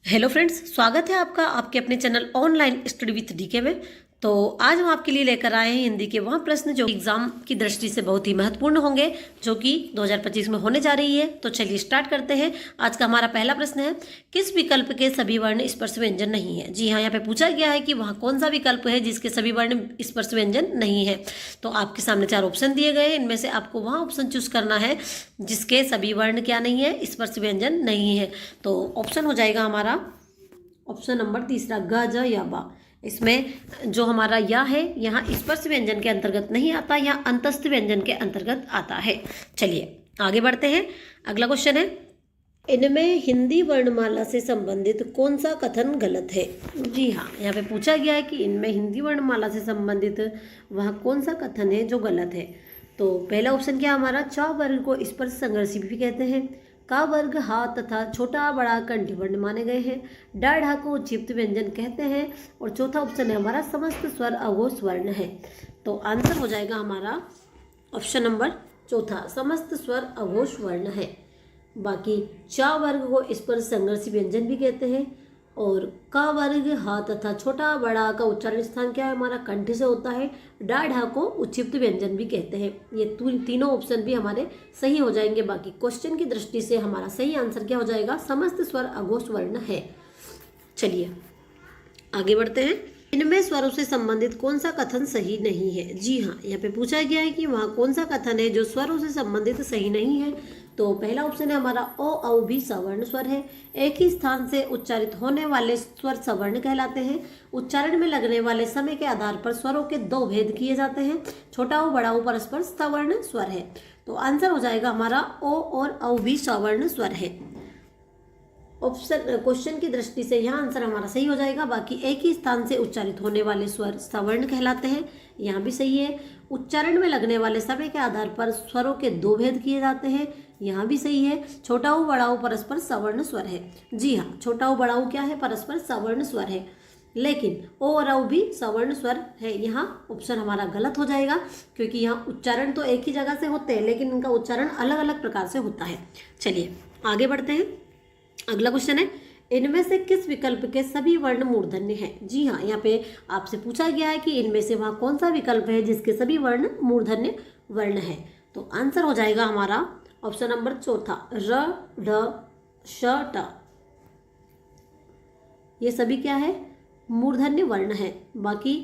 Hello friends, स्वागत है आपका आपके अपने channel online study with DK में। तो आज हम आपके लिए लेकर आए हैं हिंदी के वह प्रश्न जो एग्जाम की दृष्टि से बहुत ही महत्वपूर्ण होंगे, जो कि 2025 में होने जा रही है। तो चलिए स्टार्ट करते हैं। आज का हमारा पहला प्रश्न है, किस विकल्प के सभी वर्ण स्पर्श व्यंजन नहीं है। जी हाँ, यहाँ पे पूछा गया है कि वहाँ कौन सा विकल्प है जिसके सभी वर्ण स्पर्श व्यंजन नहीं है। तो आपके सामने 4 ऑप्शन दिए गए हैं, इनमें से आपको वहाँ ऑप्शन चूज करना है जिसके सभी वर्ण क्या नहीं है, स्पर्श व्यंजन नहीं है। तो ऑप्शन हो जाएगा हमारा ऑप्शन नंबर तीसरा, ग ज या बा। इसमें जो हमारा या है यहाँ स्पर्श व्यंजन के अंतर्गत नहीं आता, यहाँ अंतस्थ व्यंजन के अंतर्गत आता है। चलिए आगे बढ़ते हैं। अगला क्वेश्चन है, इनमें हिंदी वर्णमाला से संबंधित कौन सा कथन गलत है। जी हाँ, यहाँ पे पूछा गया है कि इनमें हिंदी वर्णमाला से संबंधित वह कौन सा कथन है जो गलत है। तो पहला ऑप्शन क्या हमारा, च वर्ग को स्पर्श संघर्षी भी कहते हैं। का वर्ग हा तथा छोटा बड़ा कंठ वर्ण माने गए हैं। डा ढा को उच्छिप्त व्यंजन कहते हैं। और चौथा ऑप्शन है हमारा, समस्त स्वर अघोष वर्ण है। तो आंसर हो जाएगा हमारा ऑप्शन नंबर चौथा, समस्त स्वर अघोष वर्ण है। बाकी चा वर्ग को स्पर्श संघर्षी व्यंजन भी कहते हैं। और का वर्ग हा तथा छोटा बड़ा का उच्चारण स्थान क्या है हमारा, कंठ से होता है। डा ढा को उच्छिप्त व्यंजन भी कहते हैं। ये तीनों ऑप्शन भी हमारे सही हो जाएंगे। बाकी क्वेश्चन की दृष्टि से हमारा सही आंसर क्या हो जाएगा, समस्त स्वर अघोष वर्ण है। चलिए आगे बढ़ते हैं। इनमें स्वरों से संबंधित कौन सा कथन सही नहीं है। जी हाँ, यहाँ पे पूछा गया है कि वहाँ कौन सा कथन है जो स्वरों से संबंधित सही नहीं है। तो पहला ऑप्शन है हमारा, ओ औ भी सवर्ण स्वर है। एक ही स्थान से उच्चारित होने वाले स्वर सवर्ण कहलाते हैं। उच्चारण में लगने वाले समय के आधार पर स्वरों के 2 भेद किए जाते हैं। छोटा ओ बड़ा ओ परस्पर सवर्ण स्वर है। तो आंसर हो जाएगा हमारा, ओ और औ भी सवर्ण स्वर है। ऑप्शन क्वेश्चन की दृष्टि से यहाँ आंसर हमारा सही हो जाएगा। बाकी एक ही स्थान से उच्चारित होने वाले स्वर सवर्ण कहलाते हैं, यहाँ भी सही है। उच्चारण में लगने वाले समय के आधार पर स्वरों के 2 भेद किए जाते हैं, यहाँ भी सही है। छोटा ऊ बड़ा ऊ परस्पर सवर्ण स्वर है। जी हाँ, छोटा ऊ बड़ा ऊ क्या है, परस्पर सवर्ण स्वर है। लेकिन ओ और औ भी सवर्ण स्वर है। यहाँ ऑप्शन हमारा गलत हो जाएगा, क्योंकि यहाँ उच्चारण तो एक ही जगह से होते हैं लेकिन इनका उच्चारण अलग अलग प्रकार से होता है। चलिए आगे बढ़ते हैं। अगला क्वेश्चन है, इनमें से किस विकल्प के सभी वर्ण मूर्धन्य हैं। जी हाँ, यहाँ पे आपसे पूछा गया है कि इनमें से वहाँ कौन सा विकल्प है जिसके सभी वर्ण मूर्धन्य वर्ण है। तो आंसर हो जाएगा हमारा ऑप्शन नंबर चौथा, र ढ श ट। ये सभी क्या है, मूर्धन्य वर्ण है। बाकी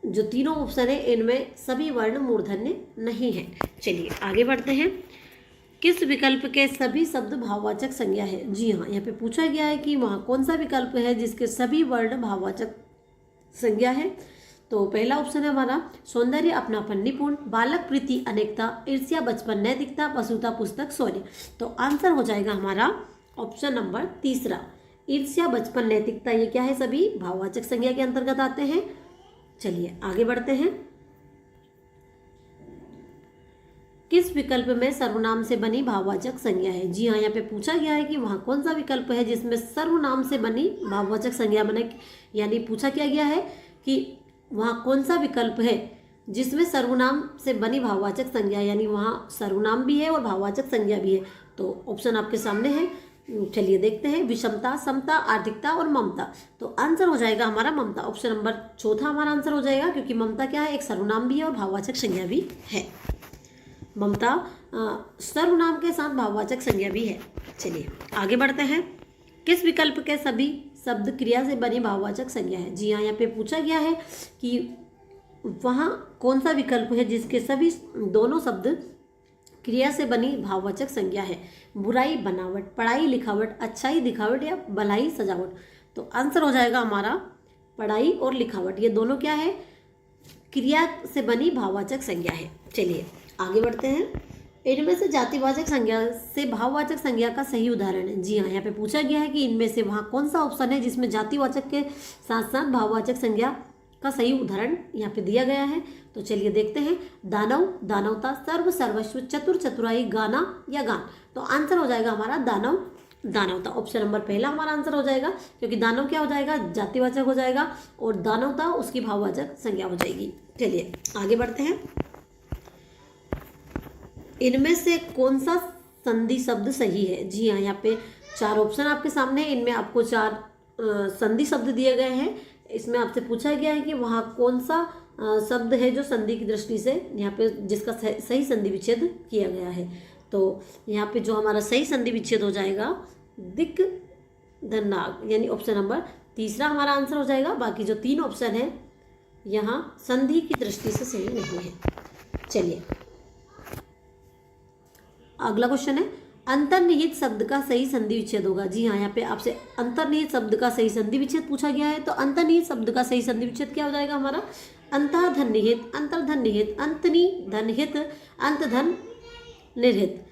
जो तीनों ऑप्शन है इनमें सभी वर्ण मूर्धन्य नहीं है। चलिए आगे बढ़ते हैं। किस विकल्प के सभी शब्द भाववाचक संज्ञा है। जी हाँ, यहाँ पे पूछा गया है कि वहाँ कौन सा विकल्प है जिसके सभी वर्ण भाववाचक संज्ञा है। तो पहला ऑप्शन है हमारा, सौंदर्य अपनापन निपुण, बालक प्रीति अनेकता, ईर्ष्या बचपन नैतिकता, पशुता पुस्तक शौर्य। तो आंसर हो जाएगा हमारा ऑप्शन नंबर तीसरा, ईर्ष्या बचपन नैतिकता। ये क्या है, सभी भाववाचक संज्ञा के अंतर्गत आते हैं। चलिए आगे बढ़ते हैं। किस विकल्प में सर्वनाम से बनी भाववाचक संज्ञा है। जी हाँ, यहाँ पे पूछा गया है कि वहाँ कौन सा विकल्प है जिसमें सर्वनाम से बनी भाववाचक संज्ञा बने। यानी पूछा क्या गया है कि वहाँ कौन सा विकल्प है जिसमें सर्वनाम से बनी भाववाचक संज्ञा, यानी वहाँ सर्वनाम भी है और भाववाचक संज्ञा भी है। तो ऑप्शन आपके सामने है, चलिए देखते हैं। विषमता, समता, आर्थिकता और ममता। तो आंसर हो जाएगा हमारा ममता। ऑप्शन नंबर चौथा हमारा आंसर हो जाएगा, क्योंकि ममता क्या है, एक सर्वनाम भी है और भाववाचक संज्ञा भी है। ममता सर्वनाम के साथ भाववाचक संज्ञा भी है। चलिए आगे बढ़ते हैं। किस विकल्प के सभी शब्द क्रिया से बनी भाववाचक संज्ञा है। जी हाँ, यहाँ पे पूछा गया है कि वहाँ कौन सा विकल्प है जिसके सभी दोनों शब्द क्रिया से बनी भाववाचक संज्ञा है। बुराई बनावट, पढ़ाई लिखावट, अच्छाई दिखावट या भलाई सजावट। तो आंसर हो जाएगा हमारा पढ़ाई और लिखावट। ये दोनों क्या है, क्रिया से बनी भाववाचक संज्ञा है। चलिए आगे बढ़ते हैं। इनमें से जातिवाचक संज्ञा से भाववाचक संज्ञा का सही उदाहरण है। जी हाँ, यहाँ पे पूछा गया है कि इनमें से वहाँ कौन सा ऑप्शन है जिसमें जातिवाचक के साथ साथ भाववाचक संज्ञा का सही उदाहरण यहाँ पे दिया गया है। तो चलिए देखते हैं। दानव, दानवता, सर्व, सर्वस्व, चतुर, चतुराई, गाना या गान। तो आंसर हो जाएगा हमारा दानव, दानवता। ऑप्शन नंबर पहला हमारा आंसर हो जाएगा, क्योंकि दानव क्या हो जाएगा, जातिवाचक हो जाएगा और दानवता उसकी भाववाचक संज्ञा हो जाएगी। चलिए आगे बढ़ते हैं। इनमें से कौन सा संधि शब्द सही है। जी हाँ, यहाँ पे चार ऑप्शन आपके सामने हैं, इनमें आपको चार संधि शब्द दिए गए हैं। इसमें आपसे पूछा गया है कि वहाँ कौन सा शब्द है जो संधि की दृष्टि से यहाँ पे जिसका सही संधि विच्छेद किया गया है। तो यहाँ पे जो हमारा सही संधि विच्छेद हो जाएगा दिक धन नाग, यानी ऑप्शन नंबर तीसरा हमारा आंसर हो जाएगा। बाकी जो तीन ऑप्शन है यहाँ संधि की दृष्टि से सही नहीं है। चलिए अगला क्वेश्चन है, अंतर्निहित शब्द का सही संधि विच्छेद होगा। जी हाँ, यहाँ पे आपसे अंतर्निहित शब्द का सही संधि विच्छेद पूछा गया है। तो अंतर्निहित शब्द का सही संधि विच्छेद क्या हो जाएगा हमारा? अंतःधन निहित, अंतर्धन निहित, अंतनी धन हित, अंतधन निर्हित।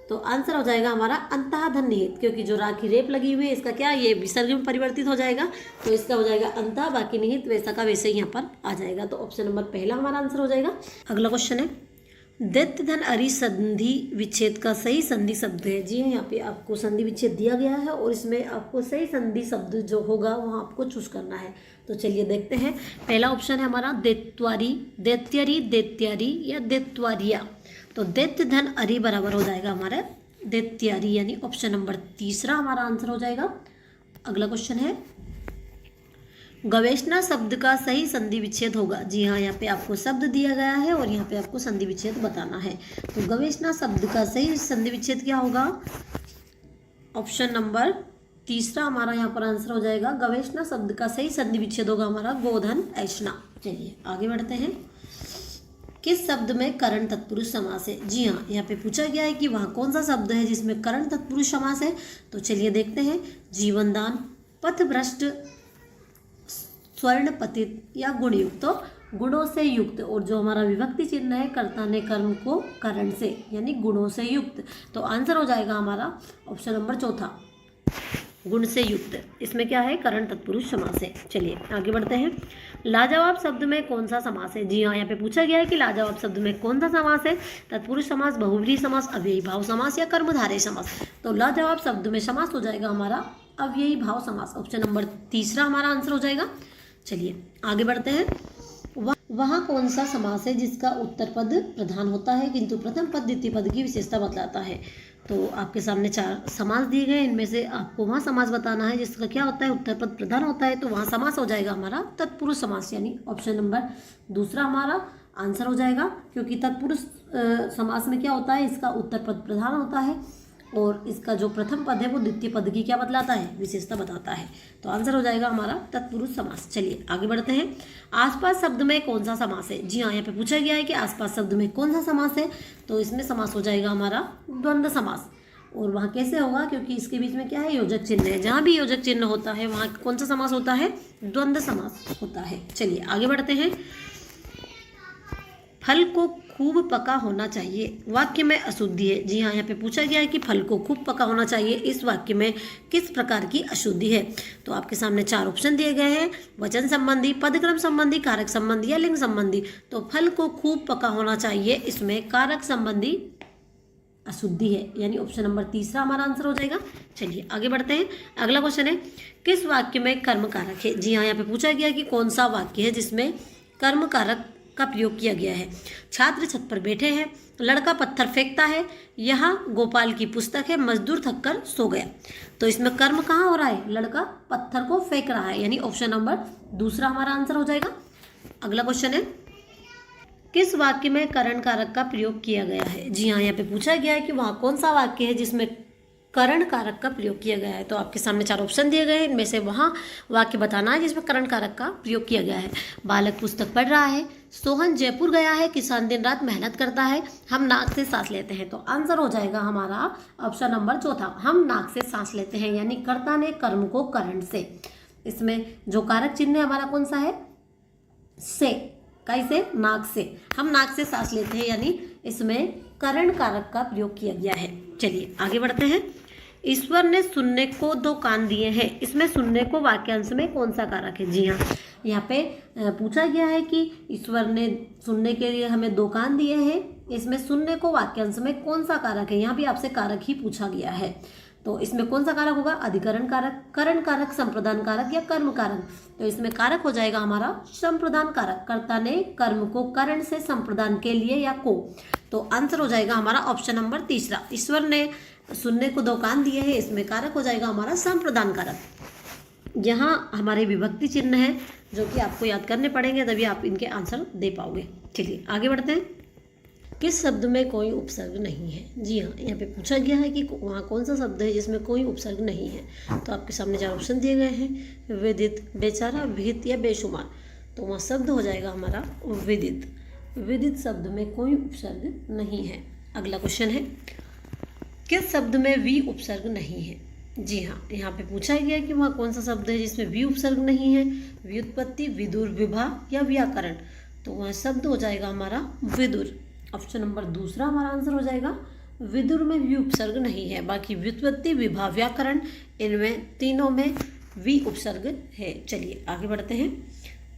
तो आंसर हो जाएगा हमारा अंतःधन निहित, क्योंकि जो राखी रेप लगी हुई है इसका क्या ये विसर्ग में परिवर्तित हो जाएगा, तो इसका हो जाएगा अंतः, बाकी निहित वैसा का वैसे ही यहाँ पर आ जाएगा। तो ऑप्शन नंबर पहला हमारा आंसर हो जाएगा। अगला क्वेश्चन है, दैत्य धन अरि संधि विच्छेद का सही संधि शब्द है। जी हाँ, यहाँ पे आपको संधि विच्छेद दिया गया है और इसमें आपको सही संधि शब्द जो होगा वहाँ आपको चूज करना है। तो चलिए देखते हैं। पहला ऑप्शन है हमारा दैत्वारी, दैत्यरी, दैत्यारी या दैत्वारिया। तो दैत्य धन अरि बराबर हो जाएगा हमारा दैत्यारी, यानी ऑप्शन नंबर तीसरा हमारा आंसर हो जाएगा। अगला क्वेश्चन है, गवेषणा शब्द का सही संधि विच्छेद होगा। जी हाँ, यहाँ पे आपको शब्द दिया गया है और यहाँ पे आपको संधि विच्छेद बताना है। तो गवेषणा शब्द का सही संधि विच्छेद क्या होगा? ऑप्शन नंबर तीसरा हमारा यहाँ पर आंसर हो जाएगा। गवेषणा शब्द का सही संधि विच्छेद होगा हमारा गोधन ऐष्णा। चलिए आगे बढ़ते हैं। किस शब्द में करण तत्पुरुष समास है? जी हाँ, यहाँ पे पूछा गया है कि वहाँ कौन सा शब्द है जिसमें करण तत्पुरुष समास है। तो चलिए देखते हैं। जीवनदान, पथभ्रष्ट, स्वर्ण पतित या गुणयुक्त। तो गुणों से युक्त, और जो हमारा विभक्ति चिन्ह है कर्ता ने कर्म को करण से यानी गुणों से युक्त। तो आंसर हो जाएगा हमारा ऑप्शन नंबर चौथा, गुण से युक्त। इसमें क्या है? करण तत्पुरुष समास है। चलिए आगे बढ़ते हैं। लाजवाब शब्द में कौन सा समास है? जी हाँ, यहाँ पे पूछा गया है कि लाजवाब शब्द में कौन सा समास है? तत्पुरुष समास, बहुव्रीहि समास, अव्ययी भाव समास या कर्मधारय समास। तो लाजवाब शब्द में समास हो जाएगा हमारा अव्ययी भाव समास। ऑप्शन नंबर तीसरा हमारा आंसर हो जाएगा। चलिए आगे बढ़ते हैं। वहाँ कौन सा समास है जिसका उत्तर पद प्रधान होता है किंतु प्रथम पद द्वितीय पद की विशेषता बतलाता है? तो आपके सामने चार समास दिए गए, इनमें से आपको वहाँ समास बताना है जिसका क्या होता है, उत्तर पद प्रधान होता है। तो वहाँ समास हो जाएगा हमारा तत्पुरुष समास, यानी ऑप्शन नंबर दूसरा हमारा आंसर हो जाएगा। क्योंकि तत्पुरुष समास में क्या होता है, इसका उत्तर पद प्रधान होता है और इसका जो प्रथम पद है वो द्वितीय पद की क्या बतलाता है, विशेषता बताता है। तो आंसर हो जाएगा हमारा तत्पुरुष समास। चलिए आगे बढ़ते हैं। आसपास शब्द में कौन सा समास है? जी हाँ, यहाँ पे पूछा गया है कि आसपास शब्द में कौन सा समास है। तो इसमें समास हो जाएगा हमारा द्वंद्व समास। और वहाँ कैसे होगा? क्योंकि इसके बीच में क्या है, योजक चिन्ह है। जहाँ भी योजक चिन्ह होता है वहाँ कौन सा समास होता है? द्वंद्व समास होता है। चलिए आगे बढ़ते हैं। फल को खूब पका होना चाहिए, वाक्य में अशुद्धि है। जी हाँ, यहाँ पे पूछा गया है कि फल को खूब पका होना चाहिए, इस वाक्य में किस प्रकार की अशुद्धि है? तो आपके सामने चार ऑप्शन दिए गए हैं, वचन संबंधी, पदक्रम संबंधी, कारक संबंधी या लिंग संबंधी। तो फल को खूब पका होना चाहिए, इसमें कारक संबंधी अशुद्धि है, यानी ऑप्शन नंबर तीसरा हमारा आंसर हो जाएगा। चलिए आगे बढ़ते हैं। अगला क्वेश्चन है, किस वाक्य में कर्म कारक है? जी हाँ, यहाँ पे पूछा गया कि कौन सा वाक्य है जिसमें कर्म कारक का प्रयोग किया गया है। छात्र छत पर बैठे हैं, लड़का पत्थर फेंकता है, यहाँ गोपाल की पुस्तक है, मजदूर थककर सो गया। तो इसमें कर्म कहाँ हो रहा है? लड़का पत्थर को फेंक रहा है, यानी ऑप्शन नंबर दूसरा हमारा आंसर हो जाएगा। अगला क्वेश्चन है, किस वाक्य में करण कारक का प्रयोग किया गया है? जी हाँ, यहाँ पे पूछा गया है कि वहाँ कौन सा वाक्य है जिसमें करण कारक का प्रयोग किया गया है। तो आपके सामने चार ऑप्शन दिए गए हैं, इनमें से वहाँ वाक्य बताना है जिसमें करण कारक का प्रयोग किया गया है। बालक पुस्तक पढ़ रहा है, सोहन जयपुर गया है, किसान दिन रात मेहनत करता है, हम नाक से सांस लेते हैं। तो आंसर हो जाएगा हमारा ऑप्शन नंबर चौथा, हम नाक से सांस लेते हैं, यानी कर्ता ने कर्म को करण से। इसमें जो कारक चिन्ह है हमारा कौन सा है? से, कैसे? नाक से, हम नाक से सांस लेते हैं, यानी इसमें करण कारक का प्रयोग किया गया है। चलिए आगे बढ़ते हैं। ईश्वर ने सुनने को दो कान दिए हैं, इसमें सुनने को वाक्यांश में कौन सा कारक है? जी हाँ, यहाँ पे पूछा गया है कि ईश्वर ने सुनने के लिए हमें दो कान दिए हैं, इसमें सुनने को वाक्यांश में कौन सा कारक है? यहाँ भी आपसे कारक ही पूछा गया है। तो इसमें कौन सा कारक होगा? अधिकरण कारक, करण कारक, संप्रदान कारक या कर्म कारक। तो इसमें कारक हो जाएगा हमारा संप्रदान कारक, कर्ता ने कर्म को करण से संप्रदान के लिए या को। तो आंसर हो जाएगा हमारा ऑप्शन नंबर तीसरा, ईश्वर ने सुनने को दो कान दिए हैं, इसमें कारक हो जाएगा हमारा संप्रदान कारक। यहाँ हमारे विभक्ति चिन्ह है जो कि आपको याद करने पड़ेंगे, तभी आप इनके आंसर दे पाओगे। चलिए आगे बढ़ते हैं। किस शब्द में कोई उपसर्ग नहीं है? जी हाँ, यहाँ पे पूछा गया है कि वहाँ कौन सा शब्द है जिसमें कोई उपसर्ग नहीं है। तो आपके सामने 4 ऑप्शन दिए गए हैं, विदित, बेचारा, विहित या बेशुमार। तो वहाँ शब्द हो जाएगा हमारा विदित। विदित शब्द में कोई उपसर्ग नहीं है। अगला क्वेश्चन है, किस शब्द में वी उपसर्ग नहीं है? जी हाँ, यहाँ पे पूछा गया है कि वहाँ कौन सा शब्द है जिसमें वी उपसर्ग नहीं है। व्युत्पत्ति, विदुर, विभा या व्याकरण। तो वहाँ शब्द हो जाएगा हमारा विदुर। ऑप्शन नंबर दूसरा हमारा आंसर हो जाएगा। विदुर में वी उपसर्ग नहीं है, बाकी व्युत्पत्ति, विभा, व्याकरण, इनमें तीनों में वी उपसर्ग है। चलिए आगे बढ़ते हैं।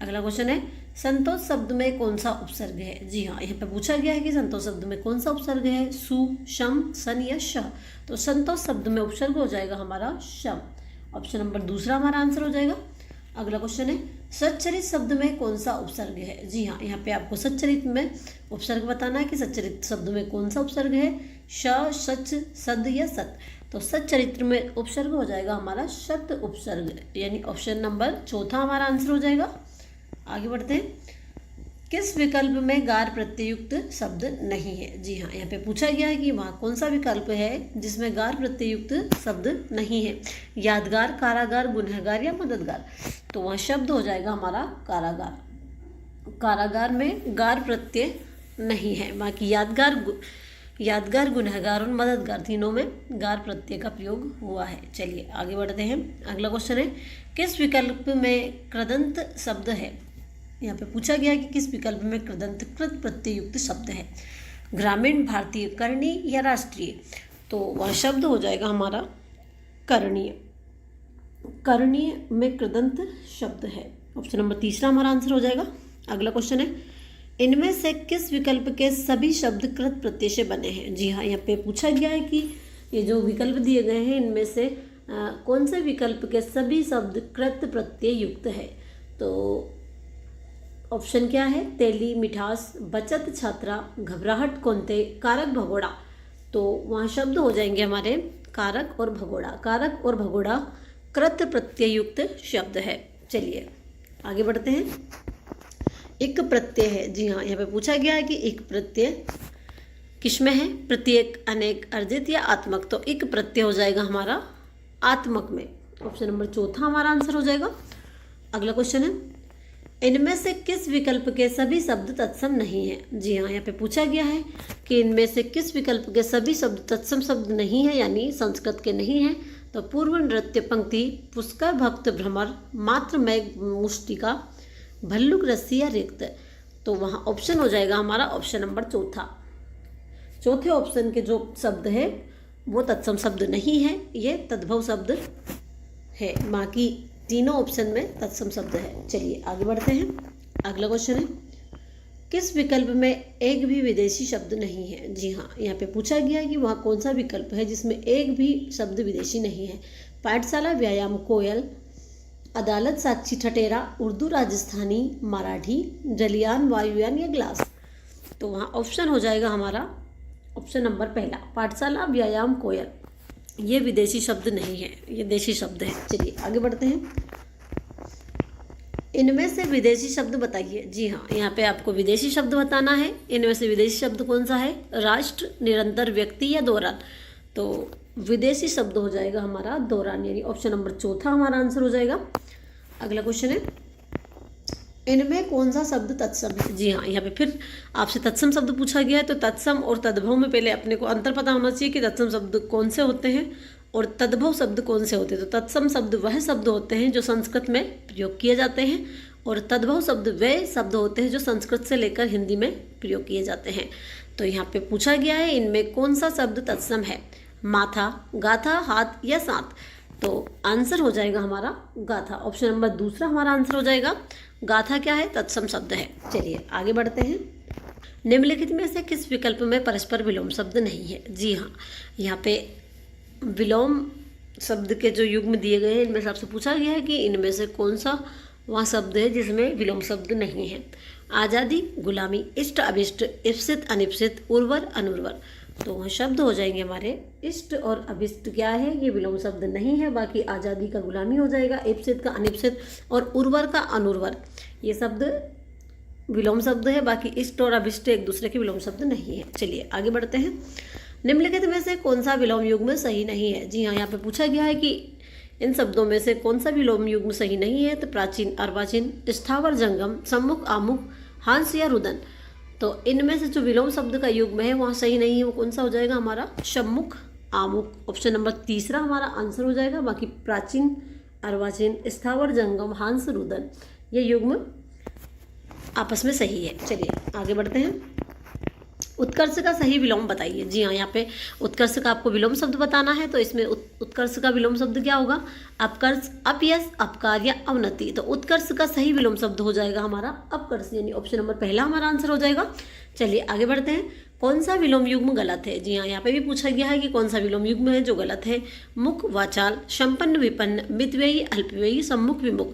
अगला क्वेश्चन है, संतोष शब्द में कौन सा उपसर्ग है? जी हाँ, यहाँ पे पूछा गया है कि संतोष शब्द में कौन सा उपसर्ग है, सु, शम, सन या श। तो संतोष शब्द में उपसर्ग हो जाएगा हमारा शम। ऑप्शन नंबर दूसरा हमारा आंसर हो जाएगा। अगला क्वेश्चन है, सच्चरित शब्द में कौन सा उपसर्ग है? जी हाँ, यहाँ पे आपको सच्चरित में उपसर्ग बताना है कि सच्चरित शब्द में कौन सा उपसर्ग है, श, सच, सद या सत। तो सच्चरित्र में उपसर्ग हो जाएगा हमारा शत उपसर्ग, यानी ऑप्शन नंबर चौथा हमारा आंसर हो जाएगा। आगे बढ़ते हैं। किस विकल्प में गार प्रत्ययुक्त शब्द नहीं है? जी हाँ, यहाँ पे पूछा गया है कि वहाँ कौन सा विकल्प है जिसमें गार प्रत्ययुक्त शब्द नहीं है। यादगार, कारागार, गुनहगार या मददगार। तो वहाँ शब्द हो जाएगा हमारा कारागार। कारागार में गार प्रत्यय नहीं है, बाकी यादगार, गुनहगार और मददगार तीनों में गार प्रत्यय का प्रयोग हुआ है। चलिए आगे बढ़ते हैं। अगला क्वेश्चन है, किस विकल्प में कृदंत शब्द है? यहाँ पे पूछा गया कि किस विकल्प में कृदंत कृत प्रत्यय युक्त शब्द है। ग्रामीण, भारतीय, करणी या राष्ट्रीय। तो वह शब्द हो जाएगा हमारा करणीय। करणीय में कृदंत शब्द है। ऑप्शन नंबर तीसरा हमारा आंसर हो जाएगा। अगला क्वेश्चन है, इनमें से किस विकल्प के सभी शब्द कृत प्रत्यय से बने हैं? जी हाँ, यहाँ पे पूछा गया है कि ये जो विकल्प दिए गए हैं इनमें से कौन से विकल्प के सभी शब्द कृत प्रत्यय युक्त है। तो ऑप्शन क्या है, तेली, मिठास, बचत, छात्रा, घबराहट, कौनते, कारक, भगोड़ा। तो वहाँ शब्द हो जाएंगे हमारे कारक और भगोड़ा। कारक और भगोड़ा कृत प्रत्यय युक्त शब्द है। चलिए आगे बढ़ते हैं। एक प्रत्यय है। जी हाँ, यहाँ पे पूछा गया है कि एक प्रत्यय किसमें है, प्रत्येक, अनेक, अर्जित या आत्मक। तो एक प्रत्यय हो जाएगा हमारा आत्मक में। ऑप्शन नंबर चौथा हमारा आंसर हो जाएगा। अगला क्वेश्चन है, इनमें से किस विकल्प के सभी शब्द तत्सम नहीं है? जी हाँ, यहाँ पे पूछा गया है कि इनमें से किस विकल्प के सभी शब्द तत्सम शब्द नहीं है, यानी संस्कृत के नहीं है। तो पूर्व, नृत्य, पंक्ति, पुष्कर, भक्त, भ्रमर, मात्र, मेघ, मुष्टिका, भल्लुक, रस्सी या रिक्त। तो वहाँ ऑप्शन हो जाएगा हमारा ऑप्शन नंबर चौथा। चौथे ऑप्शन के जो शब्द है वो तत्सम शब्द नहीं है, ये तद्भव शब्द है। बाकी तीनों ऑप्शन में तत्सम शब्द है। चलिए आगे बढ़ते हैं। अगला क्वेश्चन है, किस विकल्प में एक भी विदेशी शब्द नहीं है? जी हाँ, यहाँ पे पूछा गया है कि वहाँ कौन सा विकल्प है जिसमें एक भी शब्द विदेशी नहीं है। पाठशाला, व्यायाम, कोयल, अदालत, साक्षी, ठटेरा, उर्दू, राजस्थानी, मराठी, जलियान, वायुयान या ग्लास। तो वहाँ ऑप्शन हो जाएगा हमारा ऑप्शन नंबर पहला, पाठशाला, व्यायाम, कोयल। ये विदेशी शब्द नहीं है, ये देशी शब्द है। चलिए आगे बढ़ते हैं। इनमें से विदेशी शब्द बताइए। जी हाँ, यहाँ पे आपको विदेशी शब्द बताना है। इनमें से विदेशी शब्द कौन सा है, राष्ट्र, निरंतर, व्यक्ति या दौरान। तो विदेशी शब्द हो जाएगा हमारा दौरान, यानी ऑप्शन नंबर चौथा हमारा आंसर हो जाएगा। अगला क्वेश्चन है, इनमें कौन सा शब्द तत्सम है? जी हाँ, यहाँ पे फिर आपसे तत्सम शब्द पूछा गया है। तो तत्सम और तद्भव में पहले अपने को अंतर पता होना चाहिए कि तत्सम शब्द कौन से होते हैं और तद्भव शब्द कौन से होते हैं। तो तत्सम शब्द वह शब्द होते हैं जो संस्कृत में प्रयोग किए जाते हैं, और तद्भव शब्द वे शब्द होते हैं जो संस्कृत से लेकर हिंदी में प्रयोग किए जाते हैं। तो यहाँ पे पूछा गया है इनमें कौन सा शब्द तत्सम है, माथा, गाथा, हाथ या साथ। तो आंसर हो जाएगा हमारा गाथा। ऑप्शन नंबर दूसरा हमारा आंसर हो जाएगा। गाथा क्या है, तत्सम शब्द है। चलिए आगे बढ़ते हैं। निम्नलिखित में से किस विकल्प में परस्पर विलोम शब्द नहीं है? जी हाँ, यहाँ पे विलोम शब्द के जो युग्म दिए गए हैं इनमें से आपसे पूछा गया है कि इनमें से कौन सा वह शब्द है जिसमें विलोम शब्द नहीं है। आज़ादी, गुलामी, इष्ट, अभिष्ट, इप्सित, अनिप्सित, उर्वर, अनुर्वर। तो वह शब्द हो जाएंगे हमारे इष्ट और अभिष्ट क्या है, ये विलोम शब्द नहीं है। बाकी आज़ादी का गुलामी हो जाएगा, इप्सित का अनिप्सित और उर्वर का अनुर्वर, ये शब्द विलोम शब्द है। बाकी इष्ट और अभिष्ट एक दूसरे के विलोम शब्द नहीं है। चलिए आगे बढ़ते हैं। निम्नलिखित में से कौन सा विलोम युग्म सही नहीं है? जी हाँ, यहाँ पे पूछा गया है कि इन शब्दों में से कौन सा विलोम युग्म सही नहीं है। तो प्राचीन, अर्वाचीन, स्थावर, जंगम, सम्मुख, आमुख, हांस या रुदन। तो इनमें से जो विलोम शब्द का युग्म है वहाँ सही नहीं है, वो कौन सा हो जाएगा हमारा? सम्मुख, आमुख। ऑप्शन नंबर तीसरा हमारा आंसर हो जाएगा। बाकी प्राचीन, अर्वाचीन, स्थावर, जंगम, हांस, रुदन, ये युग्म आपस में सही है। चलिए आगे बढ़ते हैं। उत्कर्ष का सही विलोम बताइए। जी हाँ, यहाँ पे उत्कर्ष का आपको विलोम शब्द बताना है। तो इसमें उत्कर्ष का विलोम शब्द क्या होगा? अपकर्ष, अपयश, अपकार या अवनति। तो उत्कर्ष का सही विलोम शब्द हो जाएगा हमारा अपकर्ष, यानी ऑप्शन नंबर पहला हमारा आंसर हो जाएगा। चलिए आगे बढ़ते हैं। कौन सा विलोम युग्म गलत है? जी हाँ, यहाँ पे भी पूछा गया है कि कौन सा विलोम युग्म है जो गलत है। मुख, वाचाल, संपन्न, विपन्न, मितव्ययी, अल्पव्ययी, सम्मुख, विमुख।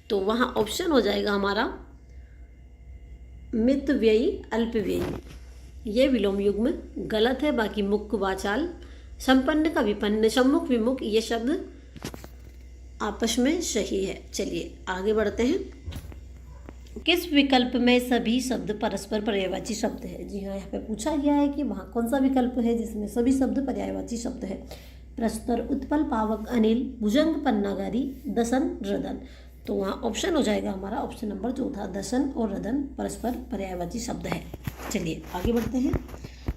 तो वहाँ ऑप्शन हो जाएगा हमारा मितव्ययी, अल्पव्ययी, ये विलोम युग्म गलत है। बाकी मुख, वाचाल, संपन्न का विपन्न, सम्मुख, विमुख, ये शब्द आपस में सही है। चलिए आगे बढ़ते हैं। किस विकल्प में सभी शब्द परस्पर पर्यायवाची शब्द है? जी हाँ, यहाँ पे पूछा गया है कि वहाँ कौन सा विकल्प है जिसमें सभी शब्द पर्यायवाची शब्द है। प्रस्तर, उत्पल, पावक, अनिल, भुजंग, पन्नागारी, दसन, रदन। तो वहाँ ऑप्शन हो जाएगा हमारा ऑप्शन नंबर चौथा, दसन और रदन परस्पर पर्यायवाची शब्द है। चलिए आगे बढ़ते हैं।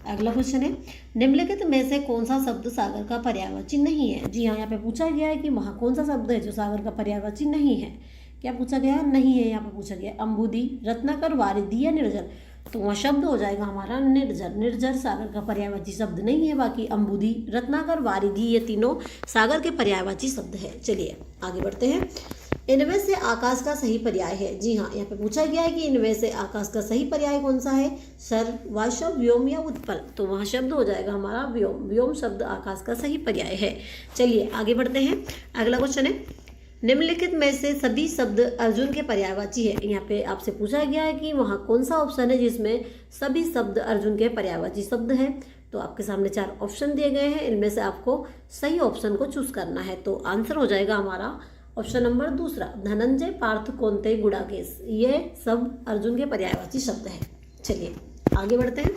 अगला क्वेश्चन है, निम्नलिखित में से कौन सा शब्द सागर का पर्यायवाची नहीं है? जी हाँ, यहाँ पे पूछा गया है कि वहाँ कौन सा शब्द है जो सागर का पर्यायवाची नहीं है। क्या पूछा गया है? नहीं है। यहाँ पे पूछा गया अम्बुदी, रत्नाकर, वारिधि या निर्जर। तो वहाँ शब्द हो जाएगा हमारा निर्जर। निर्जर सागर का पर्यायवाची शब्द नहीं है। बाकी अम्बुदी, रत्नाकर, वारिधि, ये तीनों सागर के पर्यायवाची शब्द है। चलिए आगे बढ़ते हैं। इनमें से आकाश का सही पर्याय है। जी हाँ, यहाँ पे पूछा गया है कि इनमें से आकाश का सही पर्याय कौन सा है? सर्व, वाष्प, व्योम या उत्पल। तो वहाँ शब्द हो जाएगा हमारा व्योम। व्योम शब्द आकाश का सही पर्याय है। चलिए आगे बढ़ते हैं। अगला क्वेश्चन है, निम्नलिखित में से सभी शब्द अर्जुन के पर्यायवाची है। यहाँ पे आपसे पूछा गया है कि वहाँ कौन सा ऑप्शन है जिसमें सभी शब्द अर्जुन के पर्यायवाची शब्द है। तो आपके सामने 4 ऑप्शन दिए गए हैं, इनमें से आपको सही ऑप्शन को चूज करना है। तो आंसर हो जाएगा हमारा ऑप्शन नंबर दूसरा, धनंजय, पार्थ, कौन्तेय, गुडाकेश, ये सब अर्जुन के पर्यायवाची शब्द है। चलिए आगे बढ़ते हैं।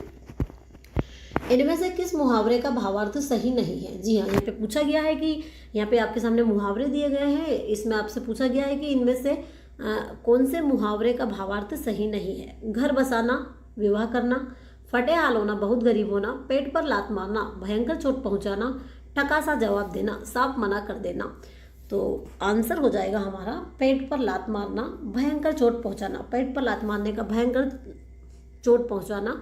इनमें से किस मुहावरे का भावार्थ सही नहीं है? जी हाँ, यहाँ पे पूछा गया है कि यहाँ पे आपके सामने मुहावरे दिए गए हैं, इसमें आपसे पूछा गया है कि इनमें से कौन से मुहावरे का भावार्थ सही नहीं है। घर बसाना, विवाह करना, फटे हाल होना, बहुत गरीब होना, पेट पर लात मारना, भयंकर चोट पहुंचाना, टका सा जवाब देना, साफ मना कर देना। तो आंसर हो जाएगा हमारा पेट पर लात मारना, भयंकर चोट पहुंचाना। पेट पर लात मारने का भयंकर चोट पहुंचाना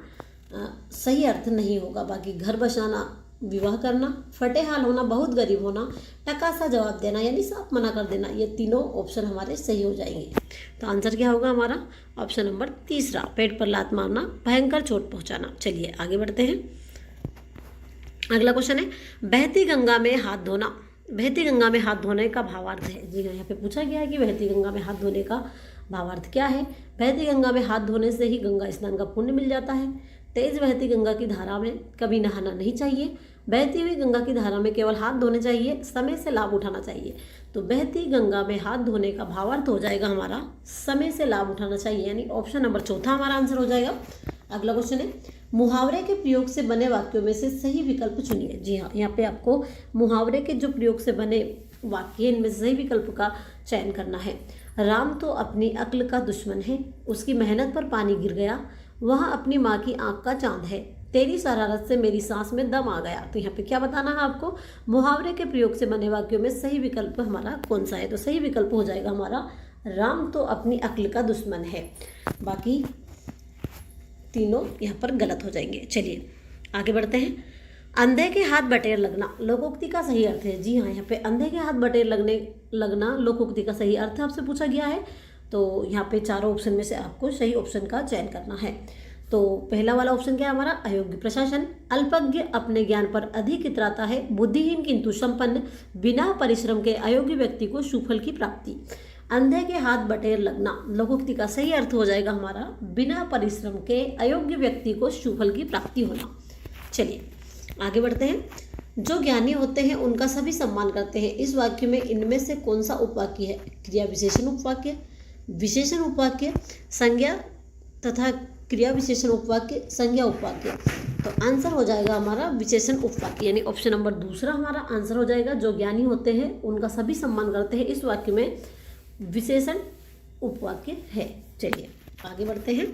सही अर्थ नहीं होगा। बाकी घर बसाना, विवाह करना, फटे हाल होना, बहुत गरीब होना, टका सा जवाब देना यानी साफ मना कर देना, ये तीनों ऑप्शन हमारे सही हो जाएंगे। तो आंसर क्या होगा हमारा ऑप्शन नंबर तीसरा, पेट पर लात मारना, भयंकर चोट पहुंचाना। चलिए आगे बढ़ते हैं। अगला क्वेश्चन है, बहती गंगा में हाथ धोना। बहती गंगा में हाथ धोने का भावार्थ है। जी हाँ, यहाँ पे पूछा गया है कि बहती गंगा में हाथ धोने का भावार्थ क्या है। बहती गंगा में हाथ धोने से ही गंगा स्नान का पुण्य मिल जाता है। तेज बहती गंगा की धारा में कभी नहाना नहीं चाहिए। बहती हुई गंगा की धारा में केवल हाथ धोने चाहिए, समय से लाभ उठाना चाहिए। तो बहती गंगा में हाथ धोने का भावार्थ हो जाएगा हमारा समय से लाभ उठाना चाहिए, यानी ऑप्शन नंबर चौथा हमारा आंसर हो जाएगा। अगला क्वेश्चन है, मुहावरे के प्रयोग से बने वाक्यों में से सही विकल्प चुनिए। जी हाँ, यहाँ पे आपको मुहावरे के जो प्रयोग से बने वाक्य इनमें से सही विकल्प का चयन करना है। राम तो अपनी अक्ल का दुश्मन है, उसकी मेहनत पर पानी गिर गया, वह अपनी माँ की आंख का चांद है, तेरी शरारत से मेरी सांस में दम आ गया। तो यहाँ पे क्या बताना है आपको, मुहावरे के प्रयोग से बने वाक्यों में सही विकल्प हमारा कौन सा है। तो सही विकल्प हो जाएगा हमारा राम तो अपनी अक्ल का दुश्मन है। बाकी तीनों यहाँ पर गलत हो जाएंगे। चलिए आगे बढ़ते हैं। अंधे के हाथ बटेर लगना लोकोक्ति का सही अर्थ है। जी हाँ, यहाँ पे अंधे के हाथ बटेर लगना लोकोक्ति का सही अर्थ आपसे पूछा गया है। तो यहाँ पे चारों ऑप्शन में से आपको सही ऑप्शन का चयन करना है। तो पहला वाला ऑप्शन क्या है हमारा, अयोग्य प्रशासन। अल्पज्ञ अपने ज्ञान पर अधिक इतराता है, बुद्धिहीन किंतु संपन्न, बिना परिश्रम के अयोग्य व्यक्ति को सुफल की प्राप्ति। अंधे के हाथ बटेर लगना लोकोक्ति का सही अर्थ हो जाएगा हमारा बिना परिश्रम के अयोग्य व्यक्ति को सुफल की प्राप्ति होना। चलिए आगे बढ़ते हैं। जो ज्ञानी होते हैं उनका सभी सम्मान करते हैं। इस वाक्य में इनमें से कौन सा उपवाक्य है? क्रिया विशेषण उपवाक्य, विशेषण उपवाक्य, संज्ञा तथा क्रिया विशेषण उपवाक्य, संज्ञा उपवाक्य। तो आंसर हो जाएगा हमारा विशेषण उपवाक्य, यानी ऑप्शन नंबर दूसरा हमारा आंसर हो जाएगा। जो ज्ञानी होते हैं उनका सभी सम्मान करते हैं, इस वाक्य में विशेषण उपवाक्य है। चलिए आगे बढ़ते हैं।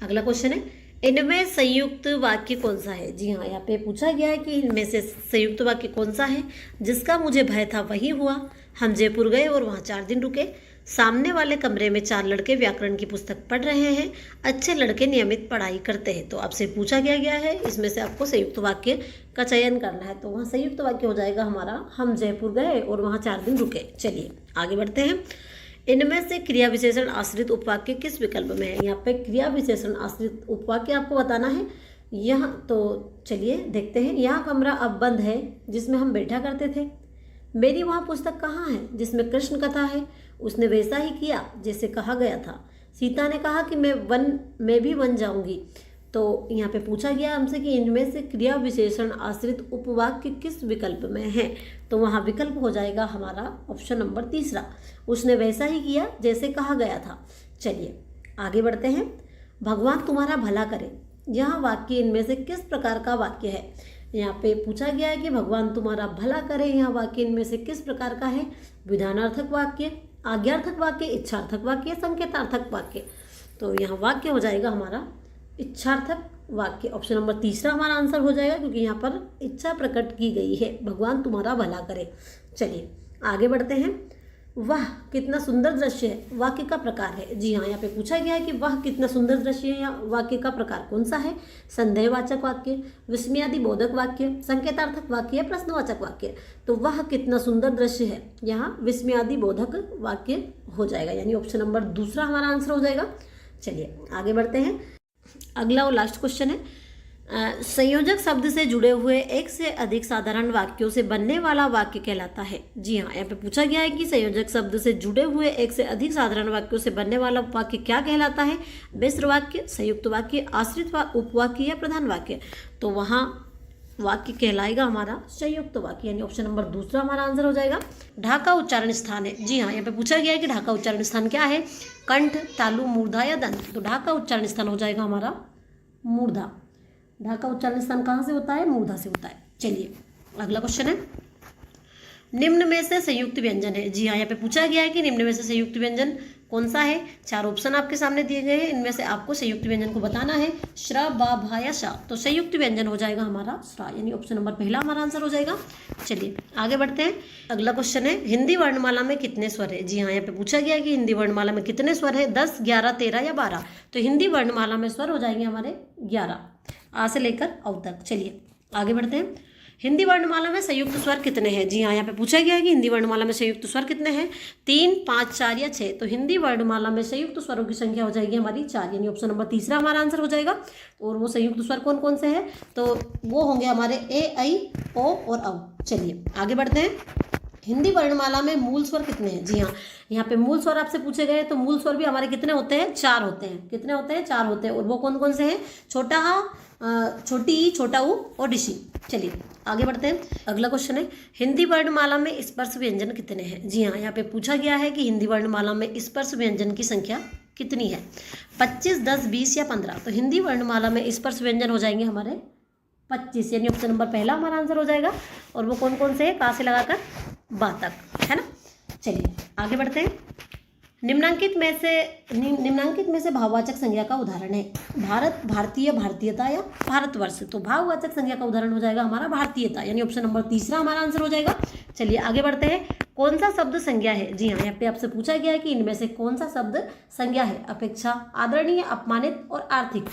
अगला क्वेश्चन है, इनमें संयुक्त वाक्य कौन सा है? जी हाँ, यहाँ पे पूछा गया है कि इनमें से संयुक्त वाक्य कौन सा है? जिसका मुझे भय था वही हुआ, हम जयपुर गए और वहाँ 4 दिन रुके, सामने वाले कमरे में 4 लड़के व्याकरण की पुस्तक पढ़ रहे हैं, अच्छे लड़के नियमित पढ़ाई करते हैं। तो आपसे पूछा गया है इसमें से आपको संयुक्त वाक्य का चयन करना है। तो वहाँ संयुक्त वाक्य हो जाएगा हमारा, हम जयपुर गए और वहाँ 4 दिन रुके। चलिए आगे बढ़ते हैं। इनमें से क्रिया विशेषण आश्रित उपवाक्य किस विकल्प में है? यहाँ पे क्रिया विशेषण आश्रित उपवाक्य आपको बताना है। यहाँ तो चलिए देखते हैं। यहाँ कमरा अब बंद है जिसमें हम बैठा करते थे। मेरी वहाँ पुस्तक कहाँ है जिसमें कृष्ण कथा है? उसने वैसा ही किया जैसे कहा गया था। सीता ने कहा कि मैं भी वन जाऊँगी। तो यहाँ पे पूछा गया हमसे कि इनमें से क्रिया विशेषण आश्रित उपवाक्य किस विकल्प में है? तो वहाँ विकल्प हो जाएगा हमारा ऑप्शन नंबर तीसरा, उसने वैसा ही किया जैसे कहा गया था। चलिए आगे बढ़ते हैं। भगवान तुम्हारा भला करे, यह वाक्य इनमें से किस प्रकार का वाक्य है? यहाँ पे पूछा गया है कि भगवान तुम्हारा भला करे, यह वाक्य इनमें से किस प्रकार का है? विधानार्थक वाक्य, आज्ञार्थक वाक्य, इच्छार्थक वाक्य, संकेतार्थक वाक्य। तो यहाँ वाक्य हो जाएगा हमारा इच्छार्थक वाक्य, ऑप्शन नंबर तीसरा हमारा आंसर हो जाएगा, क्योंकि यहाँ पर इच्छा प्रकट की गई है, भगवान तुम्हारा भला करे। चलिए आगे बढ़ते हैं। वह कितना सुंदर दृश्य है, वाक्य का प्रकार है। जी हाँ, यहाँ पे पूछा गया है कि वह कितना सुंदर दृश्य है, या वाक्य का प्रकार कौन सा है? संदेहवाचक वाक्य, विस्मयादि बोधक वाक्य, संकेतार्थक वाक्य या प्रश्नवाचक वाक्य। तो वह कितना सुंदर दृश्य है, यहाँ विस्मयादि बोधक वाक्य हो जाएगा, यानी ऑप्शन नंबर दूसरा हमारा आंसर हो जाएगा। चलिए आगे बढ़ते हैं। अगला और लास्ट क्वेश्चन है, संयोजक शब्द से जुड़े हुए एक से अधिक साधारण वाक्यों से बनने वाला वाक्य कहलाता है। जी हाँ, यहाँ पे पूछा गया है कि संयोजक शब्द से जुड़े हुए एक से अधिक साधारण वाक्यों से बनने वाला वाक्य क्या कहलाता है? मिश्र वाक्य, संयुक्त वाक्य, आश्रित उपवाक्य या प्रधान वाक्य। तो वहाँ वाक्य कहलाएगा हमारा संयुक्त वाक्य, यानी ऑप्शन नंबर दूसरा हमारा आंसर हो जाएगा। ढा का उच्चारण स्थान है। जी हाँ, यहाँ पे पूछा गया है कि ढा का उच्चारण स्थान क्या है? कंठ, तालु, मूर्धा या दंत। तो ढा का उच्चारण स्थान हो जाएगा हमारा मूर्धा। ढा का उच्चारण स्थान कहाँ से होता है? मूर्धा से होता है। चलिए अगला क्वेश्चन है, निम्न में से संयुक्त व्यंजन है। जी हाँ, यहाँ पे पूछा गया है कि निम्न में से संयुक्त व्यंजन कौन सा है? 4 ऑप्शन आपके सामने दिए गए हैं, इनमें से आपको संयुक्त व्यंजन को बताना है। श्र, बा, भा या शा। तो संयुक्त व्यंजन हो जाएगा हमारा श्रा, यानी ऑप्शन नंबर पहला हमारा आंसर हो जाएगा। चलिए आगे बढ़ते हैं। अगला क्वेश्चन है, हिंदी वर्णमाला में कितने स्वर है? जी हाँ, यहाँ पे पूछा गया है कि हिंदी वर्णमाला में कितने स्वर है? 10, 11, 13 या 12। तो हिंदी वर्णमाला में स्वर हो जाएंगे हमारे 11, आ से लेकर औ तक। चलिए आगे बढ़ते हैं। हिंदी वर्णमाला में संयुक्त स्वर कितने हैं? जी हाँ, यहाँ पे पूछा गया है कि हिंदी वर्णमाला में संयुक्त स्वर कितने हैं? 3, 5, 4 या 6। तो हिंदी वर्णमाला में संयुक्त स्वरों की संख्या हो जाएगी हमारी 4, यानी ऑप्शन नंबर तीसरा हमारा आंसर हो जाएगा। और वो संयुक्त स्वर कौन कौन से हैं? तो वो होंगे हमारे ए, ऐ, ओ और औ। चलिए आगे बढ़ते हैं। हिंदी वर्णमाला में मूल स्वर कितने हैं? जी हाँ, यहाँ पे मूल स्वर आपसे पूछे गए, तो मूल स्वर भी हमारे कितने होते हैं? 4 होते हैं। कितने होते हैं? 4 होते हैं। और वो कौन कौन से हैं? छोटा हा, छोटी ई, छोटा ऊ और ऋषि। चलिए आगे बढ़ते हैं। अगला क्वेश्चन है, हिंदी वर्णमाला में स्पर्श व्यंजन कितने हैं? जी हाँ, यहाँ पे पूछा गया है कि हिंदी वर्णमाला में स्पर्श व्यंजन की संख्या कितनी है? 25, 10, 20 या 15। तो हिंदी वर्णमाला में स्पर्श व्यंजन हो जाएंगे हमारे 25, यानी ऑप्शन नंबर पहला हमारा आंसर हो जाएगा। और वो कौन कौन से है? का से लगाकर बा तक, है ना। चलिए आगे बढ़ते हैं। निम्नांकित में से भाववाचक संज्ञा का उदाहरण है। भारत, भारतीय, भारतीयता या भारतवर्ष। तो भाववाचक संज्ञा का उदाहरण हो जाएगा हमारा भारतीयता, यानी ऑप्शन नंबर तीसरा हमारा आंसर हो जाएगा। चलिए आगे बढ़ते हैं। कौन सा शब्द संज्ञा है? जी हाँ, यहाँ पे आपसे पूछा गया है कि इनमें से कौन सा शब्द संज्ञा है? अपेक्षा, आदरणीय, अपमानित और आर्थिक।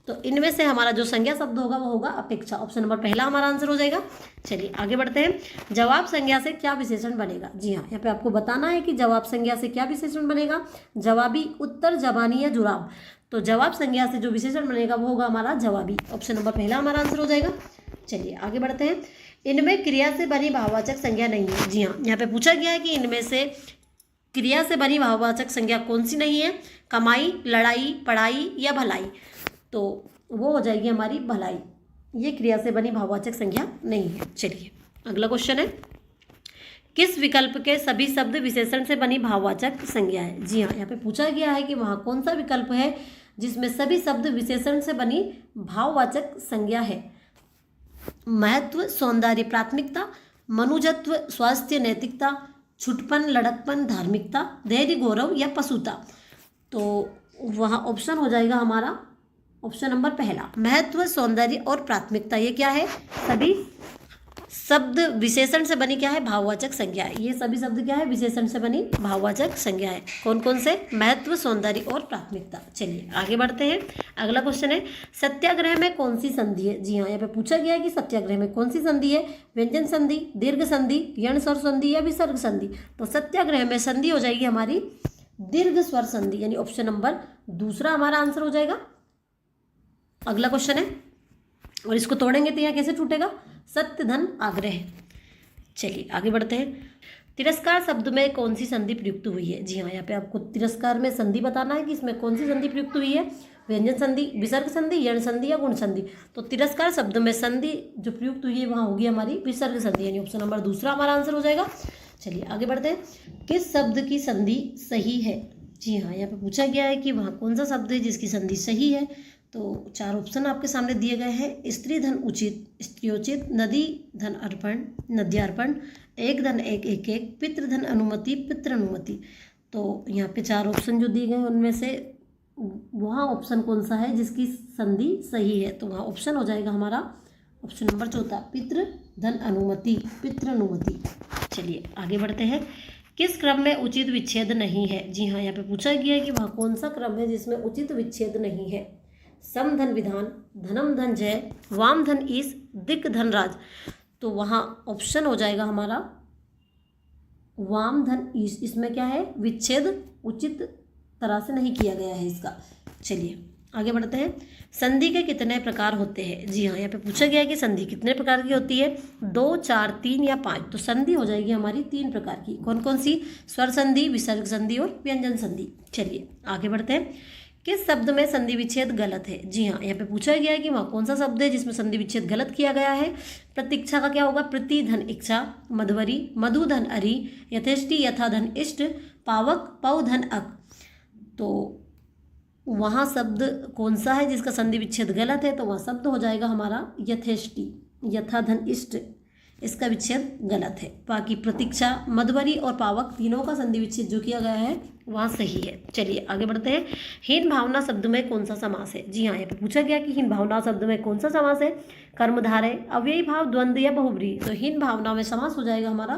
तो इनमें से हमारा जो संज्ञा शब्द होगा वो होगा अपेक्षा, ऑप्शन नंबर पहला हमारा आंसर हो जाएगा। चलिए आगे बढ़ते हैं। जवाब संज्ञा से क्या विशेषण बनेगा? जी हाँ, यहाँ पे आपको बताना है कि जवाब संज्ञा से क्या विशेषण बनेगा। जवाबी, उत्तर, जबानी या जुराब। तो जवाब संज्ञा से जो विशेषण बनेगा वो होगा हमारा जवाबी, ऑप्शन नंबर पहला हमारा आंसर हो जाएगा। चलिए आगे बढ़ते हैं। इनमें क्रिया से बनी भाववाचक संज्ञा नहीं है। जी हाँ, यहाँ पे पूछा गया है कि इनमें से क्रिया से बनी भाववाचक संज्ञा कौन सी नहीं है? कमाई, लड़ाई, पढ़ाई या भलाई। तो वो हो जाएगी हमारी भलाई, ये क्रिया से बनी भाववाचक संज्ञा नहीं है। चलिए अगला क्वेश्चन है, किस विकल्प के सभी शब्द विशेषण से बनी भाववाचक संज्ञा है? जी हाँ, यहाँ पे पूछा गया है कि वहाँ कौन सा विकल्प है जिसमें सभी शब्द विशेषण से बनी भाववाचक संज्ञा है? महत्व, सौंदर्य, प्राथमिकता, मनुजत्व, स्वास्थ्य, नैतिकता, छुटपन, लड़कपन, धार्मिकता, धैर्य, गौरव या पशुता। तो वहाँ ऑप्शन हो जाएगा हमारा ऑप्शन नंबर पहला, महत्व, सौंदर्य और प्राथमिकता। ये क्या है? सभी शब्द विशेषण से बनी क्या है? भाववाचक संज्ञा है। ये सभी शब्द क्या है? विशेषण से बनी भाववाचक संज्ञा है। कौन कौन से? महत्व, सौंदर्य और प्राथमिकता। चलिए आगे बढ़ते हैं। अगला क्वेश्चन है, सत्याग्रह में कौन सी संधि है? जी हाँ, यहाँ पे पूछा गया है कि सत्याग्रह में कौन सी संधि है? व्यंजन संधि, दीर्घ संधि, यण स्वर संधि या विसर्ग संधि। तो सत्याग्रह में संधि हो जाएगी हमारी दीर्घ स्वर संधि, यानी ऑप्शन नंबर दूसरा हमारा आंसर हो जाएगा। अगला क्वेश्चन है, और इसको तोड़ेंगे तो यहाँ कैसे टूटेगा? सत्य धन आग्रह। चलिए आगे बढ़ते हैं। तिरस्कार शब्द में कौन सी संधि प्रयुक्त हुई है? जी हाँ, यहाँ पे आपको तिरस्कार में संधि बताना है कि इसमें कौन सी संधि प्रयुक्त हुई है। व्यंजन संधि, विसर्ग संधि, यण संधि या गुण संधि। तो तिरस्कार शब्द में संधि जो प्रयुक्त हुई है वहाँ होगी हमारी विसर्ग संधि, यानी ऑप्शन नंबर दूसरा हमारा आंसर हो जाएगा। चलिए आगे बढ़ते हैं। किस शब्द की संधि सही है? जी हाँ, यहाँ पे पूछा गया है कि वहाँ कौन सा शब्द है जिसकी संधि सही है। तो चार ऑप्शन आपके सामने दिए गए हैं। स्त्री धन उचित, स्त्रियोचित, नदी धन अर्पण, नद्यार्पण, एक धन एक एक एक, पितृ धन अनुमति, पितृ अनुमति। तो यहाँ पे चार ऑप्शन जो दिए गए हैं उनमें से वहाँ ऑप्शन कौन सा है जिसकी संधि सही है? तो वहाँ ऑप्शन हो जाएगा हमारा ऑप्शन नंबर चौथा, पितृ धन अनुमति, पितृ अनुमति। चलिए आगे बढ़ते हैं। किस क्रम में उचित विच्छेद नहीं है? जी हाँ, यहाँ पे पूछा गया है कि वहाँ कौन सा क्रम है जिसमें उचित विच्छेद नहीं है। सम धन विधान, धनम धन जय, वाम धन ईश, दिक धन राज। तो वहाँ ऑप्शन हो जाएगा हमारा वाम धन ईश। इसमें क्या है? विच्छेद उचित तरह से नहीं किया गया है इसका। चलिए आगे बढ़ते हैं। संधि के कितने प्रकार होते हैं? जी हाँ, यहाँ पे पूछा गया है कि संधि कितने प्रकार की होती है? 2, 4, 3 या 5। तो संधि हो जाएगी हमारी 3 प्रकार की। कौन कौन सी? स्वर संधि, विसर्ग संधि और व्यंजन संधि। चलिए आगे बढ़ते हैं। किस शब्द में संधि विच्छेद गलत है? जी हाँ, यहाँ पे पूछा गया है कि वहाँ कौन सा शब्द है जिसमें संधि विच्छेद गलत किया गया है। प्रतीक्षा का क्या होगा? प्रति धन इच्छा, मधुवरी, मधु धन अरि, यथेष्टि यथा धन इष्ट, पावक पौ धन अक। तो वहाँ शब्द कौन सा है जिसका संधि विच्छेद गलत है? तो वहाँ शब्द हो जाएगा हमारा यथेष्टि, यथा धन इष्ट। इसका विच्छेद गलत है। बाकी प्रतीक्षा, मधुवरी और पावक तीनों का संधि विच्छेद जो किया गया है वहाँ सही है। चलिए आगे बढ़ते हैं। हीन भावना शब्द में कौन सा समास है? जी हाँ, यहाँ पे पूछा गया कि हीन भावना शब्द में कौन सा समास है। कर्मधारय, अव्ययी भाव, द्वंद्व या बहुब्रीहि। तो हीन भावना में समास हो जाएगा हमारा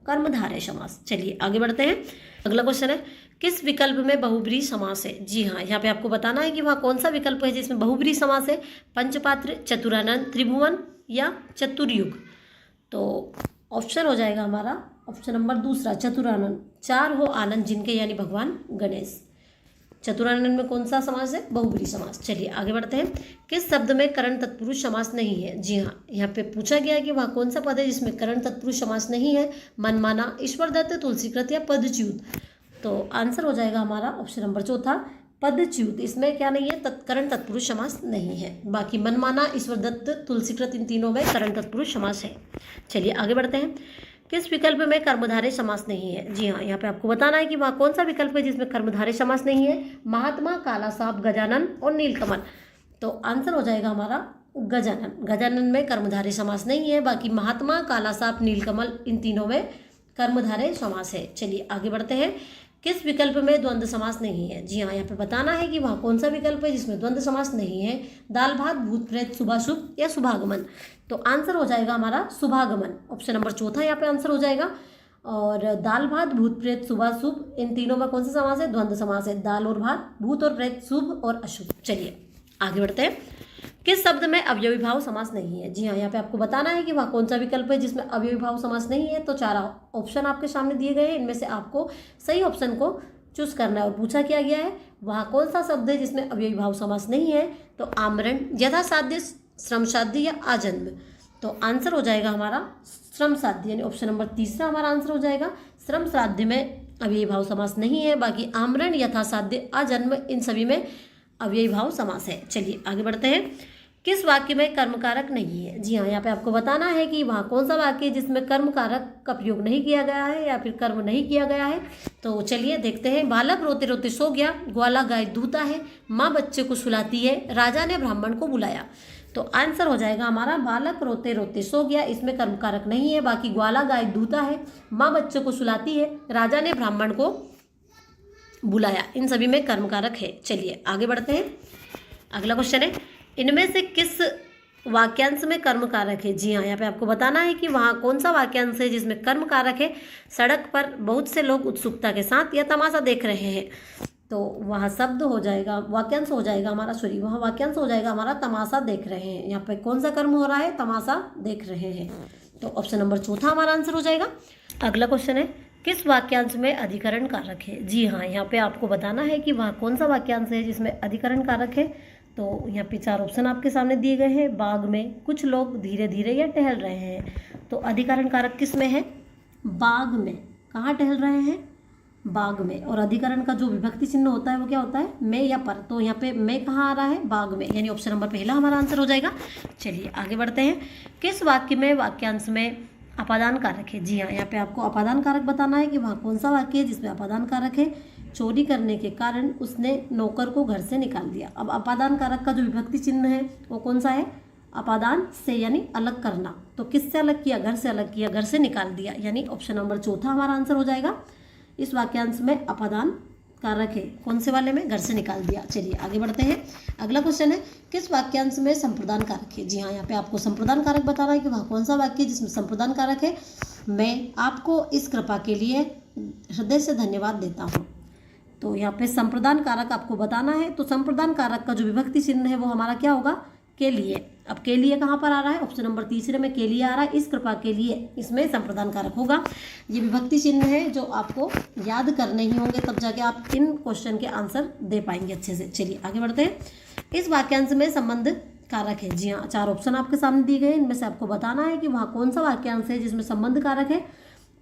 कर्मधारय समास। चलिए आगे बढ़ते हैं। अगला क्वेश्चन है, किस विकल्प में बहुब्रीहि समास है? जी हाँ, यहाँ पे आपको बताना है कि वहाँ कौन सा विकल्प है जिसमें बहुब्रीहि समास है। पंचपात्र, चतुरानन, त्रिभुवन या चतुर्युग। तो ऑप्शन हो जाएगा हमारा ऑप्शन नंबर दूसरा, चतुरानन। 4 हो आनंद जिनके, यानी भगवान गणेश। चतुरानन में कौन सा समास है? बहुब्रीहि समास। चलिए आगे बढ़ते हैं। किस शब्द में करण तत्पुरुष समास नहीं है? जी हाँ, यहाँ पे पूछा गया है कि वहाँ कौन सा पद है जिसमें करण तत्पुरुष समास नहीं है। मनमाना, ईश्वर दत्त, तुलसीकृत या पदच्युत। तो आंसर हो जाएगा हमारा ऑप्शन नंबर चौथा, पदच्युत। इसमें क्या नहीं है? करण तत्पुरुष समास नहीं है। बाकी मनमाना, ईश्वर दत्त, तुलसीकृत इन तीनों में करण तत्पुरुष समास है। चलिए आगे बढ़ते हैं। किस विकल्प में कर्मधारय समास नहीं है? जी हाँ, यहाँ पे आपको बताना है कि वहाँ कौन सा विकल्प है जिसमें कर्मधारय समास नहीं है। महात्मा, काला सांप, गजानन और नीलकमल। तो आंसर हो जाएगा हमारा गजानन। गजानन में कर्मधारय समास नहीं है। बाकी महात्मा, काला सांप, नीलकमल इन तीनों में कर्मधारय समास है। चलिए आगे बढ़ते हैं। किस विकल्प में द्वंद्व समास नहीं है? जी हाँ, यहाँ पे बताना है कि वहाँ कौन सा विकल्प है जिसमें द्वंद्व समास नहीं है। दाल भात, भूत प्रेत, शुभाशुभ या शुभागमन। तो आंसर हो जाएगा हमारा शुभागमन। ऑप्शन नंबर चौथा यहाँ पे आंसर हो जाएगा। और दाल भात, भूत प्रेत, शुभाशुभ इन तीनों में कौन सा समास है? द्वंद्व समास है। दाल और भात, भूत और प्रेत, शुभ और अशुभ। चलिए आगे बढ़ते हैं। किस शब्द में अवयवी भाव समास नहीं है? जी हाँ, यहाँ पे आपको बताना है कि वहाँ कौन सा विकल्प है जिसमें अवयवी भाव समास नहीं है। तो 4 ऑप्शन आपके सामने दिए गए हैं। इनमें से आपको सही ऑप्शन को चूज करना है। और पूछा क्या गया है, वहाँ कौन सा शब्द है जिसमें अवयवी भाव समास नहीं है? तो आमरण, यथासाध्य, श्रमसाध्य या आजन्म। तो आंसर हो जाएगा हमारा श्रमसाध्य, यानी ऑप्शन नंबर तीसरा हमारा आंसर हो जाएगा। श्रमसाध्य में अवयवी भाव समास नहीं है। बाकी आमरण, यथासाध्य, आजन्म इन सभी में अव्ययी भाव समास है। चलिए आगे बढ़ते हैं। किस वाक्य में कर्म कारक नहीं है? जी हाँ, यहाँ पे आपको बताना है कि वहाँ कौन सा वाक्य है जिसमें कर्म कारक का प्रयोग नहीं किया गया है या फिर कर्म नहीं किया गया है। तो चलिए देखते हैं। बालक रोते रोते सो गया, ग्वाला गाय दूता है, माँ बच्चे को सुलाती है, राजा ने ब्राह्मण को बुलाया। तो आंसर हो जाएगा हमारा बालक रोते रोते सो गया, इसमें कर्म कारक नहीं है। बाकी ग्वाला गाय दूता है, माँ बच्चे को सुलाती है, राजा ने ब्राह्मण को बुलाया, इन सभी में कर्म कारक है। चलिए आगे बढ़ते हैं। अगला क्वेश्चन है, इनमें से किस वाक्यांश में कर्म कारक है? जी हाँ, यहाँ पे आपको बताना है कि वहाँ कौन सा वाक्यांश है जिसमें कर्म कारक है। सड़क पर बहुत से लोग उत्सुकता के साथ यह तमाशा देख रहे हैं। तो वहाँ शब्द हो जाएगा, वाक्यांश हो जाएगा हमारा, सॉरी वहाँ वाक्यांश हो जाएगा हमारा तमाशा देख रहे हैं। यहाँ पे कौन सा कर्म हो रहा है? तमाशा देख रहे हैं। तो ऑप्शन नंबर चौथा हमारा आंसर हो जाएगा। अगला क्वेश्चन है, किस वाक्यांश में अधिकरण कारक है? जी हाँ, यहाँ पे आपको बताना है कि वहाँ कौन सा वाक्यांश है जिसमें अधिकरण कारक है। तो यहाँ पे 4 ऑप्शन आपके सामने दिए गए हैं। बाग में, कुछ लोग धीरे धीरे या टहल रहे हैं। तो अधिकरण कारक किस में है? बाग में। कहाँ टहल रहे हैं? बाग में। और अधिकरण का जो विभक्ति चिन्ह होता है वो क्या होता है? में या पर। तो यहाँ पे में कहाँ आ रहा है? बाग में, यानी ऑप्शन नंबर पहला हमारा आंसर हो जाएगा। चलिए आगे बढ़ते हैं। किस वाक्य में वाक्यांश में अपादान कारक है? जी हाँ, यहाँ पे आपको अपादान कारक बताना है कि वहाँ कौन सा वाक्य है जिसमें अपादान कारक है। चोरी करने के कारण उसने नौकर को घर से निकाल दिया। अब अपादान कारक का जो विभक्ति चिन्ह है वो कौन सा है? अपादान से, यानी अलग करना। तो किससे अलग किया? घर से अलग किया, घर से निकाल दिया, यानी ऑप्शन नंबर चौथा हमारा आंसर हो जाएगा। इस वाक्यांश में अपादान कारक है, कौन से वाले में? घर से निकाल दिया। चलिए आगे बढ़ते हैं। अगला क्वेश्चन है, किस वाक्यांश में संप्रदान कारक है? जी हाँ, यहाँ पे आपको संप्रदान कारक बताना है कि वहाँ कौन सा वाक्य है जिसमें संप्रदान कारक है। मैं आपको इस कृपा के लिए हृदय से धन्यवाद देता हूँ। तो यहाँ पे संप्रदान कारक आपको बताना है। तो संप्रदान कारक का जो विभक्ति चिन्ह है वो हमारा क्या होगा? के लिए। अब के लिए कहाँ पर आ रहा है? ऑप्शन नंबर तीसरे में के लिए आ रहा है। इस कृपा के लिए, इसमें संप्रदान कारक होगा। ये विभक्ति चिन्ह है जो आपको याद करने ही होंगे, तब जाके आप इन क्वेश्चन के आंसर दे पाएंगे अच्छे से। चलिए आगे बढ़ते हैं। इस वाक्यांश में संबंध कारक है। जी हाँ, 4 ऑप्शन आपके सामने दिए गए, इनमें से आपको बताना है कि वहाँ कौन सा वाक्यांश है जिसमें संबंध कारक है।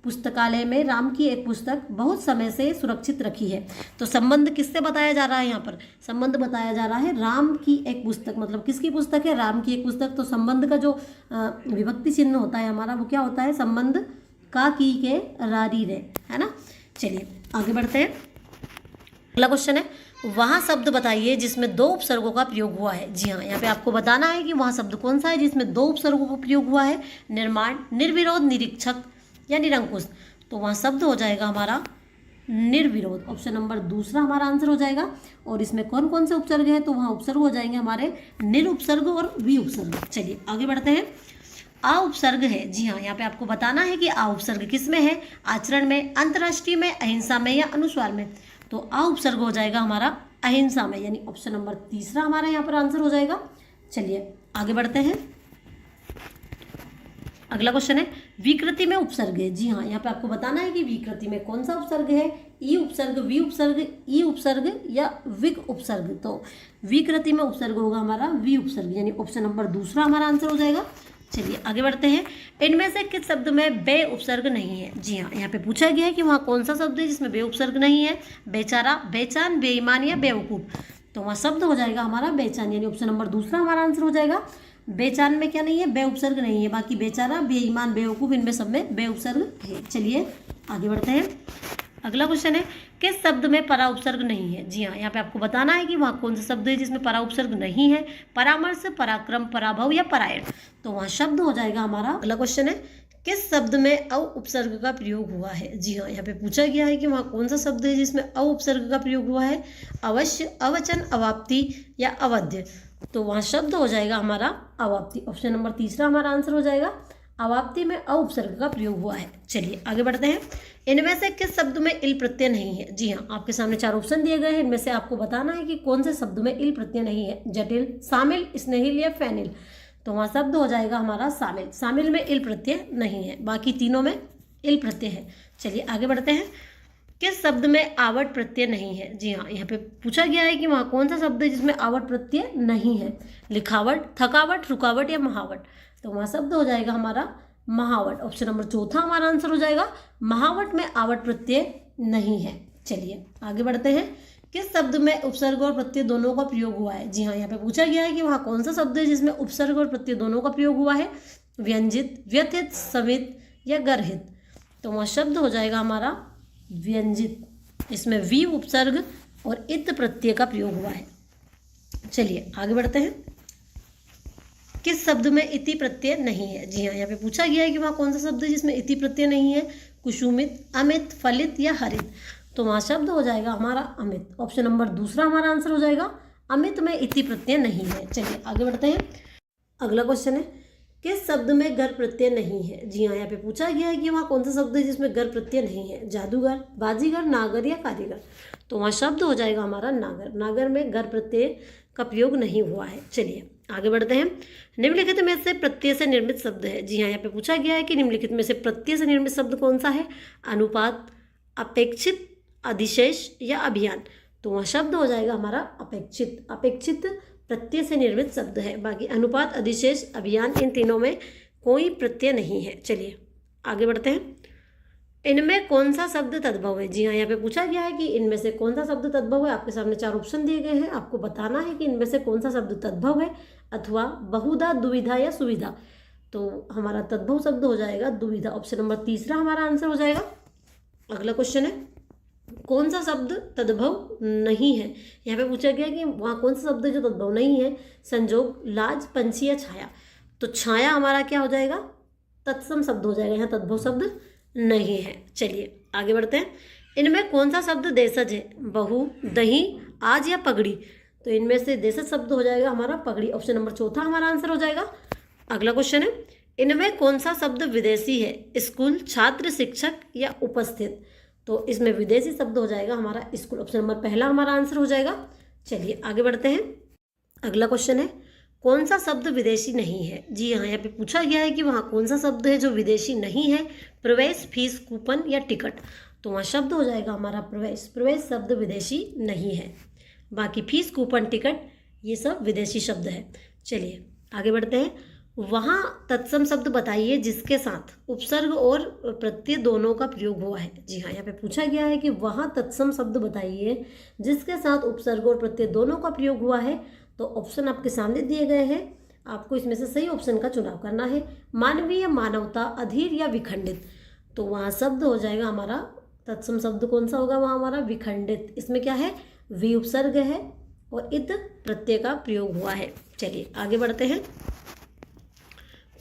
पुस्तकालय में राम की एक पुस्तक बहुत समय से सुरक्षित रखी है। तो संबंध किससे बताया जा रहा है? यहाँ पर संबंध बताया जा रहा है राम की एक पुस्तक, मतलब किसकी पुस्तक है? राम की एक पुस्तक। तो संबंध का जो विभक्ति चिन्ह होता है हमारा वो क्या होता है? संबंध का, की, के, रारी, रे, है ना। चलिए आगे बढ़ते हैं। अगला क्वेश्चन है, वहाँ शब्द बताइए जिसमें 2 उपसर्गों का प्रयोग हुआ है। जी हाँ, यहाँ पे आपको बताना है कि वहाँ शब्द कौन सा है जिसमें 2 उपसर्गों का प्रयोग हुआ है। निर्माण, निर्विरोध, निरीक्षक या निरंकुश। तो वहाँ शब्द हो जाएगा हमारा निर्विरोध, ऑप्शन नंबर दूसरा हमारा आंसर हो जाएगा। और इसमें कौन कौन से उपसर्ग हैं? तो वहाँ उपसर्ग हो जाएंगे हमारे निरुपसर्ग और वि उपसर्ग। चलिए आगे बढ़ते हैं। आ उपसर्ग है। जी हाँ, यहाँ पे आपको बताना है कि आ उपसर्ग किस में है? आचरण में, अंतर्राष्ट्रीय में, अहिंसा में या अनुस्वार में। तो आ उपसर्ग हो जाएगा हमारा अहिंसा में, यानी ऑप्शन नंबर तीसरा हमारा यहाँ पर आंसर हो जाएगा। चलिए आगे बढ़ते हैं। अगला क्वेश्चन है, विकृति में उपसर्ग है। जी हाँ, यहाँ पे आपको बताना है कि विकृति में कौन सा उपसर्ग है? ई उपसर्ग, वी उपसर्ग, ई उपसर्ग या विक उपसर्ग। तो विकृति में उपसर्ग होगा हमारा वी उपसर्ग, यानी ऑप्शन नंबर दूसरा हमारा आंसर हो जाएगा। चलिए आगे बढ़ते हैं। इनमें से किस शब्द में बे उपसर्ग नहीं है? जी हाँ, यहाँ पे पूछा गया है कि वहाँ कौन सा शब्द है जिसमें बे उपसर्ग नहीं है। बेचारा, बेचान, बेईमान या बेवकूफ़। तो वहाँ शब्द हो जाएगा हमारा बेचान, यानी ऑप्शन नंबर दूसरा हमारा आंसर हो जाएगा। बेचान में क्या नहीं है? बे उपसर्ग नहीं है। बाकी बेचारा, बेईमान, बेवकूफ़, इनमें सब में बे उपसर्ग है। चलिए आगे बढ़ते हैं। अगला क्वेश्चन है, किस शब्द में परा उपसर्ग नहीं है? जी हाँ, यहाँ पे आपको बताना है कि वहाँ कौन सा शब्द है जिसमें परा उपसर्ग नहीं है। परामर्श, पराक्रम, पराभव या परायण। तो वहाँ शब्द हो जाएगा हमारा। अगला क्वेश्चन है, किस शब्द में अ उपसर्ग का प्रयोग हुआ है? जी हाँ, यहाँ पे पूछा गया है कि वहाँ कौन सा शब्द है जिसमें अ उपसर्ग का प्रयोग हुआ है। अवश्य, अवचन, अवाप्ति या अवध्य। तो वहाँ शब्द हो जाएगा हमारा अवाप्ति, ऑप्शन नंबर तीसरा हमारा आंसर हो जाएगा। अवाप्ति में अ उपसर्ग का प्रयोग हुआ है। चलिए आगे बढ़ते हैं। इनमें से किस शब्द में इल प्रत्यय नहीं है? जी हाँ, आपके सामने 4 ऑप्शन दिए गए हैं, इनमें से आपको बताना है कि कौन से शब्द में इल प्रत्यय नहीं है। जटिल, शामिल, स्नेहिल या फैनिल। तो वहाँ शब्द हो जाएगा हमारा शामिल। शामिल में इल प्रत्यय नहीं है, बाकी तीनों में इल प्रत्यय है। चलिए आगे बढ़ते हैं। किस शब्द में आवट प्रत्यय नहीं है? जी हाँ, यहाँ पे पूछा गया है कि वहाँ कौन सा शब्द है जिसमें आवट प्रत्यय नहीं है। लिखावट, थकावट, रुकावट या महावट। तो वहाँ शब्द हो जाएगा हमारा महावट, ऑप्शन नंबर चौथा हमारा आंसर हो जाएगा। महावट में आवट प्रत्यय नहीं है। चलिए आगे बढ़ते हैं। किस शब्द में उपसर्ग और प्रत्यय दोनों का प्रयोग हुआ है? जी हाँ, यहाँ पे पूछा गया है कि वहाँ कौन सा शब्द है जिसमें उपसर्ग और प्रत्यय दोनों का प्रयोग हुआ है? व्यंजित, व्यथित, समित या गर्हित। तो वहाँ शब्द हो जाएगा हमारा व्यंजित। इसमें वी उपसर्ग और इत प्रत्यय का प्रयोग हुआ है। चलिए आगे बढ़ते हैं। किस शब्द में इति प्रत्यय नहीं है? जी हाँ, यहाँ पे पूछा गया है कि वहाँ कौन सा शब्द है जिसमें इति प्रत्यय नहीं है? कुसुमित, अमित, फलित या हरित। तो वहाँ शब्द हो जाएगा हमारा अमित। ऑप्शन नंबर दूसरा हमारा आंसर हो जाएगा। अमित में इति प्रत्यय नहीं है। चलिए आगे बढ़ते हैं। अगला क्वेश्चन है, किस शब्द में गर प्रत्यय नहीं है? जी हाँ, यहाँ पे पूछा गया है कि वहाँ कौन सा शब्द है जिसमें गर प्रत्यय नहीं है? जादूगर, बाजीगर, नागर या कारीगर। तो वहाँ शब्द हो जाएगा हमारा नागर। नागर में गर प्रत्यय का प्रयोग नहीं हुआ है। चलिए आगे बढ़ते हैं। निम्नलिखित में से प्रत्यय से निर्मित शब्द है? जी हाँ, यहाँ पे पूछा गया है कि निम्नलिखित में से प्रत्यय से निर्मित शब्द कौन सा है? अनुपात, अपेक्षित, अधिशेष या अभियान। तो वहाँ शब्द हो जाएगा हमारा अपेक्षित। अपेक्षित प्रत्यय से निर्मित शब्द है। बाकी अनुपात, अधिशेष, अभियान, इन तीनों में कोई प्रत्यय नहीं है। चलिए आगे बढ़ते हैं। इनमें कौन सा शब्द तद्भव है? जी हाँ, यहाँ पे पूछा गया है कि इनमें से कौन सा शब्द तद्भव है। आपके सामने 4 ऑप्शन दिए गए हैं, आपको बताना है कि इनमें से कौन सा शब्द तद्भव है, अथवा बहुधा, दुविधा या सुविधा। तो हमारा तद्भव शब्द हो जाएगा दुविधा। ऑप्शन नंबर तीसरा हमारा आंसर हो जाएगा। अगला क्वेश्चन है, कौन सा शब्द तद्भव नहीं है? यहाँ पे पूछा गया कि वहाँ कौन सा शब्द है जो तद्भव नहीं है? संजोग, लाज, पंछी या छाया। तो छाया हमारा क्या हो जाएगा? तत्सम शब्द हो जाएगा। यहाँ तद्भव शब्द नहीं है। चलिए आगे बढ़ते हैं। इनमें कौन सा शब्द देशज है? बहु, दही, आज या पगड़ी। तो इनमें से देशज शब्द हो जाएगा हमारा पगड़ी। ऑप्शन नंबर चौथा हमारा आंसर हो जाएगा। अगला क्वेश्चन है, इनमें कौन सा शब्द विदेशी है? स्कूल, छात्र, शिक्षक या उपस्थित। तो इसमें विदेशी शब्द हो जाएगा हमारा स्कूल। ऑप्शन नंबर पहला हमारा आंसर हो जाएगा। चलिए आगे बढ़ते हैं। अगला क्वेश्चन है, कौन सा शब्द विदेशी नहीं है? जी हाँ, यहाँ पे पूछा गया है कि वहाँ कौन सा शब्द है जो विदेशी नहीं है? प्रवेश, फीस, कूपन या टिकट। तो वहाँ शब्द हो जाएगा हमारा प्रवेश। प्रवेश शब्द विदेशी नहीं है। बाकी फीस, कूपन, टिकट ये सब विदेशी शब्द है। चलिए आगे बढ़ते हैं। वहाँ तत्सम शब्द बताइए जिसके साथ उपसर्ग और प्रत्यय दोनों का प्रयोग हुआ है। जी हाँ, यहाँ पे पूछा गया है कि वहाँ तत्सम शब्द बताइए जिसके साथ उपसर्ग और प्रत्यय दोनों का प्रयोग हुआ है। तो ऑप्शन आपके सामने दिए गए हैं, आपको इसमें से सही ऑप्शन का चुनाव करना है। मानवीय, मानवता, अधीर या विखंडित। तो वहाँ शब्द हो जाएगा हमारा तत्सम शब्द कौन सा होगा? वहाँ हमारा विखंडित। इसमें क्या है? वी उपसर्ग है और इत प्रत्यय का प्रयोग हुआ है। चलिए आगे बढ़ते हैं।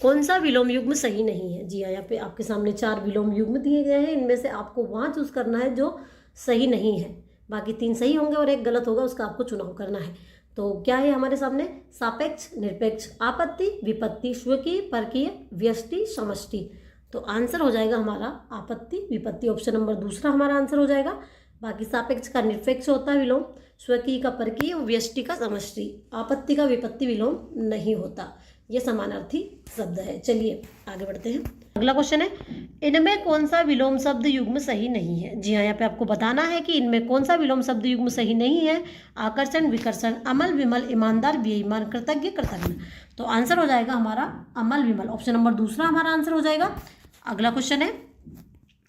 कौन सा विलोम युग्म सही नहीं है? जी हाँ, यहाँ पे आपके सामने 4 विलोम युग्म दिए गए हैं। इनमें से आपको वहाँ चूज करना है जो सही नहीं है। बाकी 3 सही होंगे और 1 गलत होगा, उसका आपको चुनाव करना है। तो क्या है हमारे सामने? सापेक्ष, निरपेक्ष, आपत्ति, विपत्ति, स्वकीय, परकीय, व्यष्टि, समष्टि। तो आंसर हो जाएगा हमारा आपत्ति, विपत्ति। ऑप्शन नंबर दूसरा हमारा आंसर हो जाएगा। बाकी सापेक्ष का निरपेक्ष होता है विलोम, स्वकीय का परकीय और व्यष्टि का समष्टि। आपत्ति का विपत्ति विलोम नहीं होता। ये समानार्थी शब्द है। चलिए आगे बढ़ते हैं। अगला क्वेश्चन है, इनमें कौन सा विलोम शब्द युग्म सही नहीं है? जी हाँ, यहाँ पे आपको बताना है कि इनमें कौन सा विलोम शब्द युग्म सही नहीं है। आकर्षण, विकर्षण, अमल, विमल, ईमानदार, बेईमान, कृतज्ञ, कृतज्ञ। तो आंसर हो जाएगा हमारा अमल, विमल। ऑप्शन नंबर दूसरा हमारा आंसर हो जाएगा। अगला क्वेश्चन है,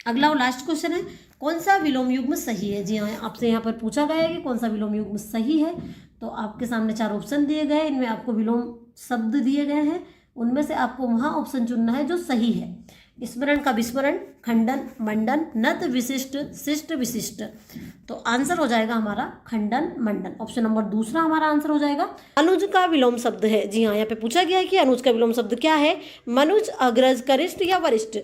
अगला और लास्ट क्वेश्चन है, कौन सा विलोम युग्म सही है? जी हाँ, आपसे यहाँ पर पूछा गया है कि कौन सा विलोम युग्म सही है। तो आपके सामने 4 ऑप्शन दिए गए, इनमें आपको विलोम शब्द दिए गए हैं। उनमें से आपको वहाँ ऑप्शन चुनना है जो सही है। स्मरण का विस्मरण, खंडन, मंडन, नत, विशिष्ट, शिष्ट, विशिष्ट। तो आंसर हो जाएगा हमारा खंडन, मंडन। ऑप्शन नंबर दूसरा हमारा आंसर हो जाएगा। अनुज का विलोम शब्द है। जी हाँ, यहाँ पे पूछा गया है कि अनुज का विलोम शब्द क्या है? मनुज, अग्रज, कनिष्ठ या वरिष्ठ।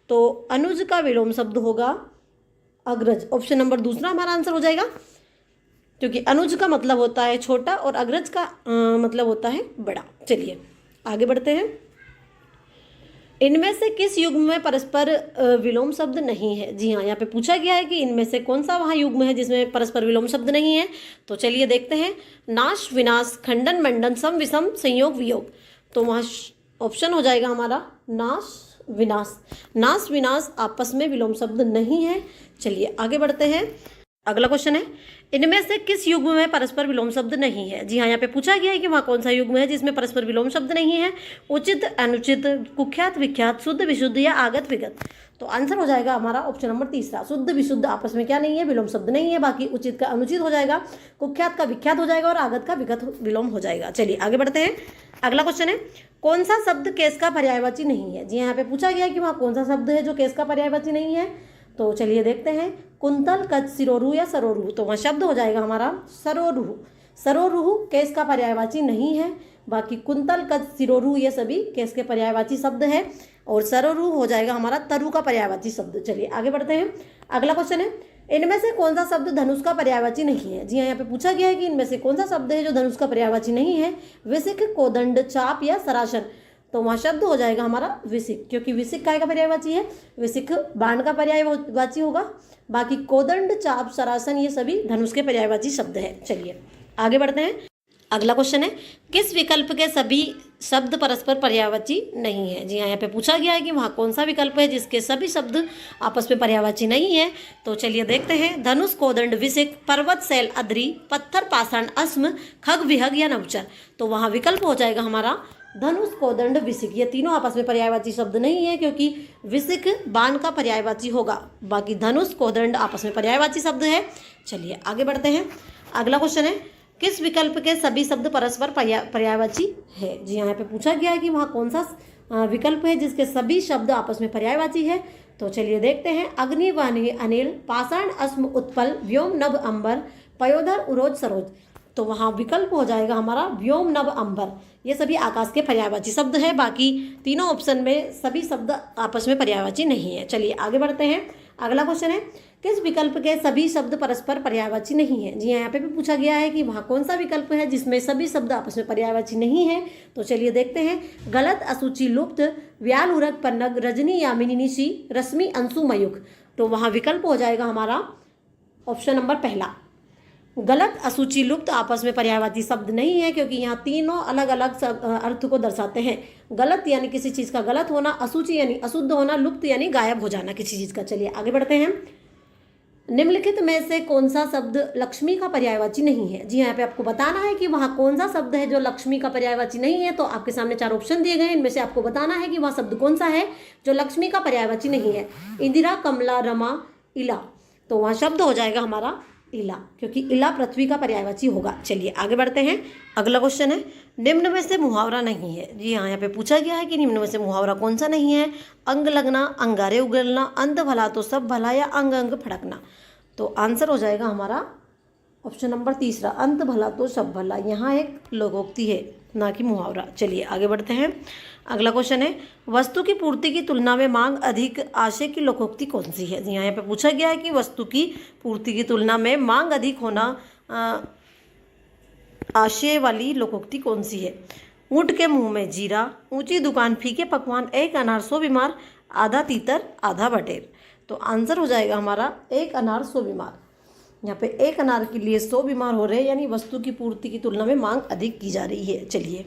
तो अनुज का विलोम शब्द होगा अग्रज। ऑप्शन नंबर दूसरा हमारा आंसर हो जाएगा, क्योंकि अनुज का मतलब होता है छोटा और अग्रज का मतलब होता है बड़ा। चलिए आगे बढ़ते हैं। इनमें से किस युग्म में परस्पर विलोम शब्द नहीं है? जी हाँ, यहाँ पे पूछा गया है कि इनमें से कौन सा वहाँ युग्म है जिसमें परस्पर विलोम शब्द नहीं है। तो चलिए देखते हैं। नाश, विनाश, खंडन, मंडन, सम, विषम, संयोग, वियोग। तो वहाँ ऑप्शन हो जाएगा हमारा नाश, विनाश। नाश, विनाश आपस में विलोम शब्द नहीं है। चलिए आगे बढ़ते हैं। अगला क्वेश्चन है, इनमें से किस युग्म में परस्पर विलोम शब्द नहीं है? जी हाँ, यहाँ पे पूछा गया है कि वहाँ कौन सा युग्म है जिसमें परस्पर विलोम शब्द नहीं है। उचित, अनुचित, कुख्यात, विख्यात, शुद्ध, विशुद्ध या आगत, विगत। तो आंसर हो जाएगा हमारा ऑप्शन नंबर तीसरा। शुद्ध विशुद्ध आपस में क्या नहीं है, विलोम शब्द नहीं है। बाकी उचित का अनुचित हो जाएगा, कुख्यात का विख्यात हो जाएगा और आगत का विगत विलोम हो जाएगा। चलिए आगे बढ़ते हैं। अगला क्वेश्चन है, कौन सा शब्द केस का पर्यायवाची नहीं है? जी यहाँ पे पूछा गया है कि वहाँ कौन सा शब्द है जो केस का पर्यायवाची नहीं है। तो चलिए देखते हैं। कुंतल, कच, सिरोरू या सरोरू, तो वहाँ शब्द हो जाएगा हमारा सरोरू। सरोरू केस का पर्यायवाची नहीं है। बाकी कुंतल, कच, सिरोरू ये सभी केस के पर्यायवाची शब्द है और सरोरू हो जाएगा हमारा तरु का पर्यायवाची शब्द। चलिए आगे बढ़ते हैं। अगला क्वेश्चन है, इनमें से कौन सा शब्द धनुष का पर्यायवाची नहीं है? जी हाँ, यहाँ पे पूछा गया है कि इनमें से कौन सा शब्द है जो धनुष का पर्यायवाची नहीं है। विसिक, कोदंड, चाप या सरासन, तो वहाँ शब्द हो जाएगा हमारा विसिक, क्योंकि विसिक काय का पर्यायवाची है, विसिक बाण का पर्यायवाची होगा। बाकी कोदंड, चाप, सरासन ये सभी धनुष के पर्यायवाची शब्द है। चलिए आगे बढ़ते हैं। अगला क्वेश्चन है, किस विकल्प के सभी शब्द परस्पर पर्यायवाची नहीं है? जी हाँ, यहाँ पे पूछा गया है कि वहाँ कौन सा विकल्प है जिसके सभी शब्द आपस में पर्यायवाची नहीं है। तो चलिए देखते हैं। धनुष, कोदंड, विसिक, पर्वत, शैल, अद्री, पत्थर, पाषाण, अस्म, खग, विहग या नवचर, तो वहाँ विकल्प हो जाएगा हमारा धनुष, कोदंड, विसिक। ये तीनों आपस में पर्यायवाची शब्द नहीं है क्योंकि विसिक बाण का पर्यायवाची होगा। बाकी धनुष, कोदंड आपस में पर्यायवाची शब्द है। चलिए आगे बढ़ते हैं। अगला क्वेश्चन है, किस विकल्प के सभी शब्द परस्पर पर्यायवाची है? जी यहाँ पे पूछा गया है कि वहाँ कौन सा विकल्प है जिसके सभी शब्द आपस में पर्यायवाची है। तो चलिए देखते हैं। अग्नि, वाणी, अनिल, पाषाण, अस्म, उत्पल, व्योम, नभ, अंबर, पयोधर, उरोज, सरोज, तो वहाँ विकल्प हो जाएगा हमारा व्योम, नभ, अंबर। ये सभी आकाश के पर्यायवाची शब्द है। बाकी तीनों ऑप्शन में सभी शब्द आपस में पर्यायवाची नहीं है। चलिए आगे बढ़ते हैं। अगला क्वेश्चन है, किस विकल्प के सभी शब्द परस्पर पर्यायवाची नहीं है? जी हाँ, यहाँ पे भी पूछा गया है कि वहाँ कौन सा विकल्प है जिसमें सभी शब्द आपस में पर्यायवाची नहीं है। तो चलिए देखते हैं। गलत, असुचि, लुप्त, व्याल, उरग, पन्नग, रजनी, यामिनी, निशी, रश्मि, अंशु, मयूख, तो वहाँ विकल्प हो जाएगा हमारा ऑप्शन नंबर पहला। गलत, असुचि, लुप्त आपस में पर्यायवाची शब्द नहीं है क्योंकि यहाँ तीनों अलग अलग अर्थ को दर्शाते हैं। गलत यानी किसी चीज़ का गलत होना, असुचि यानी अशुद्ध होना, लुप्त यानी गायब हो जाना किसी चीज़ का। चलिए आगे बढ़ते हैं। निम्नलिखित में से कौन सा शब्द लक्ष्मी का पर्यायवाची नहीं है? जी यहाँ पे आपको बताना है कि वहाँ कौन सा शब्द है जो लक्ष्मी का पर्यायवाची नहीं है। तो आपके सामने 4 ऑप्शन दिए गए हैं, इनमें से आपको बताना है कि वह शब्द कौन सा है जो लक्ष्मी का पर्यायवाची नहीं है। इंदिरा, कमला, रमा, इला, तो वहाँ शब्द हो जाएगा हमारा इला, क्योंकि इला पृथ्वी का पर्यायवाची होगा। चलिए आगे बढ़ते हैं। अगला क्वेश्चन है, निम्न में से मुहावरा नहीं है? जी हाँ, यहाँ पे पूछा गया है कि निम्न में से मुहावरा कौन सा नहीं है। अंग लगना, अंगारे उगलना, अंध भला तो सब भला या अंग अंग फड़कना, तो आंसर हो जाएगा हमारा ऑप्शन नंबर तीसरा, अंत भला तो सब भला। यहाँ एक लोकोक्ति है ना कि मुहावरा। चलिए आगे बढ़ते हैं। अगला क्वेश्चन है, वस्तु की पूर्ति की तुलना में मांग अधिक आशय की लोकोक्ति कौन सी है? जी यहाँ पे पूछा गया है कि वस्तु की पूर्ति की तुलना में मांग अधिक होना आशय वाली लोकोक्ति कौन सी है? ऊँट के मुंह में जीरा, ऊंची दुकान, फीके पकवान, एक अनार 100 बीमार, आधा तीतर आधा बटेर, तो आंसर हो जाएगा हमारा एक अनार 100 बीमार। यहाँ पे एक अनार के लिए 100 बीमार हो रहे हैं, यानी वस्तु की पूर्ति की तुलना में मांग अधिक की जा रही है। चलिए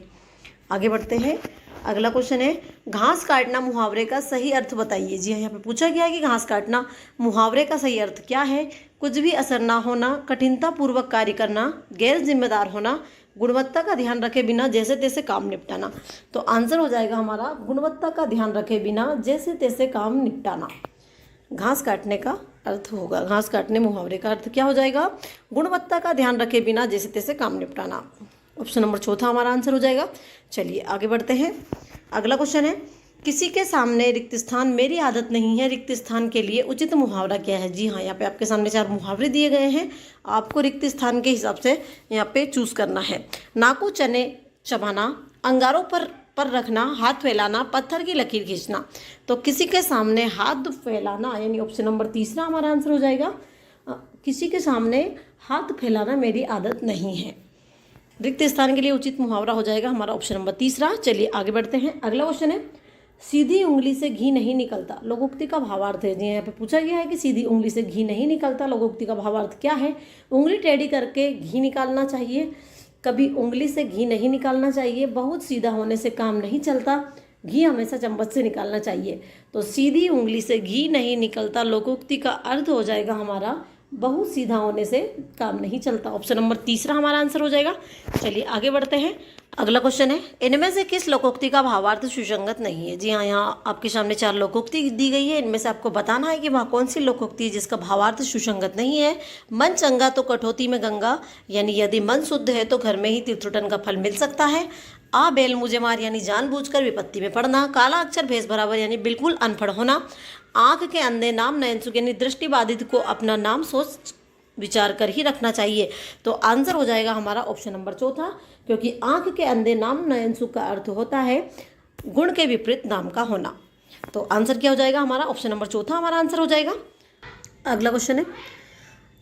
आगे बढ़ते हैं। अगला क्वेश्चन है, घास काटना मुहावरे का सही अर्थ बताइए। जी यहाँ पे पूछा गया है कि घास काटना मुहावरे का सही अर्थ क्या है? कुछ भी असर ना होना, कठिनता पूर्वक कार्य करना, गैर जिम्मेदार होना, गुणवत्ता का ध्यान रखे बिना जैसे तैसे काम निपटाना, तो आंसर हो जाएगा हमारा गुणवत्ता का ध्यान रखे बिना जैसे तैसे काम निपटाना। घास काटने का अर्थ होगा, घास काटने मुहावरे का अर्थ क्या हो जाएगा? गुणवत्ता का ध्यान रखे बिना जैसे तैसे काम निपटाना। ऑप्शन नंबर चौथा हमारा आंसर हो जाएगा। चलिए आगे बढ़ते हैं। अगला क्वेश्चन है, किसी के सामने रिक्त स्थान मेरी आदत नहीं है, रिक्त स्थान के लिए उचित मुहावरा क्या है? जी हाँ, यहाँ पे आपके सामने 4 मुहावरे दिए गए हैं, आपको रिक्त स्थान के हिसाब से यहाँ पे चूज करना है। नाकू चने चबाना, अंगारों पर रखना, हाथ फैलाना, पत्थर की लकीर खींचना, तो किसी के सामने हाथ फैलाना यानी ऑप्शन नंबर तीसरा हमारा आंसर हो जाएगा। किसी के सामने हाथ फैलाना मेरी आदत नहीं है। रिक्त स्थान के लिए उचित मुहावरा हो जाएगा हमारा ऑप्शन नंबर तीसरा। चलिए आगे बढ़ते हैं। अगला क्वेश्चन है, सीधी उंगली से घी नहीं निकलता, लोकोक्ति का भावार्थ है। जी यहाँ पे पूछा गया है कि सीधी उंगली से घी नहीं निकलता, लोकोक्ति का भावार्थ क्या है? उंगली टेढ़ी करके घी निकालना चाहिए, कभी उंगली से घी नहीं निकालना चाहिए, बहुत सीधा होने से काम नहीं चलता, घी हमेशा चम्मच से निकालना चाहिए। तो सीधी उंगली से घी नहीं निकलता, लोकोक्ति का अर्थ हो जाएगा हमारा बहुत सीधा होने से काम नहीं चलता। ऑप्शन नंबर तीसरा हमारा आंसर हो जाएगा। चलिए आगे बढ़ते हैं। अगला क्वेश्चन है, इनमें से किस लोकोक्ति का भावार्थ सुसंगत नहीं है? जी हाँ, यहाँ आपके सामने 4 लोकोक्ति दी गई है। इनमें से आपको बताना है कि वह कौन सी लोकोक्ति है जिसका भावार्थ सुसंगत नहीं है। मन चंगा तो कठौती में गंगा, यानी यदि मन शुद्ध है तो घर में ही तीर्थुटन का फल मिल सकता है। आ बैल मुझे मार, यानी जानबूझकर विपत्ति में पड़ना। काला अक्षर भैंस बराबर, यानी बिल्कुल अनपढ़ होना। आंख के अंधे नाम नयनसुख, यानी दृष्टिबाधित को अपना नाम सोच विचार कर ही रखना चाहिए। तो आंसर हो जाएगा हमारा ऑप्शन नंबर चौथा, क्योंकि आंख के अंधे नाम नयन सुख का अर्थ होता है गुण के विपरीत नाम का होना। तो आंसर क्या हो जाएगा हमारा? ऑप्शन नंबर चौथा हमारा आंसर हो जाएगा। अगला क्वेश्चन है,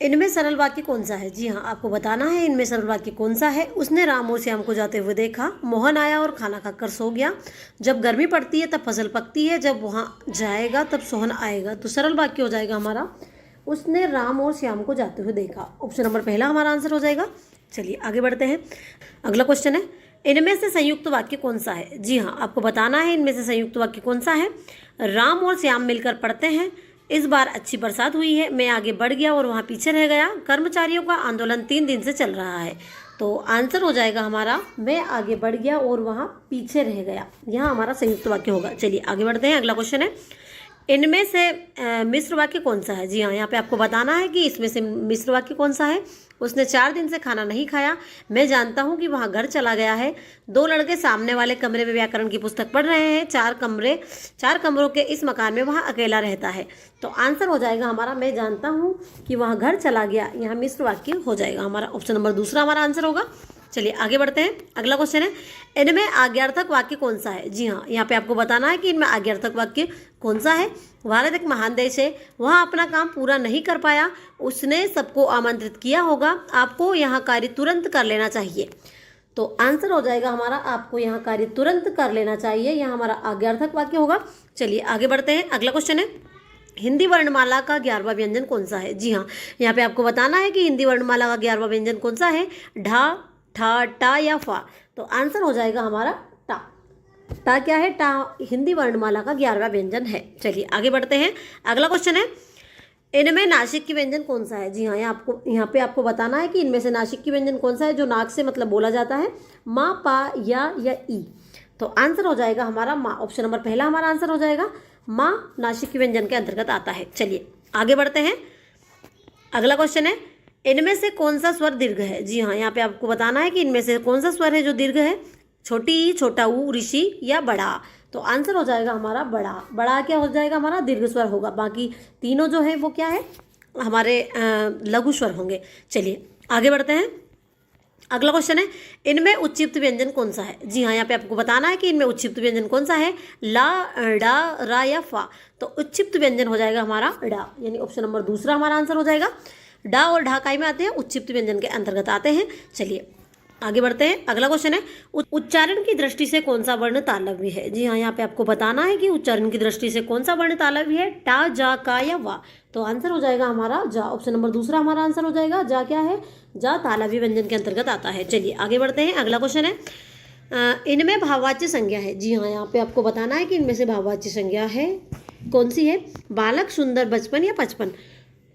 इनमें सरल वाक्य कौन सा है? जी हाँ, आपको बताना है इनमें सरल वाक्य कौन सा है। उसने राम और श्याम को जाते हुए देखा, मोहन आया और खाना खाकर सो गया। जब गर्मी पड़ती है तब फसल पकती है, जब वहाँ जाएगा तब सोहन आएगा। तो सरल वाक्य हो जाएगा हमारा, उसने राम और श्याम को जाते हुए देखा। ऑप्शन नंबर पहला हमारा आंसर हो जाएगा। चलिए आगे बढ़ते हैं। अगला क्वेश्चन है, इनमें से संयुक्त वाक्य कौन सा है? जी हाँ, आपको बताना है इनमें से संयुक्त वाक्य कौन सा है। राम और श्याम मिलकर पढ़ते हैं, इस बार अच्छी बरसात हुई है, मैं आगे बढ़ गया और वहाँ पीछे रह गया। कर्मचारियों का आंदोलन 3 दिन से चल रहा है। तो आंसर हो जाएगा हमारा, मैं आगे बढ़ गया और वहाँ पीछे रह गया। यहाँ हमारा संयुक्त वाक्य होगा। चलिए आगे बढ़ते हैं। अगला क्वेश्चन है, इनमें से मिश्र वाक्य कौन सा है? जी हाँ, यहाँ पे आपको बताना है कि इसमें से मिश्र वाक्य कौन सा है। उसने 4 दिन से खाना नहीं खाया, मैं जानता हूँ कि वहाँ घर चला गया है। 2 लड़के सामने वाले कमरे में व्याकरण की पुस्तक पढ़ रहे हैं। 4 कमरों के इस मकान में वहाँ अकेला रहता है। तो आंसर हो जाएगा हमारा, मैं जानता हूँ कि वहाँ घर चला गया। यहाँ मिश्र वाक्य हो जाएगा हमारा। ऑप्शन नंबर दूसरा हमारा आंसर होगा। चलिए आगे बढ़ते हैं। अगला क्वेश्चन है, इनमें आज्ञार्थक वाक्य कौन सा है? जी हाँ, यहाँ पे आपको बताना है कि इनमें आज्ञार्थक वाक्य कौन सा है। भारत एक महान देश है, वह अपना काम पूरा नहीं कर पाया, उसने सबको आमंत्रित किया होगा, आपको यहाँ कार्य तुरंत कर लेना चाहिए। तो आंसर हो जाएगा हमारा, आपको यहाँ कार्य तुरंत कर लेना चाहिए। यहाँ हमारा आज्ञार्थक वाक्य होगा। चलिए आगे बढ़ते हैं। अगला क्वेश्चन है, हिंदी वर्णमाला का 11वां व्यंजन कौन सा है? जी हाँ, यहाँ पे आपको बताना है कि हिंदी वर्णमाला का 11वां व्यंजन कौन सा है। ढा, ठा, टा या फा। तो आंसर हो जाएगा हमारा टा। टा क्या है? टा हिंदी वर्णमाला का 11वां व्यंजन है। चलिए आगे बढ़ते हैं। अगला क्वेश्चन है, इनमें नासिक की व्यंजन कौन सा है? जी हाँ, यहाँ पे आपको बताना है कि इनमें से नासिक की व्यंजन कौन सा है जो नाक से मतलब बोला जाता है। माँ, पा, या ई। तो आंसर हो जाएगा हमारा माँ। ऑप्शन नंबर पहला हमारा आंसर हो जाएगा। माँ नासिक की व्यंजन के अंतर्गत आता है। चलिए आगे बढ़ते हैं। अगला क्वेश्चन है, इनमें से कौन सा स्वर दीर्घ है? जी हाँ, यहाँ पे आपको बताना है कि इनमें से कौन सा स्वर है जो दीर्घ है। छोटी ई, छोटा ऊ, ऋषि या बड़ा। तो आंसर हो जाएगा हमारा बड़ा। बड़ा क्या हो जाएगा हमारा? दीर्घ स्वर होगा। बाकी तीनों जो है वो क्या है? हमारे लघु स्वर होंगे। चलिए आगे बढ़ते हैं। अगला क्वेश्चन है, इनमें उच्चिप्त व्यंजन कौन सा है? जी हाँ, यहाँ पे आपको बताना है कि इनमें उच्चिप्त व्यंजन कौन सा है। ला, डा, रा या फा। तो उच्चिप्त व्यंजन हो जाएगा हमारा डा, यानी ऑप्शन नंबर दूसरा हमारा आंसर हो जाएगा। डा और ढा काय में आते हैं? उच्चिप्त व्यंजन के अंतर्गत आते हैं। चलिए आगे बढ़ते हैं। अगला क्वेश्चन है, उच्चारण की दृष्टि से कौन सा वर्ण तालव्य है? जी हाँ, यहाँ पे आपको बताना है कि उच्चारण की दृष्टि से कौन सा वर्ण तालव्य है। टा, जा, का या वा। तो आंसर हो जाएगा हमारा जा। ऑप्शन नंबर दूसरा हमारा आंसर हो जाएगा। जा क्या है? जा तालव्य व्यंजन के अंतर्गत आता है। चलिए आगे बढ़ते हैं। अगला क्वेश्चन है, इनमें भाववाच्य संज्ञा है। जी हाँ, यहाँ पे आपको बताना है कि इनमें से भाववाच्य संज्ञा है कौन सी है। बालक, सुंदर, बचपन या बचपन।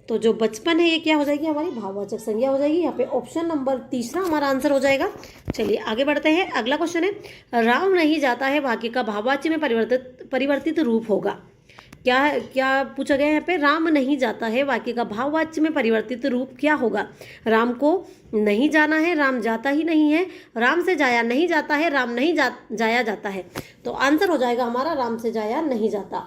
तो जो बचपन है ये क्या हो जाएगी? हमारी भाववाचक संज्ञा हो जाएगी। यहाँ पे ऑप्शन नंबर तीसरा हमारा आंसर हो जाएगा। चलिए आगे बढ़ते हैं। अगला क्वेश्चन है, राम नहीं जाता है वाक्य का भाववाच्य में परिवर्तित रूप होगा। क्या पूछा गया है यहाँ पे? राम नहीं जाता है वाक्य का भाववाच्य में परिवर्तित रूप क्या होगा? राम को नहीं जाना है, राम जाता ही नहीं है, राम से जाया नहीं जाता है, राम नहीं जाया जाता है। तो आंसर हो जाएगा हमारा राम से जाया नहीं जाता।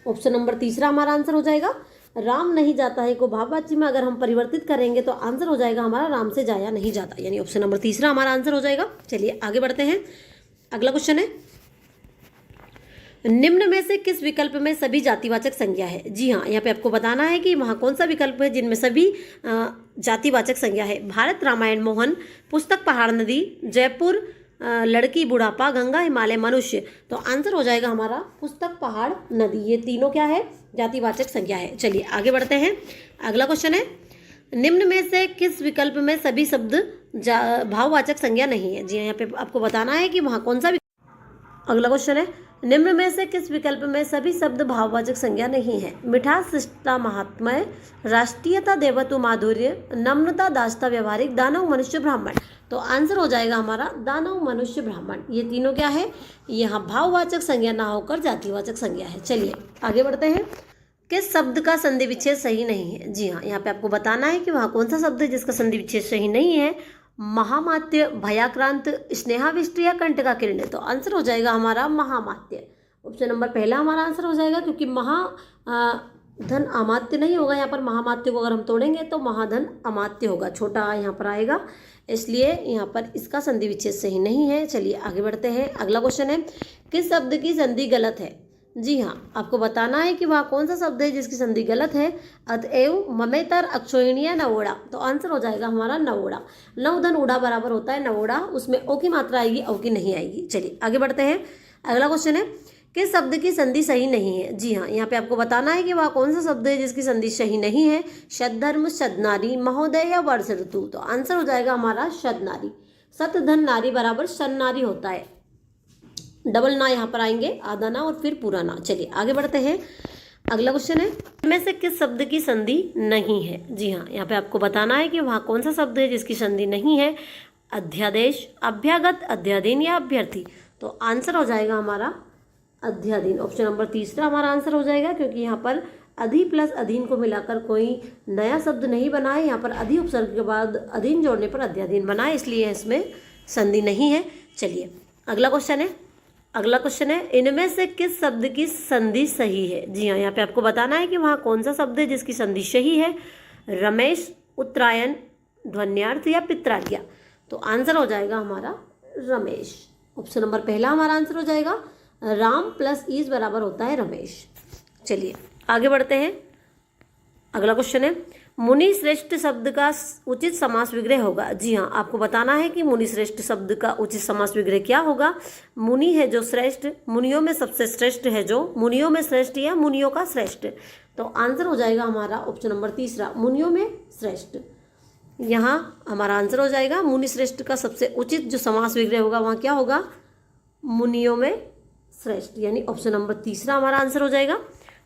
ऑप्शन नंबर तीसरा हमारा आंसर हो जाएगा। राम नहीं जाता है को भाववाच्य में अगर हम परिवर्तित करेंगे तो आंसर हो जाएगा हमारा राम से जाया नहीं जाता, यानी ऑप्शन नंबर तीसरा हमारा आंसर हो जाएगा। चलिए आगे बढ़ते हैं। अगला क्वेश्चन है, निम्न में से किस विकल्प में सभी जातिवाचक संज्ञा है? जी हाँ, यहाँ पे आपको बताना है कि वहाँ कौन सा विकल्प है जिनमें सभी जातिवाचक संज्ञा है। भारत, रामायण, मोहन, पुस्तक, पहाड़, नदी, जयपुर, लड़की, बुढ़ापा, गंगा, हिमालय, मनुष्य। तो आंसर हो जाएगा हमारा पुस्तक, पहाड़, नदी। ये तीनों क्या है? जातिवाचक संज्ञा है। चलिए आगे बढ़ते हैं। अगला क्वेश्चन है, निम्न में से किस विकल्प में सभी शब्द भाववाचक संज्ञा नहीं है? जी हाँ, यहाँ पे आपको बताना है कि वहाँ कौन सा अगला क्वेश्चन है, निम्न में से किस विकल्प में सभी शब्द भाववाचक संज्ञा नहीं है? मिठास, शिष्टता, महात्म्य, राष्ट्रीयता, देवत्व, माधुर्य, नम्रता, दासता, व्यवहारिक, दानव, मनुष्य, ब्राह्मण। तो आंसर हो जाएगा हमारा दानव, मनुष्य, ब्राह्मण। ये तीनों क्या है? यहाँ भाववाचक संज्ञा ना होकर जातिवाचक संज्ञा है। चलिए आगे बढ़ते हैं। किस शब्द का संधि विच्छेद सही नहीं है? जी हाँ, यहाँ पे आपको बताना है कि वहाँ कौन सा शब्द है जिसका संधि विच्छेद सही नहीं है। महामात्य, भयाक्रांत, स्नेहाविष्ट या कंटका किरण। तो आंसर हो जाएगा हमारा महामात्य। ऑप्शन नंबर पहला हमारा आंसर हो जाएगा, क्योंकि धन अमात्य नहीं होगा यहाँ पर। महामात्य को अगर हम तोड़ेंगे तो महाधन अमात्य होगा, छोटा आ यहाँ पर आएगा, इसलिए यहाँ पर इसका संधि विच्छेद सही नहीं है। चलिए आगे बढ़ते हैं। अगला क्वेश्चन है, किस शब्द की संधि गलत है? जी हाँ, आपको बताना है कि वह कौन सा शब्द है जिसकी संधि गलत है। अतएव, ममेतर, अक्षोहिणी या नवोड़ा। तो आंसर हो जाएगा हमारा नवोड़ा। नव धन उड़ा बराबर होता है नवोड़ा, उसमें ओ की मात्रा आएगी, औ की नहीं आएगी। चलिए आगे बढ़ते हैं। अगला क्वेश्चन है, किस शब्द की संधि सही नहीं है? जी हाँ, यहाँ पे आपको बताना है कि वह कौन सा शब्द है जिसकी संधि सही नहीं है। शतधर्म, शतनारी, महोदय या वर्ष ऋतु। तो आंसर हो जाएगा हमारा शतनारी। शतधन नारी बराबर शतनारी होता है। डबल ना यहाँ पर आएंगे, आधा ना और फिर पूरा ना। चलिए आगे बढ़ते हैं। अगला क्वेश्चन है, इनमें से किस शब्द की संधि नहीं है? जी हाँ, यहाँ पे आपको बताना है कि वहाँ कौन सा शब्द है जिसकी संधि नहीं है। अध्यादेश, अभ्यागत, अध्याधीन या अभ्यर्थी। तो आंसर हो जाएगा हमारा अध्याधीन। ऑप्शन नंबर तीसरा हमारा आंसर हो जाएगा, क्योंकि यहाँ पर अधि प्लस अधीन को मिलाकर कोई नया शब्द नहीं बना है। यहाँ पर अधि उपसर्ग के बाद अधीन जोड़ने पर अध्याधीन बना है, इसलिए इसमें संधि नहीं है। चलिए अगला क्वेश्चन है, इनमें से किस शब्द की संधि सही है? जी हाँ, यहाँ पे आपको बताना है कि वहाँ कौन सा शब्द है जिसकी संधि सही है। रमेश, उत्तरायण, ध्वन्यार्थ या पित्राज्ञा। तो आंसर हो जाएगा हमारा रमेश। ऑप्शन नंबर पहला हमारा आंसर हो जाएगा। राम प्लस ईज बराबर होता है रमेश। चलिए आगे बढ़ते हैं। अगला क्वेश्चन है, मुनि श्रेष्ठ शब्द का उचित समास विग्रह होगा। जी हाँ, आपको बताना है कि मुनि श्रेष्ठ शब्द का उचित समास विग्रह क्या होगा। मुनि है जो श्रेष्ठ, मुनियों में सबसे श्रेष्ठ है जो, मुनियों में श्रेष्ठ या मुनियों का श्रेष्ठ। तो आंसर हो जाएगा हमारा ऑप्शन नंबर तीसरा, मुनियों में श्रेष्ठ। यहाँ हमारा आंसर हो जाएगा मुनि श्रेष्ठ का सबसे उचित जो समास विग्रह होगा वहाँ क्या होगा? मुनियों में श्रेष्ठ, यानी ऑप्शन नंबर तीसरा हमारा आंसर हो जाएगा।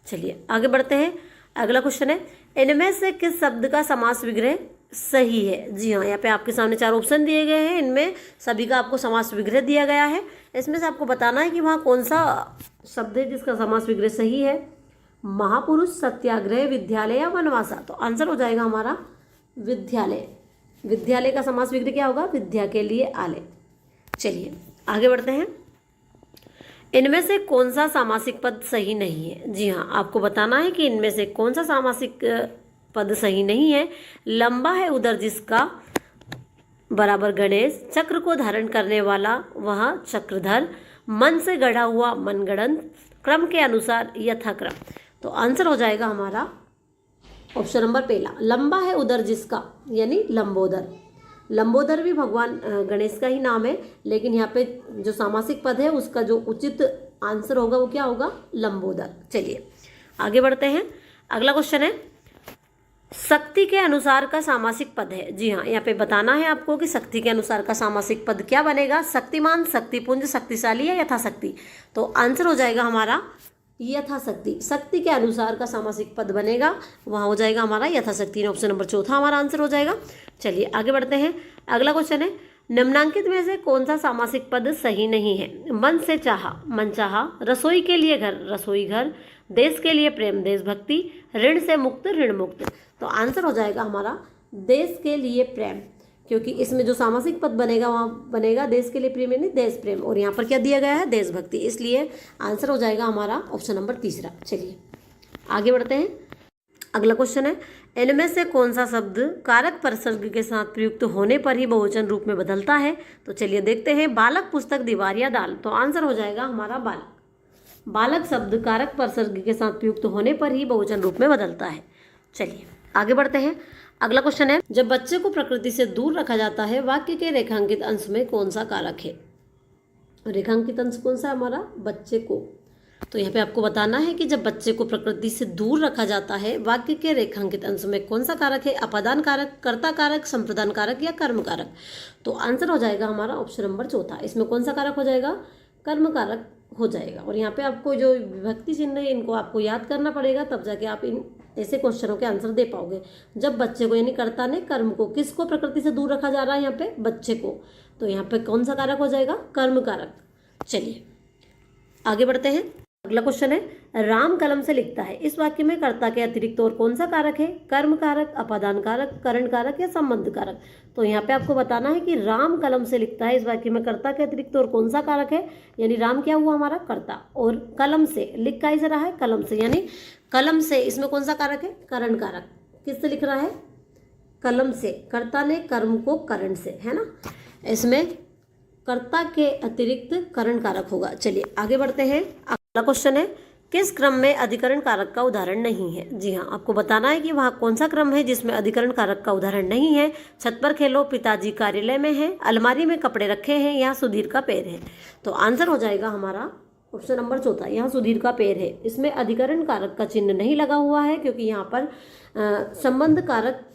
चलिए आगे बढ़ते हैं। अगला क्वेश्चन है, इनमें से किस शब्द का समास विग्रह सही है? जी हाँ, यहाँ पे आपके सामने चार ऑप्शन दिए गए हैं, इनमें सभी का आपको समास विग्रह दिया गया है। इसमें से आपको बताना है कि वहाँ कौन सा शब्द है जिसका समास विग्रह सही है। महापुरुष, सत्याग्रह, विद्यालय या वनवासा। तो आंसर हो जाएगा हमारा विद्यालय। विद्यालय का समास विग्रह क्या होगा? विद्या के लिए आलय। चलिए आगे बढ़ते हैं। इनमें से कौन सा सामासिक पद सही नहीं है? जी हाँ, आपको बताना है कि इनमें से कौन सा सामासिक पद सही नहीं है। लंबा है उदर जिसका बराबर गणेश, चक्र को धारण करने वाला वह चक्रधर, मन से गढ़ा हुआ मनगढ़ंत, क्रम के अनुसार यथाक्रम। तो आंसर हो जाएगा हमारा ऑप्शन नंबर पहला, लंबा है उदर जिसका, यानी लंबोदर। लंबोदर भी भगवान गणेश का ही नाम है, लेकिन यहाँ पे जो सामासिक पद है उसका जो उचित आंसर होगा वो क्या होगा? लंबोदर। चलिए आगे बढ़ते हैं। अगला क्वेश्चन है, शक्ति के अनुसार का सामासिक पद है। जी हाँ, यहाँ पे बताना है आपको कि शक्ति के अनुसार का सामासिक पद क्या बनेगा। शक्तिमान, शक्तिपुंज, शक्तिशाली या यथाशक्ति। तो आंसर हो जाएगा हमारा यथाशक्ति। शक्ति के अनुसार का सामासिक पद बनेगा, वहाँ हो जाएगा हमारा यथाशक्ति। ऑप्शन नंबर चौथा हमारा आंसर हो जाएगा। चलिए आगे बढ़ते हैं। अगला क्वेश्चन है, निम्नांकित में से कौन सा सामासिक पद सही नहीं है। मन से चाहा, मनचाहा, रसोई के लिए घर, रसोई घर, देश के लिए प्रेम, देशभक्ति, ऋण से मुक्त, ऋण मुक्त। तो आंसर हो जाएगा हमारा देश के लिए प्रेम, क्योंकि इसमें जो सामासिक पद बनेगा वहाँ बनेगा देश के लिए प्रेम यानी देश प्रेम, और यहाँ पर क्या दिया गया है? देशभक्ति, इसलिए आंसर हो जाएगा हमारा ऑप्शन नंबर तीसरा। चलिए आगे बढ़ते हैं। अगला क्वेश्चन है, इनमें से कौन सा शब्द कारक परसर्ग के साथ प्रयुक्त होने पर ही बहुवचन रूप में बदलता है। तो चलिए देखते हैं। बालक, पुस्तक, दीवार या दाल। तो आंसर हो जाएगा हमारा बालक। बालक शब्द कारक परसर्ग के साथ प्रयुक्त होने पर ही बहुवचन रूप में बदलता है। चलिए आगे बढ़ते हैं। अगला क्वेश्चन है, जब बच्चे को प्रकृति से दूर रखा जाता है वाक्य के रेखांकित अंश में कौन सा कारक है। रेखांकित अंश कौन सा? हमारा बच्चे को। तो यहाँ पे आपको बताना है कि जब बच्चे को प्रकृति से दूर रखा जाता है वाक्य के रेखांकित अंश में कौन सा कारक है। अपादान कारक, कर्ता कारक, संप्रदान कारक या कर्म कारक। तो आंसर हो जाएगा हमारा ऑप्शन नंबर चौथा। इसमें कौन सा कारक हो जाएगा? कर्म कारक हो जाएगा। और यहाँ पे आपको जो विभक्ति चिन्ह है इनको आपको याद करना पड़ेगा, तब जाके आप इन ऐसे क्वेश्चनों के आंसर दे पाओगे। जब बच्चे को यानी कर्ता ने कर्म को, किसको प्रकृति से दूर रखा जा रहा है यहाँ पे, बच्चे को, तो यहाँ पे कौन सा कारक हो जाएगा, कर्म कारक। चलिए आगे बढ़ते हैं। अगला क्वेश्चन है, राम कलम से लिखता है, इस वाक्य में कर्ता के अतिरिक्त और कौन सा कारक है, कर्म कारक, अपादान कारक, करण कारक या संबंध कारक। तो यहाँ पे आपको बताना है कि राम कलम से लिखता है, इस वाक्य में कर्ता के अतिरिक्त और कौन सा कारक है, यानी राम क्या हुआ हमारा कर्ता, और कलम से लिख का से रहा है कलम से, यानी कलम से, इसमें कौन सा कारक है, करण कारक। किससे लिख रहा है, कलम से, कर्ता ने कर्म को करण से, है ना, इसमें कर्ता के अतिरिक्त करण कारक होगा। चलिए आगे बढ़ते हैं। अगला क्वेश्चन है, किस क्रम में अधिकरण कारक का उदाहरण नहीं है। जी हाँ, आपको बताना है कि वहाँ कौन सा क्रम है जिसमें अधिकरण कारक का उदाहरण नहीं है। छत पर खेलो, पिताजी कार्यालय में है, अलमारी में कपड़े रखे हैं, या सुधीर का पैर है। तो आंसर हो जाएगा हमारा ऑप्शन नंबर चौथा, यहाँ सुधीर का पैर है। इसमें अधिकरण कारक का चिन्ह नहीं लगा हुआ है क्योंकि यहाँ पर संबंध कारक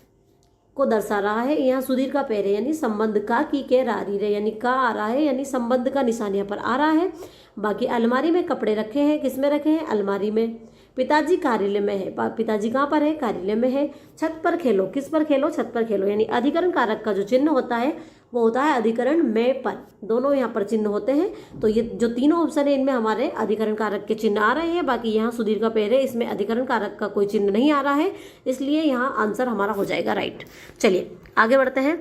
को दर्शा रहा है। यहाँ सुधीर का पैर है, यानी संबंध का की के रारी रे, यानी का आ रहा है, यानी संबंध का निशान यहाँ पर आ रहा है। बाकी अलमारी में कपड़े रखे हैं, किस में रखे हैं, अलमारी में। पिताजी कार्यालय में है, पिताजी कहाँ पर है, कार्यालय में है। छत पर खेलो, किस पर खेलो, छत पर खेलो, यानी अधिकरण कारक का जो चिन्ह होता है वो होता है अधिकरण में पर, दोनों यहाँ पर चिन्ह होते हैं। तो ये जो तीनों ऑप्शन है इनमें हमारे अधिकरण कारक के चिन्ह आ रहे हैं। बाकी यहाँ सुधीर का पैर है, इसमें अधिकरण कारक का कोई चिन्ह नहीं आ रहा है, इसलिए यहाँ आंसर हमारा हो जाएगा राइट। चलिए आगे बढ़ते हैं।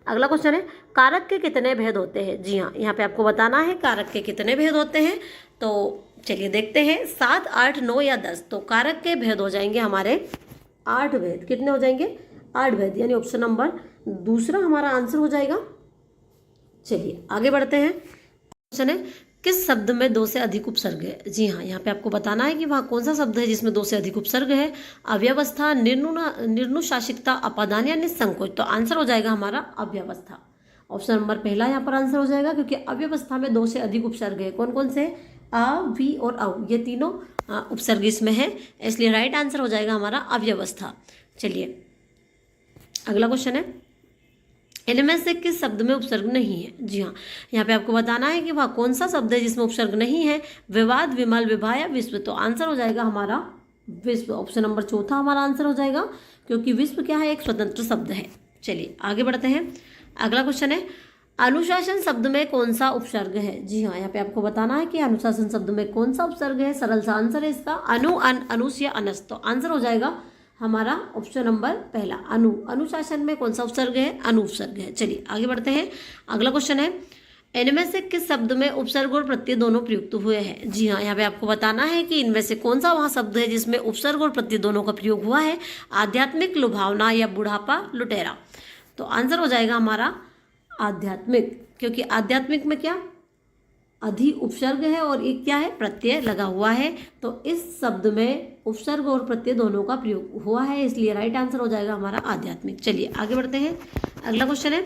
अगला क्वेश्चन है, कारक के कितने भेद होते हैं। जी हाँ, यहाँ पे आपको बताना है कारक के कितने भेद होते हैं। तो चलिए देखते हैं, 7, 8, 9 या 10। तो कारक के भेद हो जाएंगे हमारे 8 भेद। कितने हो जाएंगे, 8 भेद, यानी ऑप्शन नंबर दूसरा हमारा आंसर हो जाएगा। चलिए आगे बढ़ते हैं। क्वेश्चन है, किस शब्द में 2 से अधिक उपसर्ग है। जी हाँ, यहाँ पे आपको बताना है कि वहाँ कौन सा शब्द है जिसमें 2 से अधिक उपसर्ग है। अव्यवस्था, निर्नुशासिकता, अपादान या निसंकोच। तो आंसर हो जाएगा हमारा अव्यवस्था। ऑप्शन नंबर पहला यहाँ पर आंसर हो जाएगा, क्योंकि अव्यवस्था में 2 से अधिक उपसर्ग है। कौन कौन से, अ, वी और औ, ये तीनों उपसर्ग इसमें है, इसलिए राइट आंसर हो जाएगा हमारा अव्यवस्था। चलिए अगला क्वेश्चन है, इनमें से किस शब्द में उपसर्ग नहीं है। जी हाँ, यहाँ पे आपको बताना है कि वह कौन सा शब्द है जिसमें उपसर्ग नहीं है। विवाद, विमल, विभा या विश्व। तो आंसर हो जाएगा हमारा विश्व। ऑप्शन नंबर चौथा हमारा आंसर हो जाएगा, क्योंकि विश्व क्या है, एक स्वतंत्र शब्द है। चलिए आगे बढ़ते हैं। अगला क्वेश्चन है, अनुशासन शब्द में कौन सा उपसर्ग है। जी हाँ, यहाँ पे आपको बताना है कि अनुशासन शब्द में कौन सा उपसर्ग है। सरल सा आंसर है इसका, अनु, अन, अनुस या अनस। तो आंसर हो जाएगा हमारा ऑप्शन नंबर पहला, अनु। अनुशासन में कौन सा उपसर्ग है, अनु उपसर्ग है। चलिए आगे बढ़ते हैं। अगला क्वेश्चन है, इनमें से किस शब्द में उपसर्ग और प्रत्यय दोनों प्रयुक्त हुए हैं। जी हाँ, यहाँ पे आपको बताना है कि इनमें से कौन सा वहाँ शब्द है जिसमें उपसर्ग और प्रत्यय दोनों का प्रयोग हुआ है। आध्यात्मिक, लुभावना या बुढ़ापा, लुटेरा। तो आंसर हो जाएगा हमारा आध्यात्मिक, क्योंकि आध्यात्मिक में क्या, अधि उपसर्ग है और एक क्या है, प्रत्यय लगा हुआ है। तो इस शब्द में उपसर्ग और प्रत्यय दोनों का प्रयोग हुआ है, इसलिए राइट आंसर हो जाएगा हमारा आध्यात्मिक। चलिए आगे बढ़ते हैं। अगला क्वेश्चन है,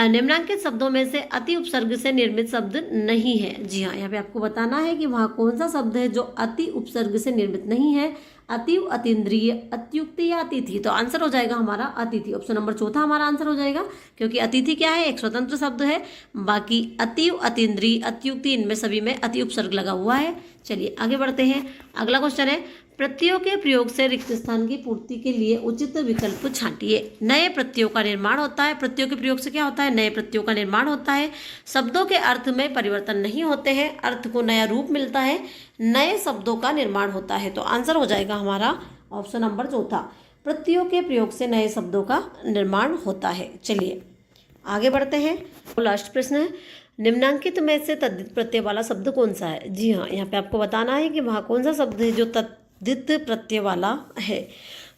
निम्नांकित शब्दों में से अति उपसर्ग से निर्मित शब्द नहीं है। जी हाँ, यहाँ पे आपको बताना है कि वहाँ कौन सा शब्द है जो अति उपसर्ग से निर्मित नहीं है। अतिव, अतीन्द्रिय, अत्युक्ति या अतिथि। तो आंसर हो जाएगा हमारा अतिथि। ऑप्शन नंबर चौथा हमारा आंसर हो जाएगा, क्योंकि अतिथि क्या है, एक स्वतंत्र शब्द है। बाकी अतिव, अतीन्द्रिय, अत्युक्ति, इनमें सभी में अति उपसर्ग लगा हुआ है। चलिए आगे बढ़ते हैं। अगला क्वेश्चन है, प्रत्ययों के प्रयोग से रिक्त स्थान की पूर्ति के लिए उचित विकल्प छांटिए। नए प्रत्ययों का निर्माण होता है। प्रत्ययों के प्रयोग से क्या होता है, नए प्रत्ययों का निर्माण होता है। शब्दों के अर्थ में परिवर्तन नहीं होते हैं, अर्थ को नया रूप मिलता है। नए शब्दों का निर्माण होता है। तो आंसर हो जाएगा हमारा ऑप्शन नंबर चौथा, प्रत्ययों के प्रयोग से नए शब्दों का निर्माण होता है। चलिए आगे बढ़ते हैं। लास्ट प्रश्न है, निम्नांकित में से तद्धित प्रत्यय वाला शब्द कौन सा है। जी हाँ, यहाँ पे आपको बताना है कि वहाँ कौन सा शब्द है जो तद्धित प्रत्यय वाला है।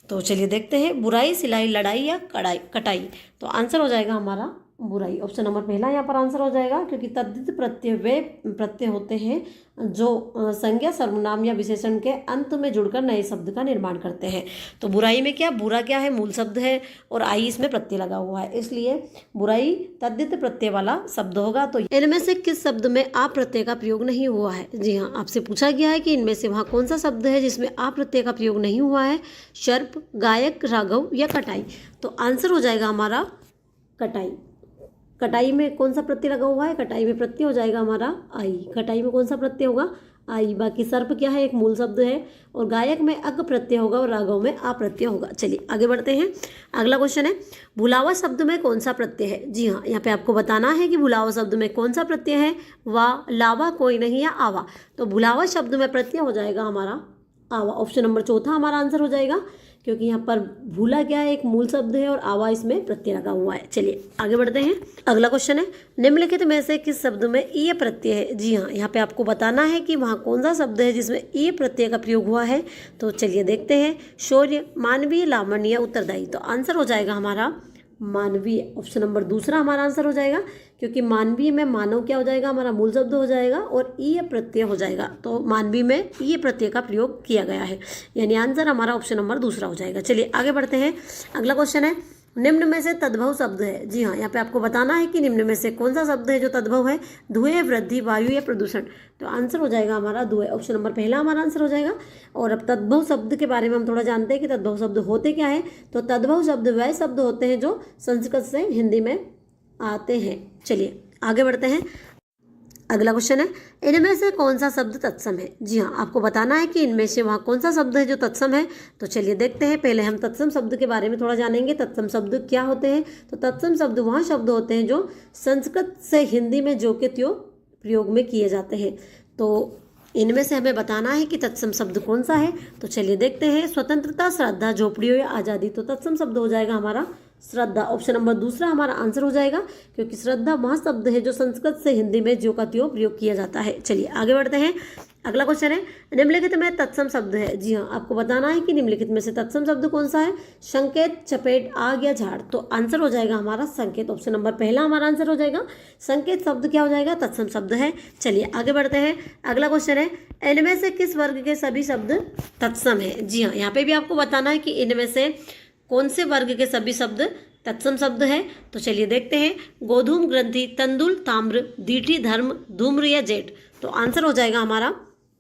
तो चलिए देखते हैं, बुराई, सिलाई, लड़ाई या कटाई। तो आंसर हो जाएगा हमारा बुराई। ऑप्शन नंबर पहला यहाँ पर आंसर हो जाएगा, क्योंकि तद्धित प्रत्यय वे प्रत्यय होते हैं जो संज्ञा, सर्वनाम या विशेषण के अंत में जुड़कर नए शब्द का निर्माण करते हैं। तो बुराई में क्या, बुरा क्या है, मूल शब्द है, और आई इसमें प्रत्यय लगा हुआ है, इसलिए बुराई तद्धित प्रत्यय वाला शब्द होगा। तो इनमें से किस शब्द में आ प्रत्यय का प्रयोग नहीं हुआ है। जी हाँ, आपसे पूछा गया है कि इनमें से वहाँ कौन सा शब्द है जिसमें आ प्रत्यय का प्रयोग नहीं हुआ है। सर्प, गायक, राघव या कटाई। तो आंसर हो जाएगा हमारा कटाई। कटाई में कौन सा प्रत्यय लगा हुआ है, कटाई में प्रत्यय हो जाएगा हमारा आई, कटाई में कौन सा प्रत्यय होगा, आई। बाकी सर्प क्या है, एक मूल शब्द है, और गायक में अग प्रत्यय होगा और राघव में आ प्रत्यय होगा। चलिए आगे बढ़ते हैं। अगला क्वेश्चन है, भुलावा शब्द में कौन सा प्रत्यय है। जी हाँ, यहाँ पे आपको बताना है कि भुलावा शब्द में कौन सा प्रत्यय है, वा, लावा, कोई नहीं या आवा। तो भुलावा शब्द में प्रत्यय हो जाएगा हमारा आवा। ऑप्शन नंबर चौथा हमारा आंसर हो जाएगा, क्योंकि यहाँ पर भूला क्या है, एक मूल शब्द है और आवा इसमें प्रत्यय लगा हुआ है। चलिए आगे बढ़ते हैं। अगला क्वेश्चन है, निम्नलिखित में से किस शब्द में ईय प्रत्यय है। जी हाँ, यहाँ पे आपको बताना है कि वहाँ कौन सा शब्द है जिसमें ईय प्रत्यय का प्रयोग हुआ है। तो चलिए देखते हैं। शौर्य, मानवीय, लावण्य, उत्तरदायी। तो आंसर हो जाएगा हमारा मानवीय। ऑप्शन नंबर दूसरा हमारा आंसर हो जाएगा, क्योंकि मानवीय में मानव क्या हो जाएगा, हमारा मूल शब्द हो जाएगा और ईय प्रत्यय हो जाएगा। तो मानवीय में ईय प्रत्यय का प्रयोग किया गया है, यानी आंसर हमारा ऑप्शन नंबर दूसरा हो जाएगा। चलिए आगे बढ़ते हैं। अगला क्वेश्चन है, निम्न में से तद्भव शब्द है। जी हाँ, यहाँ पे आपको बताना है कि निम्न में से कौन सा शब्द है जो तद्भव है, धुएं, वृद्धि, वायु या प्रदूषण। तो आंसर हो जाएगा हमारा धुएं। ऑप्शन नंबर पहला हमारा आंसर हो जाएगा। और अब तद्भव शब्द के बारे में हम थोड़ा जानते हैं कि तद्भव शब्द होते क्या है। तो तद्भव शब्द वह शब्द होते हैं जो संस्कृत से हिंदी में आते हैं। चलिए आगे बढ़ते हैं। अगला क्वेश्चन है, इनमें से कौन सा शब्द तत्सम है। जी हाँ, आपको बताना है कि इनमें से वहाँ कौन सा शब्द है जो तत्सम है। तो चलिए देखते हैं। पहले हम तत्सम शब्द के बारे में थोड़ा जानेंगे। तत्सम शब्द क्या होते हैं। तो तत्सम शब्द वहाँ शब्द होते हैं जो संस्कृत से हिंदी में जो के त्यों प्रयोग में किए जाते हैं। तो इनमें से हमें बताना है कि तत्सम शब्द कौन सा है। तो चलिए देखते हैं। स्वतंत्रता, श्रद्धा, झोपड़ियों या आज़ादी। तो तत्सम शब्द हो जाएगा हमारा श्रद्धा। ऑप्शन नंबर दूसरा हमारा आंसर हो जाएगा, क्योंकि श्रद्धा वह शब्द है जो संस्कृत से हिंदी में ज्यों का त्यों प्रयोग किया जाता है। चलिए आगे बढ़ते हैं। अगला क्वेश्चन है, निम्नलिखित में तत्सम शब्द है। जी हाँ, आपको बताना है कि निम्नलिखित में से तत्सम शब्द कौन सा है। संकेत, चपेट, आग या झाड़। तो आंसर हो जाएगा हमारा संकेत। ऑप्शन नंबर पहला हमारा आंसर हो जाएगा। संकेत शब्द क्या हो जाएगा, तत्सम शब्द है। चलिए आगे बढ़ते हैं। अगला क्वेश्चन है, इनमें से किस वर्ग के सभी शब्द तत्सम है। जी हाँ, यहाँ पे भी आपको बताना है कि इनमें से कौन से वर्ग के सभी शब्द तत्सम शब्द है। तो चलिए देखते हैं। गोधूम, ग्रंथि, तंदुल, ताम्र, दीठी, धर्म, धूम्र या जेठ। तो आंसर हो जाएगा हमारा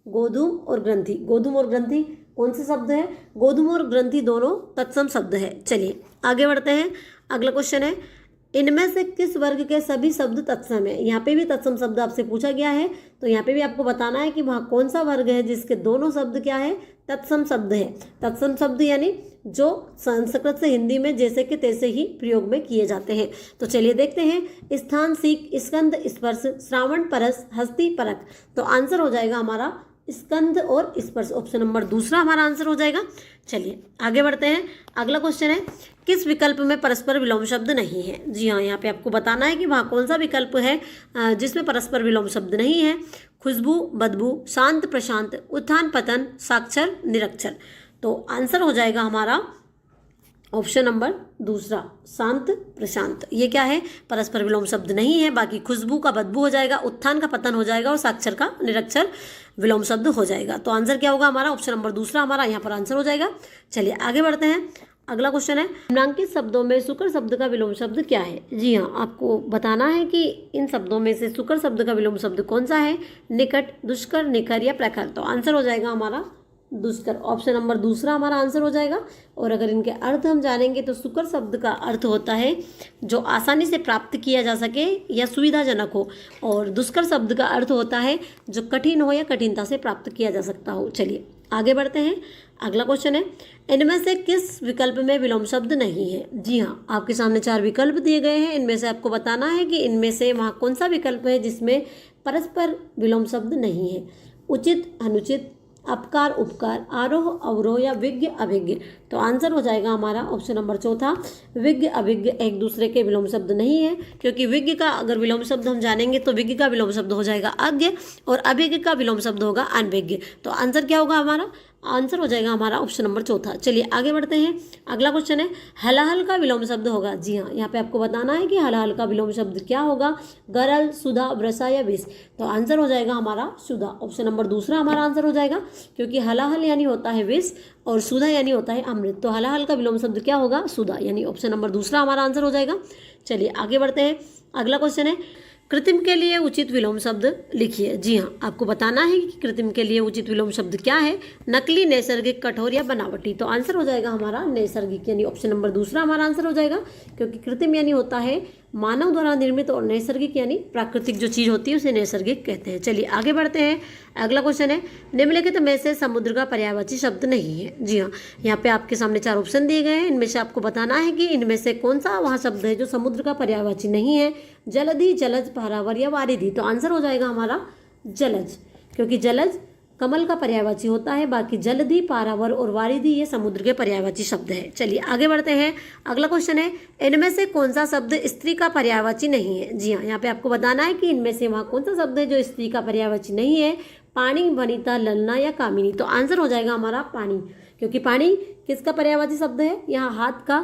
गोधूम और ग्रंथि। गोधूम और ग्रंथि कौन से शब्द है, गोधूम और ग्रंथि दोनों तत्सम शब्द है। चलिए आगे बढ़ते हैं। अगला क्वेश्चन है, इनमें से किस वर्ग के सभी शब्द तत्सम है। यहाँ पे भी तत्सम शब्द आपसे पूछा गया है। तो यहाँ पे भी आपको बताना है कि वहाँ कौन सा वर्ग है जिसके दोनों शब्द क्या है, तत्सम शब्द है। तत्सम शब्द यानी जो संस्कृत से हिंदी में जैसे कि तैसे ही प्रयोग में किए जाते हैं। तो चलिए देखते हैं। स्थान, सीख, स्कंद, स्पर्श, श्रावण, परस, हस्ती, परख। तो आंसर हो जाएगा हमारा स्कंद और स्पर्श। ऑप्शन नंबर दूसरा हमारा आंसर हो जाएगा। चलिए आगे बढ़ते हैं। अगला क्वेश्चन है, किस विकल्प में परस्पर विलोम शब्द नहीं है। जी हाँ, यहाँ पे आपको बताना है कि वहाँ कौन सा विकल्प है जिसमें परस्पर विलोम शब्द नहीं है। खुशबू, बदबू, शांत, प्रशांत, उत्थान, पतन, साक्षर, निरक्षर। तो आंसर हो जाएगा हमारा ऑप्शन नंबर दूसरा, शांत, प्रशांत। ये क्या है, परस्पर विलोम शब्द नहीं है। बाकी खुशबू का बदबू हो जाएगा, उत्थान का पतन हो जाएगा और साक्षर का निरक्षर विलोम शब्द हो जाएगा। तो आंसर क्या होगा हमारा, ऑप्शन नंबर दूसरा हमारा यहाँ पर आंसर हो जाएगा। चलिए आगे बढ़ते हैं। अगला क्वेश्चन है, निम्नांकित शब्दों में सुकर शब्द का विलोम शब्द क्या है। जी हाँ, आपको बताना है कि इन शब्दों में से सुकर शब्द का विलोम शब्द कौन सा है। निकट, दुष्कर, निखर या प्रखर। तो आंसर हो जाएगा हमारा दुष्कर। ऑप्शन नंबर दूसरा हमारा आंसर हो जाएगा। और अगर इनके अर्थ हम जानेंगे तो सुकर शब्द का अर्थ होता है जो आसानी से प्राप्त किया जा सके या सुविधाजनक हो, और दुष्कर शब्द का अर्थ होता है जो कठिन हो या कठिनता से प्राप्त किया जा सकता हो। चलिए आगे बढ़ते हैं। अगला क्वेश्चन है, इनमें से किस विकल्प में विलोम शब्द नहीं है। जी हाँ, आपके सामने 4 विकल्प दिए गए हैं। इनमें से आपको बताना है कि इनमें से वहाँ कौन सा विकल्प है जिसमें परस्पर विलोम शब्द नहीं है। उचित, अनुचित, अपकार, उपकार, आरोह, अवरोह या विज्ञ, अभिज्ञ। तो आंसर हो जाएगा हमारा ऑप्शन नंबर चौथा, विज्ञ, अभिज्ञ एक दूसरे के विलोम शब्द नहीं है। क्योंकि विज्ञ का अगर विलोम शब्द हम जानेंगे तो विज्ञ का विलोम शब्द हो जाएगा अज्ञ और अभिज्ञ का विलोम शब्द होगा अनभिज्ञ। तो आंसर क्या होगा हमारा, आंसर हो जाएगा हमारा ऑप्शन नंबर चौथा। चलिए आगे बढ़ते हैं। अगला क्वेश्चन है, हलाहल का विलोम शब्द होगा। जी हाँ, यहाँ पे आपको बताना है कि हलाहल का विलोम शब्द क्या होगा। गरल, सुधा, वृषा या विष। तो आंसर हो जाएगा हमारा सुधा। ऑप्शन नंबर दूसरा हमारा आंसर हो जाएगा, क्योंकि हलाहल यानी होता है विष और सुधा यानी होता है अमृत। तो हलाहल का विलोम शब्द क्या होगा, सुधा, यानी ऑप्शन नंबर दूसरा हमारा आंसर हो जाएगा। चलिए आगे बढ़ते हैं। अगला क्वेश्चन है, कृत्रिम के लिए उचित विलोम शब्द लिखिए। जी हाँ, आपको बताना है कि कृत्रिम के लिए उचित विलोम शब्द क्या है। नकली, नैसर्गिक, कठोर या बनावटी। तो आंसर हो जाएगा हमारा नैसर्गिक, यानी ऑप्शन नंबर दूसरा हमारा आंसर हो जाएगा, क्योंकि कृत्रिम यानी होता है मानव द्वारा निर्मित और नैसर्गिक यानी प्राकृतिक जो चीज़ होती है उसे नैसर्गिक कहते हैं। चलिए आगे बढ़ते हैं। अगला क्वेश्चन है, निम्नलिखित में से समुद्र का पर्यायवाची शब्द नहीं है। जी हाँ, यहाँ पे आपके सामने 4 ऑप्शन दिए गए हैं, इनमें से आपको बताना है कि इनमें से कौन सा वह शब्द है जो समुद्र का पर्यायवाची नहीं है। जलधि, जलज, पारावर या वारिधि। तो आंसर हो जाएगा हमारा जलज, क्योंकि जलज कमल का पर्यायवाची होता है, बाकी जलधि, पारावर और वारिधि ये समुद्र के पर्यायवाची शब्द है। चलिए आगे बढ़ते हैं। अगला क्वेश्चन है, इनमें से कौन सा शब्द स्त्री का पर्यायवाची नहीं है। जी हाँ, यहाँ पे आपको बताना है कि इनमें से वहाँ कौन सा शब्द है जो स्त्री का पर्यायवाची नहीं है। पानी, वनिता, ललना या कामिनी। तो आंसर हो जाएगा हमारा पानी, क्योंकि पानी किसका पर्यायवाची शब्द है, यहाँ हाथ का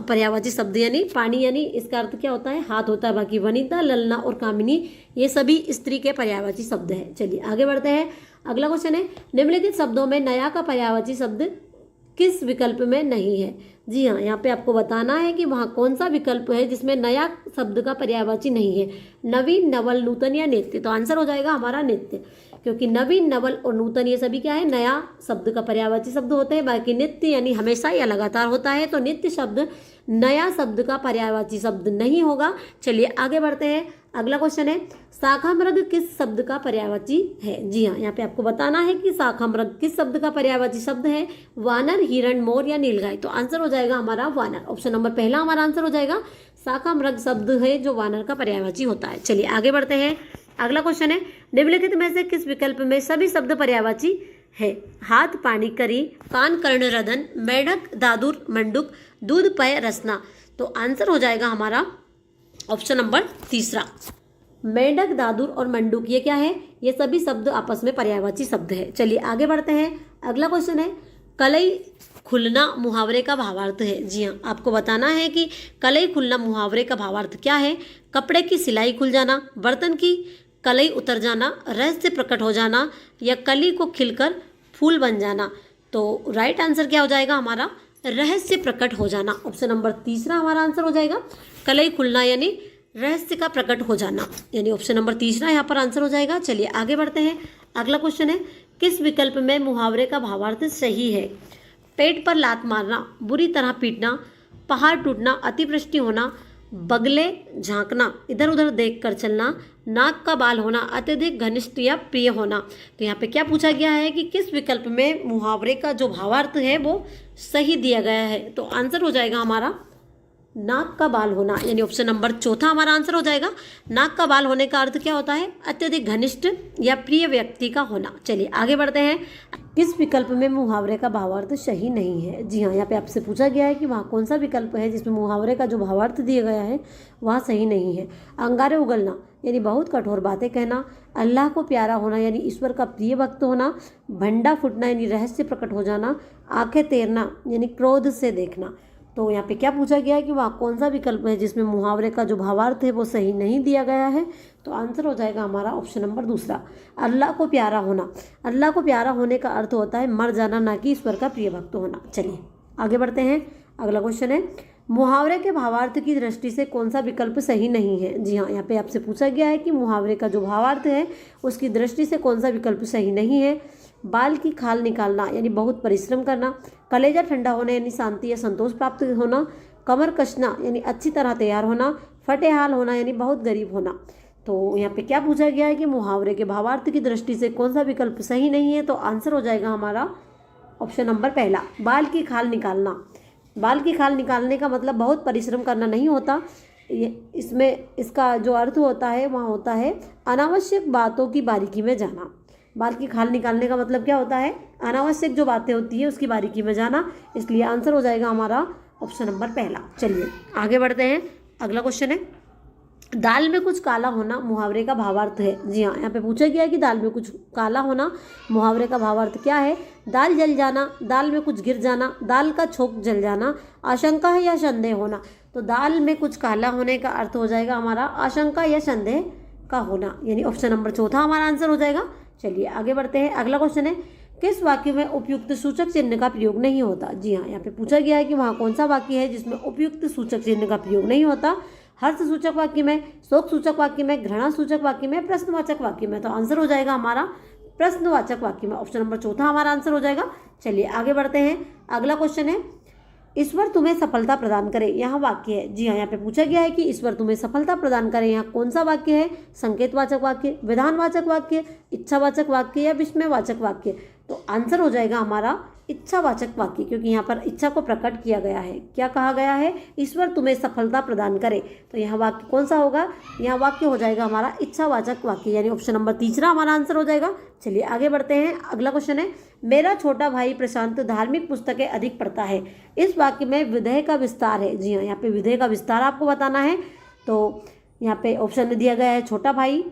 पर्यायवाची शब्द, यानी पानी, यानी इसका अर्थ क्या होता है, हाथ होता है। बाकी वनिता, ललना और कामिनी ये सभी स्त्री के पर्यायवाची शब्द है। चलिए आगे बढ़ते हैं। अगला क्वेश्चन है, निम्नलिखित शब्दों में नया का पर्यायवाची शब्द किस विकल्प में नहीं है। जी हाँ, यहाँ पे आपको बताना है कि वहाँ कौन सा विकल्प है जिसमें नया शब्द का पर्यायवाची नहीं है। नवीन, नवल, नूतन या नित्य। तो आंसर हो जाएगा हमारा नित्य, क्योंकि नवीन, नवल और नूतन ये सभी क्या है, नया शब्द का पर्यायवाची शब्द होते हैं। बाकी नित्य यानी हमेशा या लगातार होता है, तो नित्य शब्द नया शब्द का पर्यायवाची शब्द नहीं होगा। चलिए आगे बढ़ते हैं। अगला क्वेश्चन है, शाखामृग किस शब्द का पर्यायवाची है। जी हाँ, यहाँ पे आपको बताना है कि शाखामृग किस शब्द का पर्यायवाची शब्द है। वानर, हिरण, मोर या नीलगाय। तो आंसर हो जाएगा हमारा वानर, ऑप्शन नंबर पहला हमारा आंसर हो जाएगा। शाखामृग शब्द है जो वानर का पर्यायवाची होता है। चलिए आगे बढ़ते हैं। अगला क्वेश्चन है, निम्नलिखित में से किस विकल्प में सभी शब्द पर्यायवाची है। हाथ, पानी, करी, कान, कर्ण, रदन, मेढक, दादुर, मंडूक, दूध, पेय, रसना। तो आंसर हो जाएगा हमारा ऑप्शन नंबर तीसरा। मेंढक, दादुर और मंडूक ये क्या है, ये सभी शब्द आपस में पर्यायवाची शब्द है। चलिए आगे बढ़ते हैं। अगला क्वेश्चन है, कलई खुलना मुहावरे का भावार्थ है। जी हाँ, आपको बताना है कि कलई खुलना मुहावरे का भावार्थ क्या है। कपड़े की सिलाई खुल जाना, बर्तन की कलई उतर जाना, रहस्य प्रकट हो जाना या कली को खिलकर फूल बन जाना। तो राइट आंसर क्या हो जाएगा हमारा, रहस्य प्रकट हो जाना। ऑप्शन नंबर तीसरा हमारा आंसर हो जाएगा। कलई खुलना यानी रहस्य का प्रकट हो जाना, यानी ऑप्शन नंबर तीसरा यहाँ पर आंसर हो जाएगा। चलिए आगे बढ़ते हैं। अगला क्वेश्चन है, किस विकल्प में मुहावरे का भावार्थ सही है। पेट पर लात मारना, बुरी तरह पीटना, पहाड़ टूटना, अतिवृष्टि होना, बगले झांकना, इधर उधर देखकर चलना, नाक का बाल होना, अत्यधिक घनिष्ठ या प्रिय होना। तो यहाँ पे क्या पूछा गया है कि किस विकल्प में मुहावरे का जो भावार्थ है वो सही दिया गया है। तो आंसर हो जाएगा हमारा नाक का बाल होना, यानी ऑप्शन नंबर चौथा हमारा आंसर हो जाएगा। नाक का बाल होने का अर्थ क्या होता है, अत्यधिक घनिष्ठ या प्रिय व्यक्ति का होना। चलिए आगे बढ़ते हैं। किस विकल्प में मुहावरे का भावार्थ सही नहीं है। जी हाँ, यहाँ पे आपसे पूछा गया है कि वहाँ कौन सा विकल्प है जिसमें मुहावरे का जो भावार्थ दिया गया है वह सही नहीं है। अंगारे उगलना यानी बहुत कठोर बातें कहना, अल्लाह को प्यारा होना यानी ईश्वर का प्रिय भक्त होना, भंडा फूटना यानी रहस्य प्रकट हो जाना, आंखें तैरना यानी क्रोध से देखना। तो यहाँ पे क्या पूछा गया है कि वहाँ कौन सा विकल्प है जिसमें मुहावरे का जो भावार्थ है वो सही नहीं दिया गया है। तो आंसर हो जाएगा हमारा ऑप्शन नंबर दूसरा, अल्लाह को प्यारा होना। अल्लाह को प्यारा होने का अर्थ होता है मर जाना, ना कि ईश्वर का प्रिय भक्त होना। चलिए आगे बढ़ते हैं। अगला क्वेश्चन है, मुहावरे के भावार्थ की दृष्टि से कौन सा विकल्प सही नहीं है। जी हाँ, यहाँ पे आपसे पूछा गया है कि मुहावरे का जो भावार्थ है उसकी दृष्टि से कौन सा विकल्प सही नहीं है। बाल की खाल निकालना यानी बहुत परिश्रम करना, कलेजा ठंडा होना यानी शांति या संतोष प्राप्त होना, कमर कसना यानी अच्छी तरह तैयार होना, फटे हाल होना यानी बहुत गरीब होना। तो यहाँ पे क्या पूछा गया है कि मुहावरे के भावार्थ की दृष्टि से कौन सा विकल्प सही नहीं है। तो आंसर हो जाएगा हमारा ऑप्शन नंबर पहला, बाल की खाल निकालना। बाल की खाल निकालने का मतलब बहुत परिश्रम करना नहीं होता, इसमें इसका जो अर्थ होता है वहाँ होता है अनावश्यक बातों की बारीकी में जाना। बाल की खाल निकालने का मतलब क्या होता है, अनावश्यक जो बातें होती है उसकी बारीकी में जाना, इसलिए आंसर हो जाएगा हमारा ऑप्शन नंबर पहला। चलिए आगे बढ़ते हैं। अगला क्वेश्चन है, दाल में कुछ काला होना मुहावरे का भावार्थ है। जी हाँ, यहाँ पे पूछा गया है कि दाल में कुछ काला होना मुहावरे का भावार्थ क्या है। दाल जल जाना, दाल में कुछ गिर जाना, दाल का छोंक जल जाना, आशंका है या संदेह होना। तो दाल में कुछ काला होने का अर्थ हो जाएगा हमारा आशंका या संदेह का होना, यानी ऑप्शन नंबर चौथा हमारा आंसर हो जाएगा। चलिए आगे बढ़ते हैं। अगला क्वेश्चन है, किस वाक्य में उपयुक्त सूचक चिन्ह का प्रयोग नहीं होता। जी हाँ, यहाँ पे पूछा गया है कि वहाँ कौन सा वाक्य है जिसमें उपयुक्त सूचक चिन्ह का प्रयोग नहीं होता। हर्ष सूचक वाक्य में, शोक सूचक वाक्य में, घृणा सूचक वाक्य में, प्रश्नवाचक वाक्य में। तो आंसर हो जाएगा हमारा प्रश्नवाचक वाक्य में। ऑप्शन नंबर चौथा हमारा आंसर हो जाएगा। चलिए आगे बढ़ते हैं। अगला क्वेश्चन है, ईश्वर तुम्हें सफलता प्रदान करे, यहाँ वाक्य है। जी हाँ, यहाँ पे पूछा गया है कि ईश्वर तुम्हें सफलता प्रदान करे, यहाँ कौन सा वाक्य है? संकेतवाचक वाक्य, विधानवाचक वाक्य, इच्छावाचक वाक्य या विस्मयवाचक वाक्य। तो आंसर हो जाएगा हमारा इच्छावाचक वाक्य, क्योंकि यहाँ पर इच्छा को प्रकट किया गया है। क्या कहा गया है? ईश्वर तुम्हें सफलता प्रदान करे। तो यहाँ वाक्य कौन सा होगा? यहाँ वाक्य हो जाएगा हमारा इच्छावाचक वाक्य, यानी ऑप्शन नंबर तीसरा हमारा आंसर हो जाएगा। चलिए आगे बढ़ते हैं। अगला क्वेश्चन है, मेरा छोटा भाई प्रशांत धार्मिक पुस्तकें अधिक पढ़ता है। इस वाक्य में विधेय का विस्तार है। जी हाँ, यहाँ पे विधेय का विस्तार आपको बताना है। तो यहाँ पे ऑप्शन में दिया गया है छोटा भाई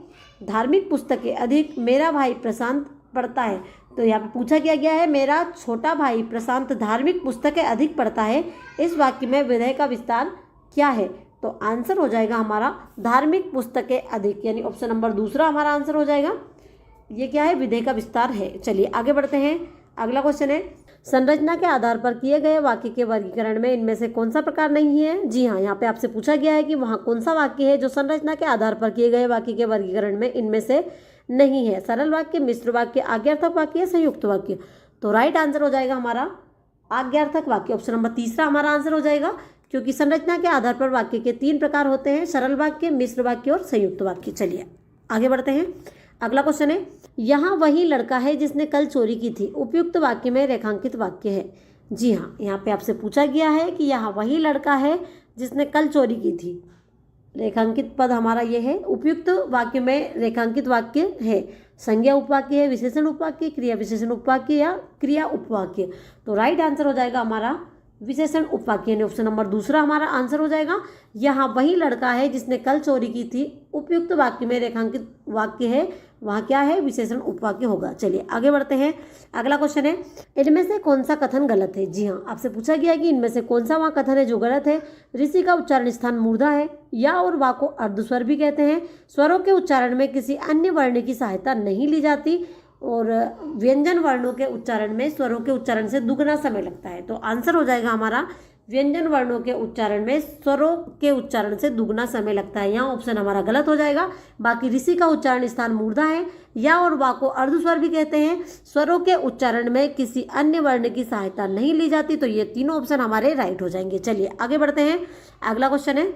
धार्मिक पुस्तकें अधिक, मेरा भाई प्रशांत पढ़ता है। तो यहाँ पे पूछा गया है मेरा छोटा भाई प्रशांत धार्मिक पुस्तकें अधिक पढ़ता है। इस वाक्य में विधेय का विस्तार क्या है? तो आंसर हो जाएगा हमारा धार्मिक पुस्तकें अधिक, यानी ऑप्शन नंबर दूसरा हमारा आंसर हो जाएगा। ये क्या है? विधेय का विस्तार है। चलिए आगे बढ़ते हैं। अगला क्वेश्चन है, संरचना के आधार पर किए गए वाक्य के वर्गीकरण में इनमें से कौन सा प्रकार नहीं है? जी हाँ, यहाँ पे आपसे पूछा गया है कि वहाँ कौन सा वाक्य है जो संरचना के आधार पर किए गए वाक्य के वर्गीकरण में इनमें से नहीं है। सरल वाक्य, मिश्र वाक्य, आज्ञार्थक वाक्य या संयुक्त वाक्य। तो राइट आंसर हो जाएगा हमारा आज्ञार्थक वाक्य। ऑप्शन नंबर तीसरा हमारा आंसर हो जाएगा, क्योंकि संरचना के आधार पर वाक्य के 3 प्रकार होते हैं, सरल वाक्य, मिश्र वाक्य और संयुक्त वाक्य। चलिए आगे बढ़ते हैं। अगला क्वेश्चन है, यहाँ वही लड़का है जिसने कल चोरी की थी, उपयुक्त वाक्य में रेखांकित वाक्य है। जी हाँ, यहाँ पे आपसे पूछा गया है कि यहाँ वही लड़का है जिसने कल चोरी की थी। रेखांकित पद हमारा ये है। उपयुक्त वाक्य में रेखांकित वाक्य है। संज्ञा उपवाक्य है, विशेषण उपवाक्य, क्रिया विशेषण उपवाक्य या क्रिया उपवाक्य। तो राइट आंसर हो जाएगा हमारा विशेषण उपवाक्य, यानी ऑप्शन नंबर दूसरा हमारा आंसर हो जाएगा। यहाँ वही लड़का है जिसने कल चोरी की थी, उपयुक्त वाक्य में रेखांकित वाक्य है, वहाँ क्या है? विशेषण उपवाक्य होगा। चलिए आगे बढ़ते हैं। अगला क्वेश्चन है, इनमें से कौन सा कथन गलत है? जी हाँ, आपसे पूछा गया कि इनमें से कौन सा वहाँ कथन है जो गलत है। ऋषि का उच्चारण स्थान मूर्धा है, या और वा को अर्धस्वर भी कहते हैं। स्वरों के उच्चारण में किसी अन्य वर्ण की सहायता नहीं ली जाती, और व्यंजन वर्णों के उच्चारण में स्वरों के उच्चारण से दुगना समय लगता है। तो आंसर हो जाएगा हमारा व्यंजन वर्णों के उच्चारण में स्वरों के उच्चारण से दुगना समय लगता है। यहाँ ऑप्शन हमारा गलत हो जाएगा। बाकी ऋषि का उच्चारण स्थान मूर्धा है, या और वा को अर्धस्वर भी कहते हैं। स्वरों के उच्चारण में किसी अन्य वर्ण की सहायता नहीं ली जाती। तो ये तीनों ऑप्शन हमारे राइट हो जाएंगे। चलिए आगे बढ़ते हैं। अगला क्वेश्चन है,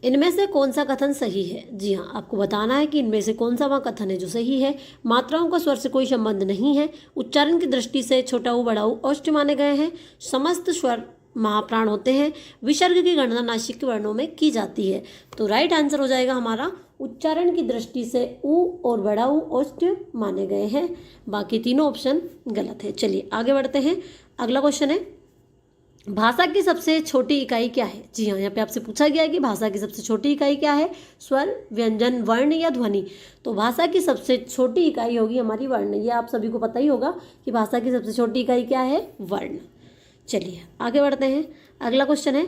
इनमें से कौन सा कथन सही है? जी हाँ, आपको बताना है कि इनमें से कौन सा वह कथन है जो सही है। मात्राओं का स्वर से कोई संबंध नहीं है। उच्चारण की दृष्टि से छोटा ऊ बड़ा ऊ औष्ठ्य माने गए हैं। समस्त स्वर महाप्राण होते हैं। विसर्ग की गणना नासिक के वर्णों में की जाती है। तो राइट आंसर हो जाएगा हमारा उच्चारण की दृष्टि से ऊ और बड़ा ऊ औष्ठ्य माने गए हैं। बाकी तीनों ऑप्शन गलत है। चलिए आगे बढ़ते हैं। अगला क्वेश्चन है, भाषा की सबसे छोटी इकाई क्या है? जी हाँ, यहाँ पे आपसे पूछा गया है कि भाषा की सबसे छोटी इकाई क्या है? स्वर, व्यंजन, वर्ण या ध्वनि। तो भाषा की सबसे छोटी इकाई होगी हमारी वर्ण। ये आप सभी को पता ही होगा कि भाषा की सबसे छोटी इकाई क्या है? वर्ण। चलिए आगे बढ़ते हैं। अगला क्वेश्चन है,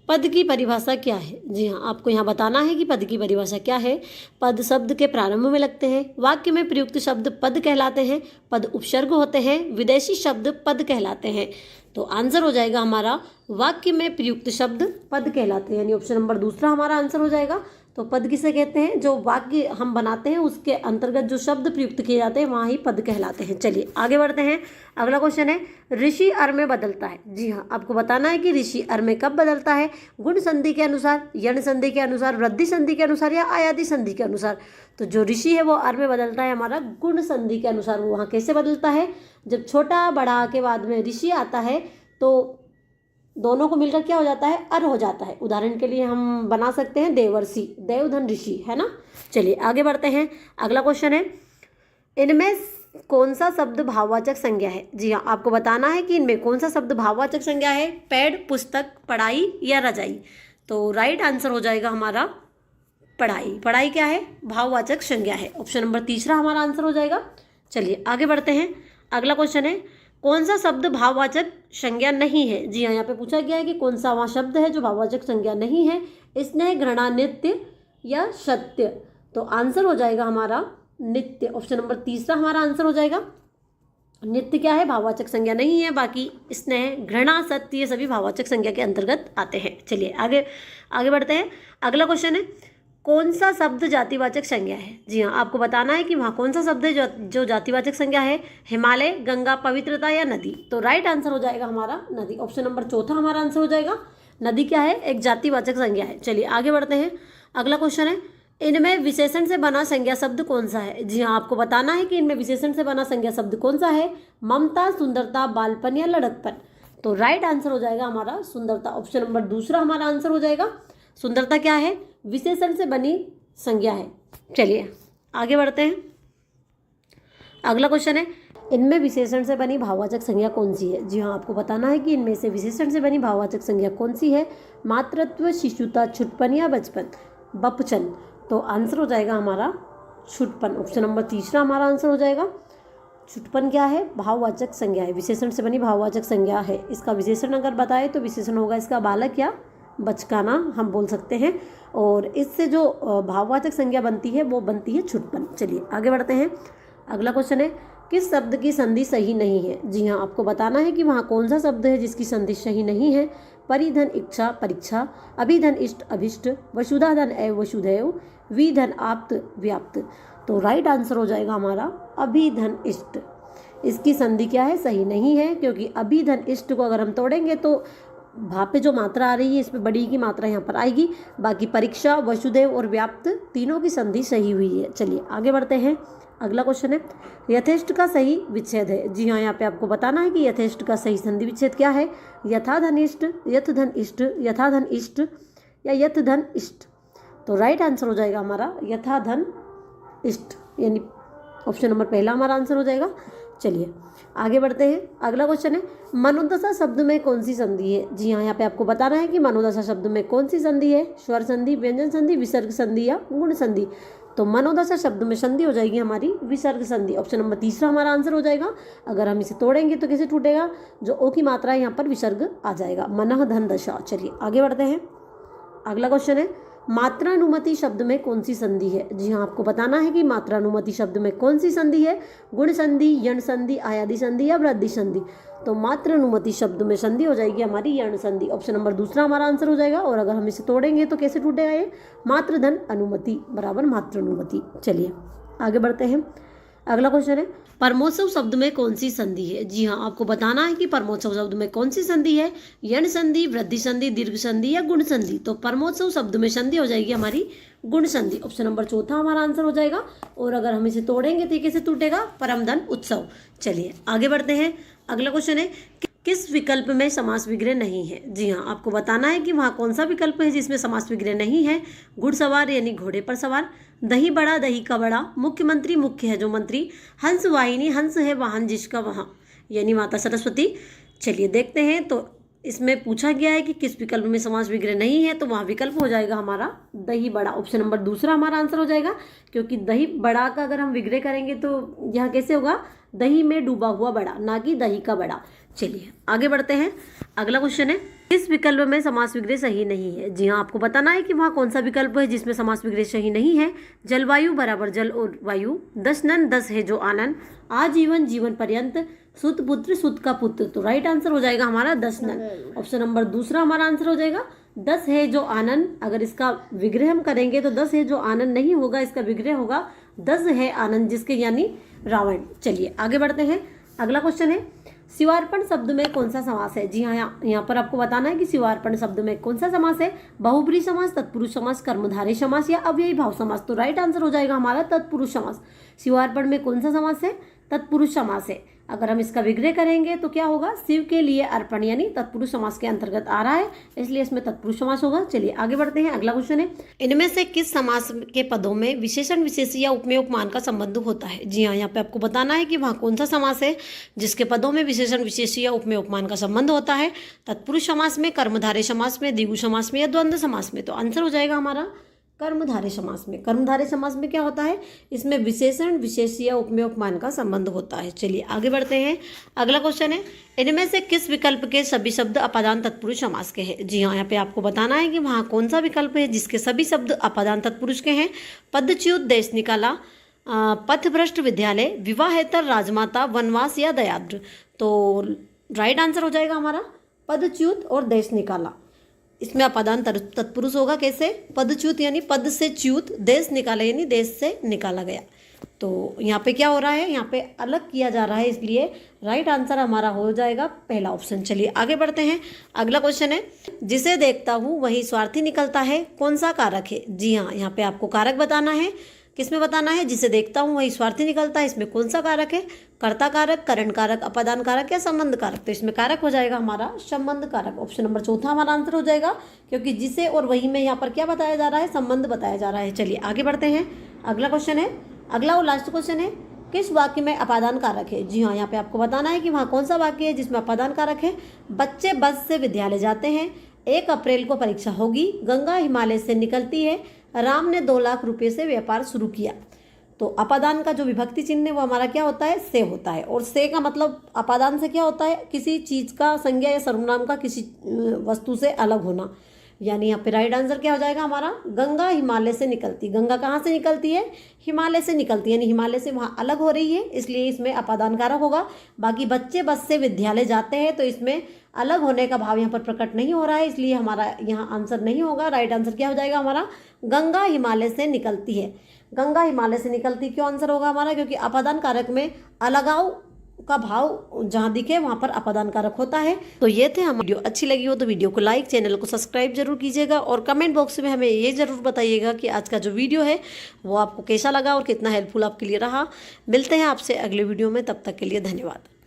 पद की परिभाषा क्या है? जी हाँ, आपको यहाँ बताना है कि पद की परिभाषा क्या है। पद शब्द के प्रारंभ में लगते हैं। वाक्य में प्रयुक्त शब्द पद कहलाते हैं। पद उपसर्ग होते हैं। विदेशी शब्द पद कहलाते हैं। तो आंसर हो जाएगा हमारा वाक्य में प्रयुक्त शब्द पद कहलाते हैं, यानी ऑप्शन नंबर दूसरा हमारा आंसर हो जाएगा। तो पद किसे कहते हैं? जो वाक्य हम बनाते हैं उसके अंतर्गत जो शब्द प्रयुक्त किए जाते हैं वहाँ ही पद कहलाते हैं। चलिए आगे बढ़ते हैं। अगला क्वेश्चन है, ऋषि अर में बदलता है। जी हाँ, आपको बताना है कि ऋषि अर में कब बदलता है। गुण संधि के अनुसार, यण संधि के अनुसार, वृद्धि संधि के अनुसार या आयाति संधि के अनुसार। तो जो ऋषि है वो अर में बदलता है हमारा गुण संधि के अनुसार। वो वहाँ कैसे बदलता है? जब छोटा बड़ा के बाद में ऋषि आता है तो दोनों को मिलकर क्या हो जाता है? अर हो जाता है। उदाहरण के लिए हम बना सकते हैं देवर्षि, देवधन ऋषि, है ना। चलिए आगे बढ़ते हैं। अगला क्वेश्चन है, इनमें कौन सा शब्द भाववाचक संज्ञा है? जी हाँ, आपको बताना है कि इनमें कौन सा शब्द भाववाचक संज्ञा है। पेड़, पुस्तक, पढ़ाई या रजाई। तो राइट आंसर हो जाएगा हमारा पढ़ाई। पढ़ाई क्या है? भाववाचक संज्ञा है। ऑप्शन नंबर तीसरा हमारा आंसर हो जाएगा। चलिए आगे बढ़ते हैं। अगला क्वेश्चन है, कौन सा शब्द भाववाचक संज्ञा नहीं है? जी हाँ, यहाँ पे पूछा गया है कि कौन सा वहाँ शब्द है जो भाववाचक संज्ञा नहीं है। स्नेह, घृणा, नित्य या सत्य। तो आंसर हो जाएगा हमारा नित्य। ऑप्शन नंबर तीसरा हमारा आंसर हो जाएगा। नित्य क्या है? भाववाचक संज्ञा नहीं है। बाकी स्नेह, घृणा, सत्य ये सभी भाववाचक संज्ञा के अंतर्गत आते हैं। चलिए आगे बढ़ते हैं। अगला क्वेश्चन है, कौन सा शब्द जातिवाचक संज्ञा है? जी हाँ, आपको बताना है कि वहाँ कौन सा शब्द है जो जातिवाचक संज्ञा है। हिमालय, गंगा, पवित्रता या नदी? तो राइट आंसर हो जाएगा हमारा नदी। ऑप्शन नंबर चौथा हमारा आंसर हो जाएगा। नदी क्या है? एक जातिवाचक संज्ञा है। चलिए आगे बढ़ते हैं। अगला क्वेश्चन है, इनमें विशेषण से बना संज्ञा शब्द कौन सा है? जी हाँ, आपको बताना है कि इनमें विशेषण से बना संज्ञा शब्द कौन सा है। ममता, सुंदरता, बालपन या लड़कपन? तो राइट आंसर हो जाएगा हमारा सुंदरता। ऑप्शन नंबर दूसरा हमारा आंसर हो जाएगा। सुंदरता क्या है? विशेषण से बनी संज्ञा है। चलिए आगे बढ़ते हैं। अगला क्वेश्चन है, इनमें विशेषण से बनी भाववाचक संज्ञा कौन सी है? जी हाँ, आपको बताना है कि इनमें से विशेषण से बनी भाववाचक संज्ञा कौन सी है। मातृत्व, शिशुता, छुटपन या बचपन? बपचन। तो आंसर हो जाएगा हमारा छुटपन। ऑप्शन नंबर तीसरा हमारा आंसर हो जाएगा। छुटपन क्या है? भाववाचक संज्ञा है, विशेषण से बनी भाववाचक संज्ञा है। इसका विशेषण अगर बताए तो विशेषण होगा इसका बालक या बचकाना हम बोल सकते हैं। और इससे जो भाववाचक संज्ञा बनती है वो बनती है छुटपन। चलिए आगे बढ़ते हैं। अगला क्वेश्चन है, किस शब्द की संधि सही नहीं है? जी हाँ, आपको बताना है कि वहाँ कौन सा शब्द है जिसकी संधि सही नहीं है। परिधन, इच्छा, परीक्षा, अभिधन, इष्ट, अभिष्ट, वसुधाधन, एव, वसुधैव, विधन, आप्त, व्याप्त? तो राइट आंसर हो जाएगा हमारा अभिधन इष्ट। इसकी संधि क्या है? सही नहीं है, क्योंकि अभिधन इष्ट को अगर हम तोड़ेंगे तो भा पे जो मात्रा आ रही है इसमें बड़ी की मात्रा यहाँ पर आएगी। बाकी परीक्षा, वसुदेव और व्याप्त तीनों की संधि सही हुई है। चलिए आगे बढ़ते हैं। अगला क्वेश्चन है, यथेष्ट का सही विच्छेद है? जी हाँ, यहाँ पे आपको बताना है कि यथेष्ट का सही संधि विच्छेद क्या है। यथाधनिष्ठ, यथधन इष्ट, यथाधन इष्ट या यथधन इष्ट? तो राइट आंसर हो जाएगा हमारा यथाधन इष्ट, यानी ऑप्शन नंबर पहला हमारा आंसर हो जाएगा। चलिए आगे बढ़ते हैं। अगला क्वेश्चन है, मनोदशा शब्द में कौन सी संधि है? जी हाँ, यहाँ पे आपको बताना है कि मनोदशा शब्द में कौन सी संधि है। स्वर संधि, व्यंजन संधि, विसर्ग संधि या गुण संधि? तो मनोदशा शब्द में संधि हो जाएगी हमारी विसर्ग संधि। ऑप्शन नंबर तीसरा हमारा आंसर हो जाएगा। अगर हम इसे तोड़ेंगे तो कैसे टूटेगा? जो ओ की मात्रा है यहाँ पर विसर्ग आ जाएगा। मनः धन दशा। चलिए आगे बढ़ते हैं। अगला क्वेश्चन है, मात्रानुमति शब्द में कौन सी संधि है? जी हाँ, आपको बताना है कि मात्रानुमति शब्द में कौन सी संधि है। गुण संधि, यण संधि, आयादी संधि या वृद्धि संधि? तो मात्रानुमति शब्द में संधि हो जाएगी हमारी यण संधि। ऑप्शन नंबर दूसरा हमारा आंसर हो जाएगा। और अगर हम इसे तोड़ेंगे तो कैसे टूटेगा ये? मात्रधन अनुमति बराबर मात्रानुमति। चलिए आगे बढ़ते हैं। अगला क्वेश्चन है, परमोत्सव शब्द में कौन सी संधि है? जी हाँ, आपको बताना है कि परमोत्सव शब्द में कौन सी संधि है। यण संधि, वृद्धि संधि, दीर्घ संधि या गुण संधि? तो परमोत्सव शब्द में संधि हो जाएगी हमारी गुण संधि। ऑप्शन नंबर चौथा हमारा आंसर हो जाएगा। और अगर हम इसे तोड़ेंगे तो कैसे टूटेगा? परमधन उत्सव। चलिए आगे बढ़ते हैं। अगला क्वेश्चन है, किस विकल्प में समास विग्रह नहीं है? जी हाँ, आपको बताना है कि वहाँ कौन सा विकल्प है जिसमें समास विग्रह नहीं है। घुड़सवार यानी घोड़े पर सवार, दही बड़ा, दही का बड़ा, मुख्यमंत्री, मुख्य है जो मंत्री, हंस वाहिनी, हंस है वाहन जिसका वहाँ, यानी माता सरस्वती। चलिए देखते हैं। तो इसमें पूछा गया है कि किस विकल्प में समास विग्रह नहीं है, तो वहाँ विकल्प हो जाएगा हमारा दही बड़ा। ऑप्शन नंबर दूसरा हमारा आंसर हो जाएगा, क्योंकि दही बड़ा का अगर हम विग्रह करेंगे तो यह कैसे होगा? दही में डूबा हुआ बड़ा, ना कि दही का बड़ा। चलिए आगे बढ़ते हैं। अगला क्वेश्चन है, किस विकल्प में समास विग्रह सही नहीं है? जी हाँ, आपको बताना है कि वहाँ कौन सा विकल्प है जिसमें समास विग्रह सही नहीं है। जलवायु बराबर जल और वायु, 10 नन 10 है जो आनंद, आजीवन जीवन पर्यंत, सुत पुत्र सुत का पुत्र? तो राइट आंसर हो जाएगा हमारा 10 नन। ऑप्शन नंबर दूसरा हमारा आंसर हो जाएगा 10 है जो आनंद। अगर इसका विग्रह हम करेंगे तो 10 है जो आनंद नहीं होगा, इसका विग्रह होगा 10 है आनंद जिसके, यानी रावण। चलिए आगे बढ़ते हैं। अगला क्वेश्चन है, शिवार्पण शब्द में कौन सा समास है? जी हाँ, यहाँ पर आपको बताना है कि शिवार्पण शब्द में कौन सा समास है। बहुब्रीहि समास, तत्पुरुष समास, कर्मधारय समास या अव्ययी भाव समास? तो राइट आंसर हो जाएगा हमारा तत्पुरुष समास। शिवार्पण में कौन सा समास है? तत्पुरुष समास है। अगर हम इसका विग्रह करेंगे तो क्या होगा? शिव के लिए अर्पण, यानी तत्पुरुष समास के अंतर्गत आ रहा है, इसलिए इसमें तत्पुरुष समास होगा। चलिए आगे बढ़ते हैं। अगला क्वेश्चन है, इनमें से किस समास के पदों में विशेषण, विशेषी या उपमेय उपमान का संबंध होता है? जी हाँ, यहाँ पे आपको बताना है कि वहाँ कौन सा समास है जिसके पदों में विशेषण, विशेषी या उपमेय उपमान का संबंध होता है। तत्पुरुष समास में, कर्मधारय समास में, द्विगु समास में या द्वंद्व समास में? तो आंसर हो जाएगा हमारा कर्मधारय समास में। कर्मधारय समास में क्या होता है? इसमें विशेषण, विशेषी या उपमेय उपमान का संबंध होता है। चलिए आगे बढ़ते हैं। अगला क्वेश्चन है, इनमें से किस विकल्प के सभी शब्द अपादान तत्पुरुष समास के हैं? जी हाँ, यहाँ पे आपको बताना है कि वहाँ कौन सा विकल्प है जिसके सभी शब्द अपादान तत्पुरुष के हैं। पदच्युत, देश निकाला, पथभ्रष्ट, विद्यालय, विवाहेतर, राजमाता, वनवास या दयाद्र? तो राइट आंसर हो जाएगा हमारा पदच्युत और देश निकाला। इसमें अपादान तत्पुरुष होगा कैसे, पदच्युत यानी पद से च्युत, देश निकाला यानी देश से निकाला गया। तो यहाँ पे क्या हो रहा है, यहाँ पे अलग किया जा रहा है, इसलिए राइट आंसर हमारा हो जाएगा पहला ऑप्शन। चलिए आगे बढ़ते हैं। अगला क्वेश्चन है, जिसे देखता हूँ वही स्वार्थी निकलता है, कौन सा कारक है। जी हाँ, यहाँ पे आपको कारक बताना है। किसमें बताना है, जिसे देखता हूँ वही स्वार्थी निकलता है, इसमें कौन सा कारक है, कर्ता कारक, करण कारक, अपादान कारक या संबंध कारक। तो इसमें कारक हो जाएगा हमारा संबंध कारक। ऑप्शन नंबर चौथा हमारा आंसर हो जाएगा, क्योंकि जिसे और वही में यहाँ पर क्या बताया जा रहा है, संबंध बताया जा रहा है। चलिए आगे बढ़ते हैं। अगला क्वेश्चन है, अगला और लास्ट क्वेश्चन है, किस वाक्य में अपादान कारक है। जी हाँ, यहाँ पे आपको बताना है कि वहाँ कौन सा वाक्य है जिसमें अपादान कारक है। बच्चे बस से विद्यालय जाते हैं, 1 अप्रैल को परीक्षा होगी, गंगा हिमालय से निकलती है, राम ने 2 लाख रुपए से व्यापार शुरू किया। तो अपादान का जो विभक्ति चिन्ह है वो हमारा क्या होता है, से होता है। और से का मतलब अपादान से क्या होता है, किसी चीज़ का संज्ञा या सर्वनाम का किसी वस्तु से अलग होना। यानी यहाँ पे राइट आंसर क्या हो जाएगा हमारा, गंगा हिमालय से निकलती। गंगा कहाँ से निकलती है, हिमालय से निकलती है, यानी हिमालय से वहाँ अलग हो रही है, इसलिए इसमें अपादान कारक होगा। बाकी बच्चे बस से विद्यालय जाते हैं, तो इसमें अलग होने का भाव यहाँ पर प्रकट नहीं हो रहा है, इसलिए हमारा यहाँ आंसर नहीं होगा। राइट आंसर क्या हो जाएगा हमारा, गंगा हिमालय से निकलती है। गंगा हिमालय से निकलती क्यों आंसर होगा हमारा, क्योंकि अपादान कारक में अलगाव का भाव जहाँ दिखे वहाँ पर अपादान कारक होता है। तो ये थे हम। वीडियो अच्छी लगी हो तो वीडियो को लाइक, चैनल को सब्सक्राइब जरूर कीजिएगा, और कमेंट बॉक्स में हमें ये जरूर बताइएगा कि आज का जो वीडियो है वो आपको कैसा लगा और कितना हेल्पफुल आपके लिए रहा। मिलते हैं आपसे अगले वीडियो में, तब तक के लिए धन्यवाद।